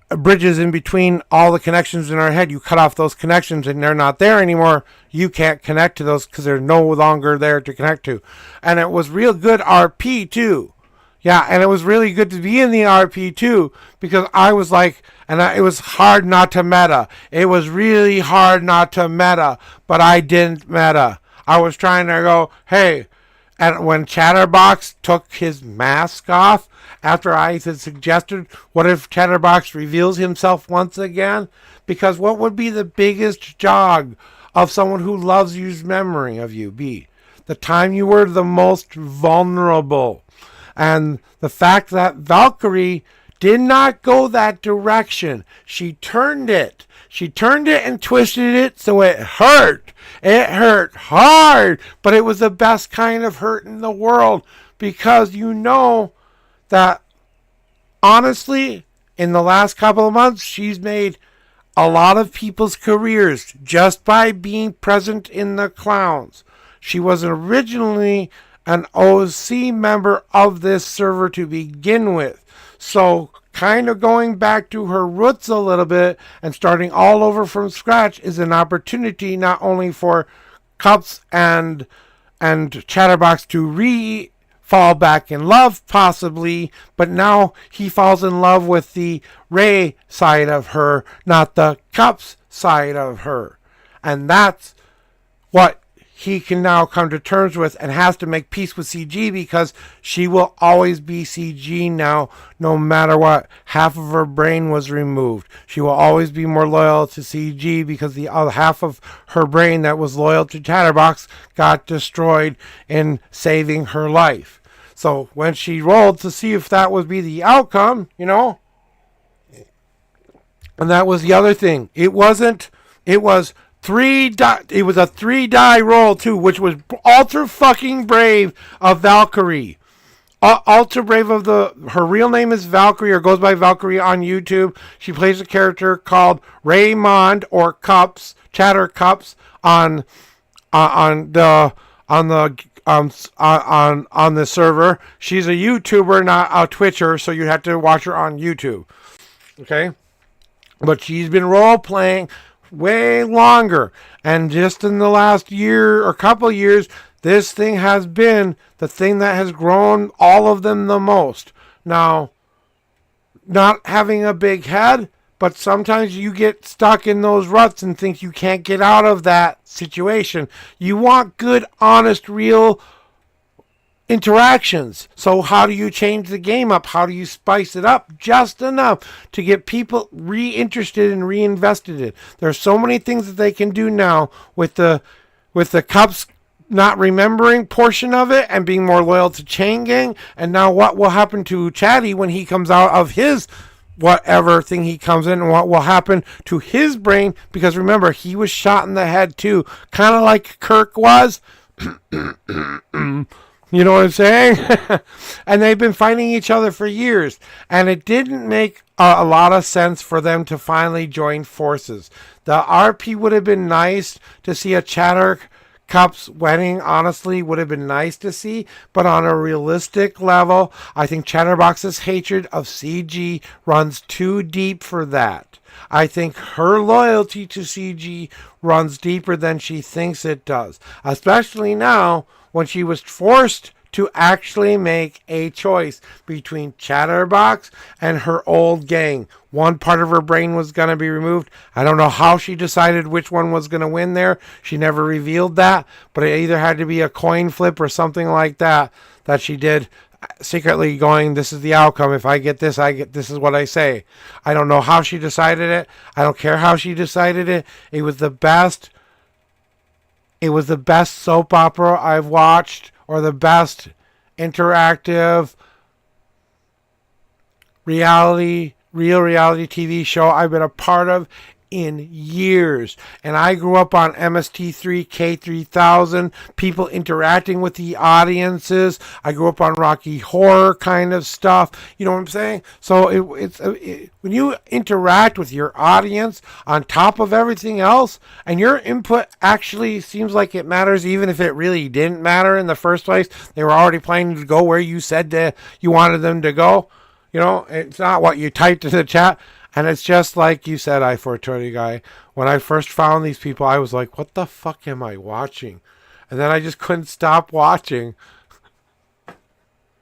Speaker 4: bridges in between all the connections in our head. You cut off those connections and they're not there anymore. You can't connect to those because they're no longer there to connect to. And it was real good RP too. Yeah, and it was really good to be in the RP too because I was like, it was hard not to meta. It was really hard not to meta, but I didn't meta. I was trying to go, hey, and when Chatterbox took his mask off, after I had suggested, what if Chatterbox reveals himself once again? Because what would be the biggest jog of someone who loves you's memory of you be? The time you were the most vulnerable. And the fact that Valkyrie did not go that direction. She turned it. She turned it and twisted it so it hurt. It hurt hard, but it was the best kind of hurt in the world because you know that honestly, in the last couple of months, she's made a lot of people's careers just by being present in the clowns. She was originally an OC member of this server to begin with. So kind of going back to her roots a little bit and starting all over from scratch is an opportunity not only for Cups and Chatterbox to fall back in love possibly, but now he falls in love with the Ray side of her, not the Cups side of her. And that's what he can now come to terms with and has to make peace with CG because she will always be CG now, no matter what. Half of her brain was removed. She will always be more loyal to CG because the other half of her brain that was loyal to Chatterbox got destroyed in saving her life. So when she rolled to see if that would be the outcome, you know, and that was the other thing. It was a 3-die roll too, which was ultra fucking brave of Valkyrie. Ultra brave of her real name is Valkyrie, or goes by Valkyrie on YouTube. She plays a character called Raymond or Cups, Chatter Cups on the server. She's a YouTuber, not a Twitcher, so you have to watch her on YouTube. Okay, but she's been role playing way longer, and just in the last year or couple years, this thing has been the thing that has grown all of them the most. Now, not having a big head, but sometimes you get stuck in those ruts and think you can't get out of that situation. You want good, honest, real interactions. So how do you change the game up? How do you spice it up just enough to get people reinterested and reinvested in? There are so many things that they can do now with the Cups not remembering portion of it and being more loyal to Chain Gang. And now what will happen to Chatty when he comes out of his whatever thing he comes in and what will happen to his brain, because remember, he was shot in the head too, kind of like Kirk was. You know what I'm saying? And they've been fighting each other for years, and it didn't make a lot of sense for them to finally join forces. The RP would have been nice to see a Chattercup's wedding, honestly, would have been nice to see, but on a realistic level, I think Chatterbox's hatred of CG runs too deep for that. I think her loyalty to CG runs deeper than she thinks it does, especially now when she was forced to actually make a choice between Chatterbox and her old gang. One part of her brain was going to be removed. I don't know how she decided which one was going to win there. She never revealed that, but it either had to be a coin flip or something like that she did, secretly going, this is the outcome. If I get this, this is what I say. I don't know how she decided it. I don't care how she decided it. It was the best soap opera I've watched, or the best interactive real reality TV show I've been a part of in years. And I grew up on MST3, K3000, people interacting with the audiences. I grew up on Rocky Horror kind of stuff. You know what I'm saying? So when you interact with your audience on top of everything else, and your input actually seems like it matters, even if it really didn't matter in the first place. They were already planning to go where you said you wanted them to go. You know, it's not what you typed in the chat. And it's just like you said, I420 guy. When I first found these people, I was like, what the fuck am I watching? And then I just couldn't stop watching.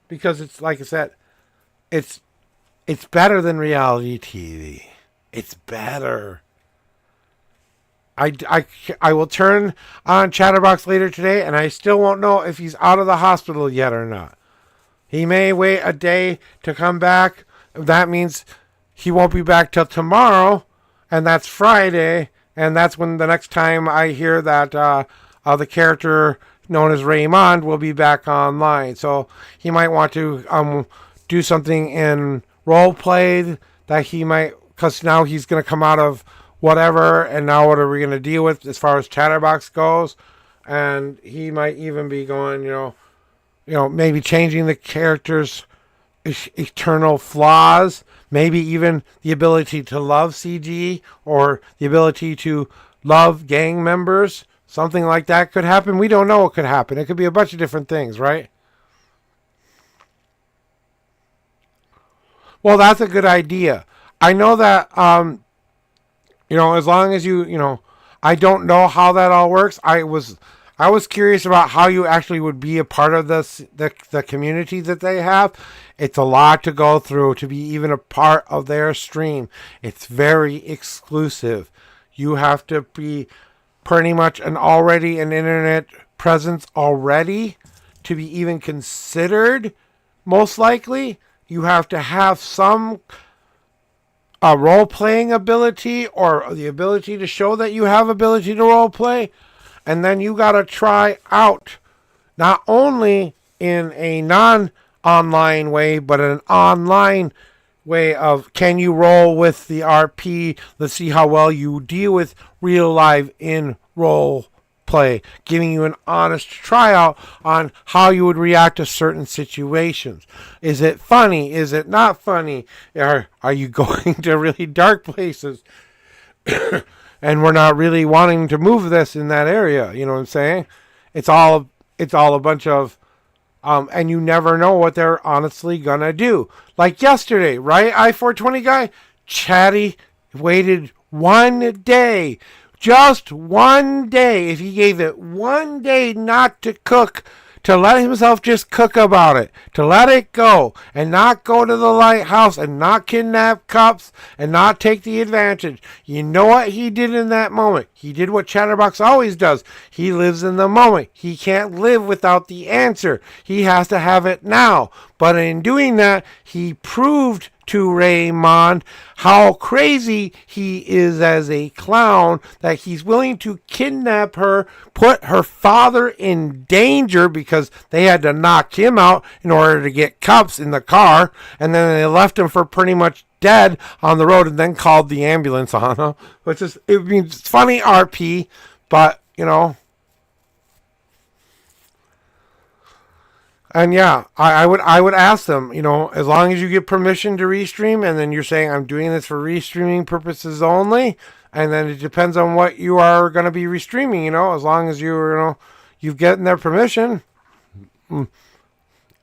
Speaker 4: Because it's, like I said, it's better than reality TV. It's better. I will turn on Chatterbox later today, and I still won't know if he's out of the hospital yet or not. He may wait a day to come back. That means he won't be back till tomorrow, and that's Friday, and that's when the next time I hear that the character known as Raymond will be back online. So he might want to do something in role play that he might, because now he's going to come out of whatever, and now what are we going to deal with as far as Chatterbox goes? And he might even be going, maybe changing the character's eternal flaws, maybe even the ability to love CG or the ability to love gang members. Something like that could happen. We don't know what could happen. It could be a bunch of different things, right? Well, that's a good idea. I know that, as long as I don't know how that all works. I was curious about how you actually would be a part of the community that they have. It's a lot to go through to be even a part of their stream. It's very exclusive. You have to be pretty much an internet presence already to be even considered. Most likely, you have to have some role-playing ability, or the ability to show that you have ability to role-play. And then you got to try out, not only in a non-online way, but an online way of, can you roll with the RP? Let's see how well you deal with real live in role play, giving you an honest tryout on how you would react to certain situations. Is it funny? Is it not funny? Are you going to really dark places? And we're not really wanting to move this in that area. You know what I'm saying? It's all a bunch of, and you never know what they're honestly gonna do. Like yesterday, right? I420 guy, Chatty waited one day, just one day. If he gave it one day not to cook, to let himself just cook about it, to let it go, and not go to the lighthouse, and not kidnap cops, and not take the advantage. You know what he did in that moment? He did what Chatterbox always does. He lives in the moment. He can't live without the answer. He has to have it now. But in doing that, he proved to Raymond how crazy he is as a clown, that he's willing to kidnap her, put her father in danger because they had to knock him out in order to get cops in the car, and then they left him for pretty much dead on the road and then called the ambulance on him, which is, it means funny RP, but you know. And yeah, I would ask them, you know, as long as you get permission to restream, and then you're saying I'm doing this for restreaming purposes only, and then it depends on what you are going to be restreaming, you know, as long as you've gotten their permission.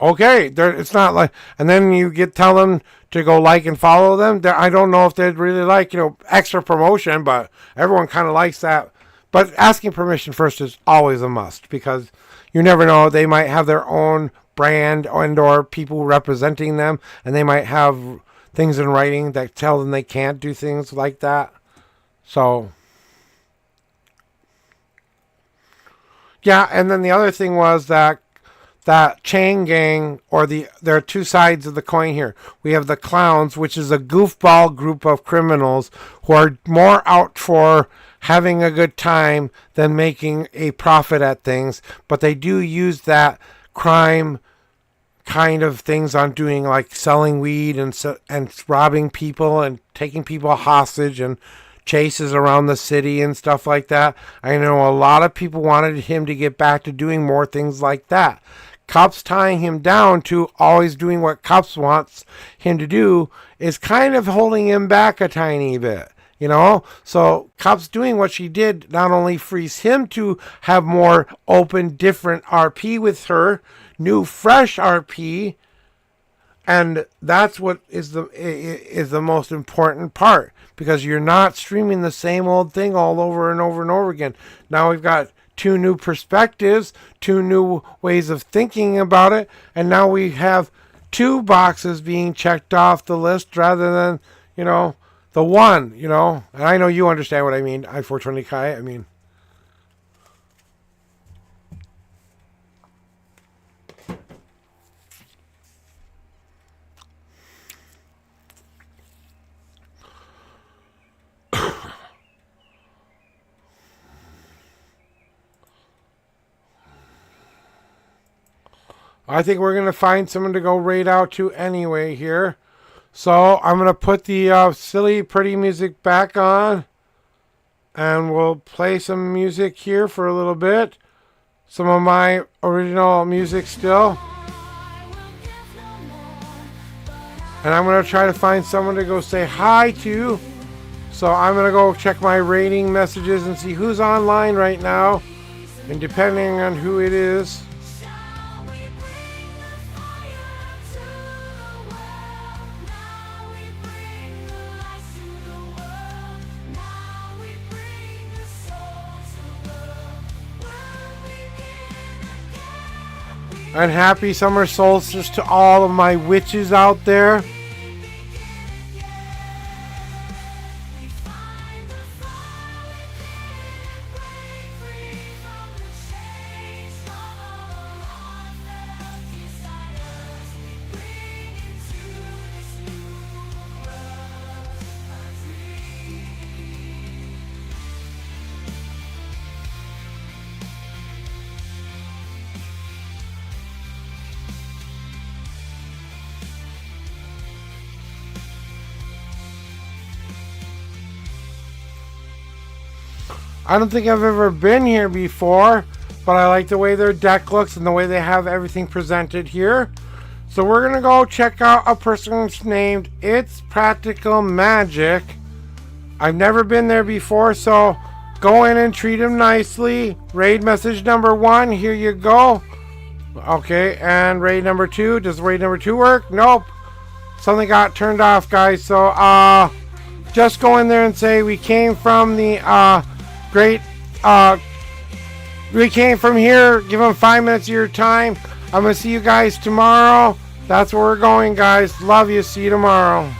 Speaker 4: Okay, it's not like, and then you tell them to go like and follow them. I don't know if they'd really like, you know, extra promotion, but everyone kind of likes that. But asking permission first is always a must, because you never know, they might have their own brand and or people representing them, and they might have things in writing that tell them they can't do things like that. So yeah, and then the other thing was that chain gang, or there are two sides of the coin here. We have the clowns, which is a goofball group of criminals who are more out for having a good time than making a profit at things, but they do use that crime kind of things on doing, like selling weed and robbing people and taking people hostage and chases around the city and stuff like that. I know a lot of people wanted him to get back to doing more things like that. Cops tying him down to always doing what cops wants him to do is kind of holding him back a tiny bit. You know, so cops doing what she did not only frees him to have more open, different RP with her, new, fresh RP, and that's what is the most important part, because you're not streaming the same old thing all over and over and over again. Now we've got two new perspectives, two new ways of thinking about it, and now we have two boxes being checked off the list rather than, you know, the one, you know. And I know you understand what I mean, I-420 Kai. I mean, I think we're going to find someone to go raid out to anyway here. So I'm going to put the silly, pretty music back on. And we'll play some music here for a little bit. Some of my original music still. And I'm going to try to find someone to go say hi to. So I'm going to go check my rating messages and see who's online right now. And depending on who it is, and happy summer solstice to all of my witches out there. I don't think I've ever been here before, but I like the way their deck looks and the way they have everything presented here. So we're going to go check out a person named It's Practical Magic. I've never been there before, so go in and treat him nicely. Raid message number 1, here you go. Okay, and raid number 2, does raid number 2 work? Nope. Something got turned off, guys, so just go in there and say we came from the we came from here. Give them 5 minutes of your time. I'm gonna see you guys tomorrow. That's where we're going, guys. Love you. See you tomorrow.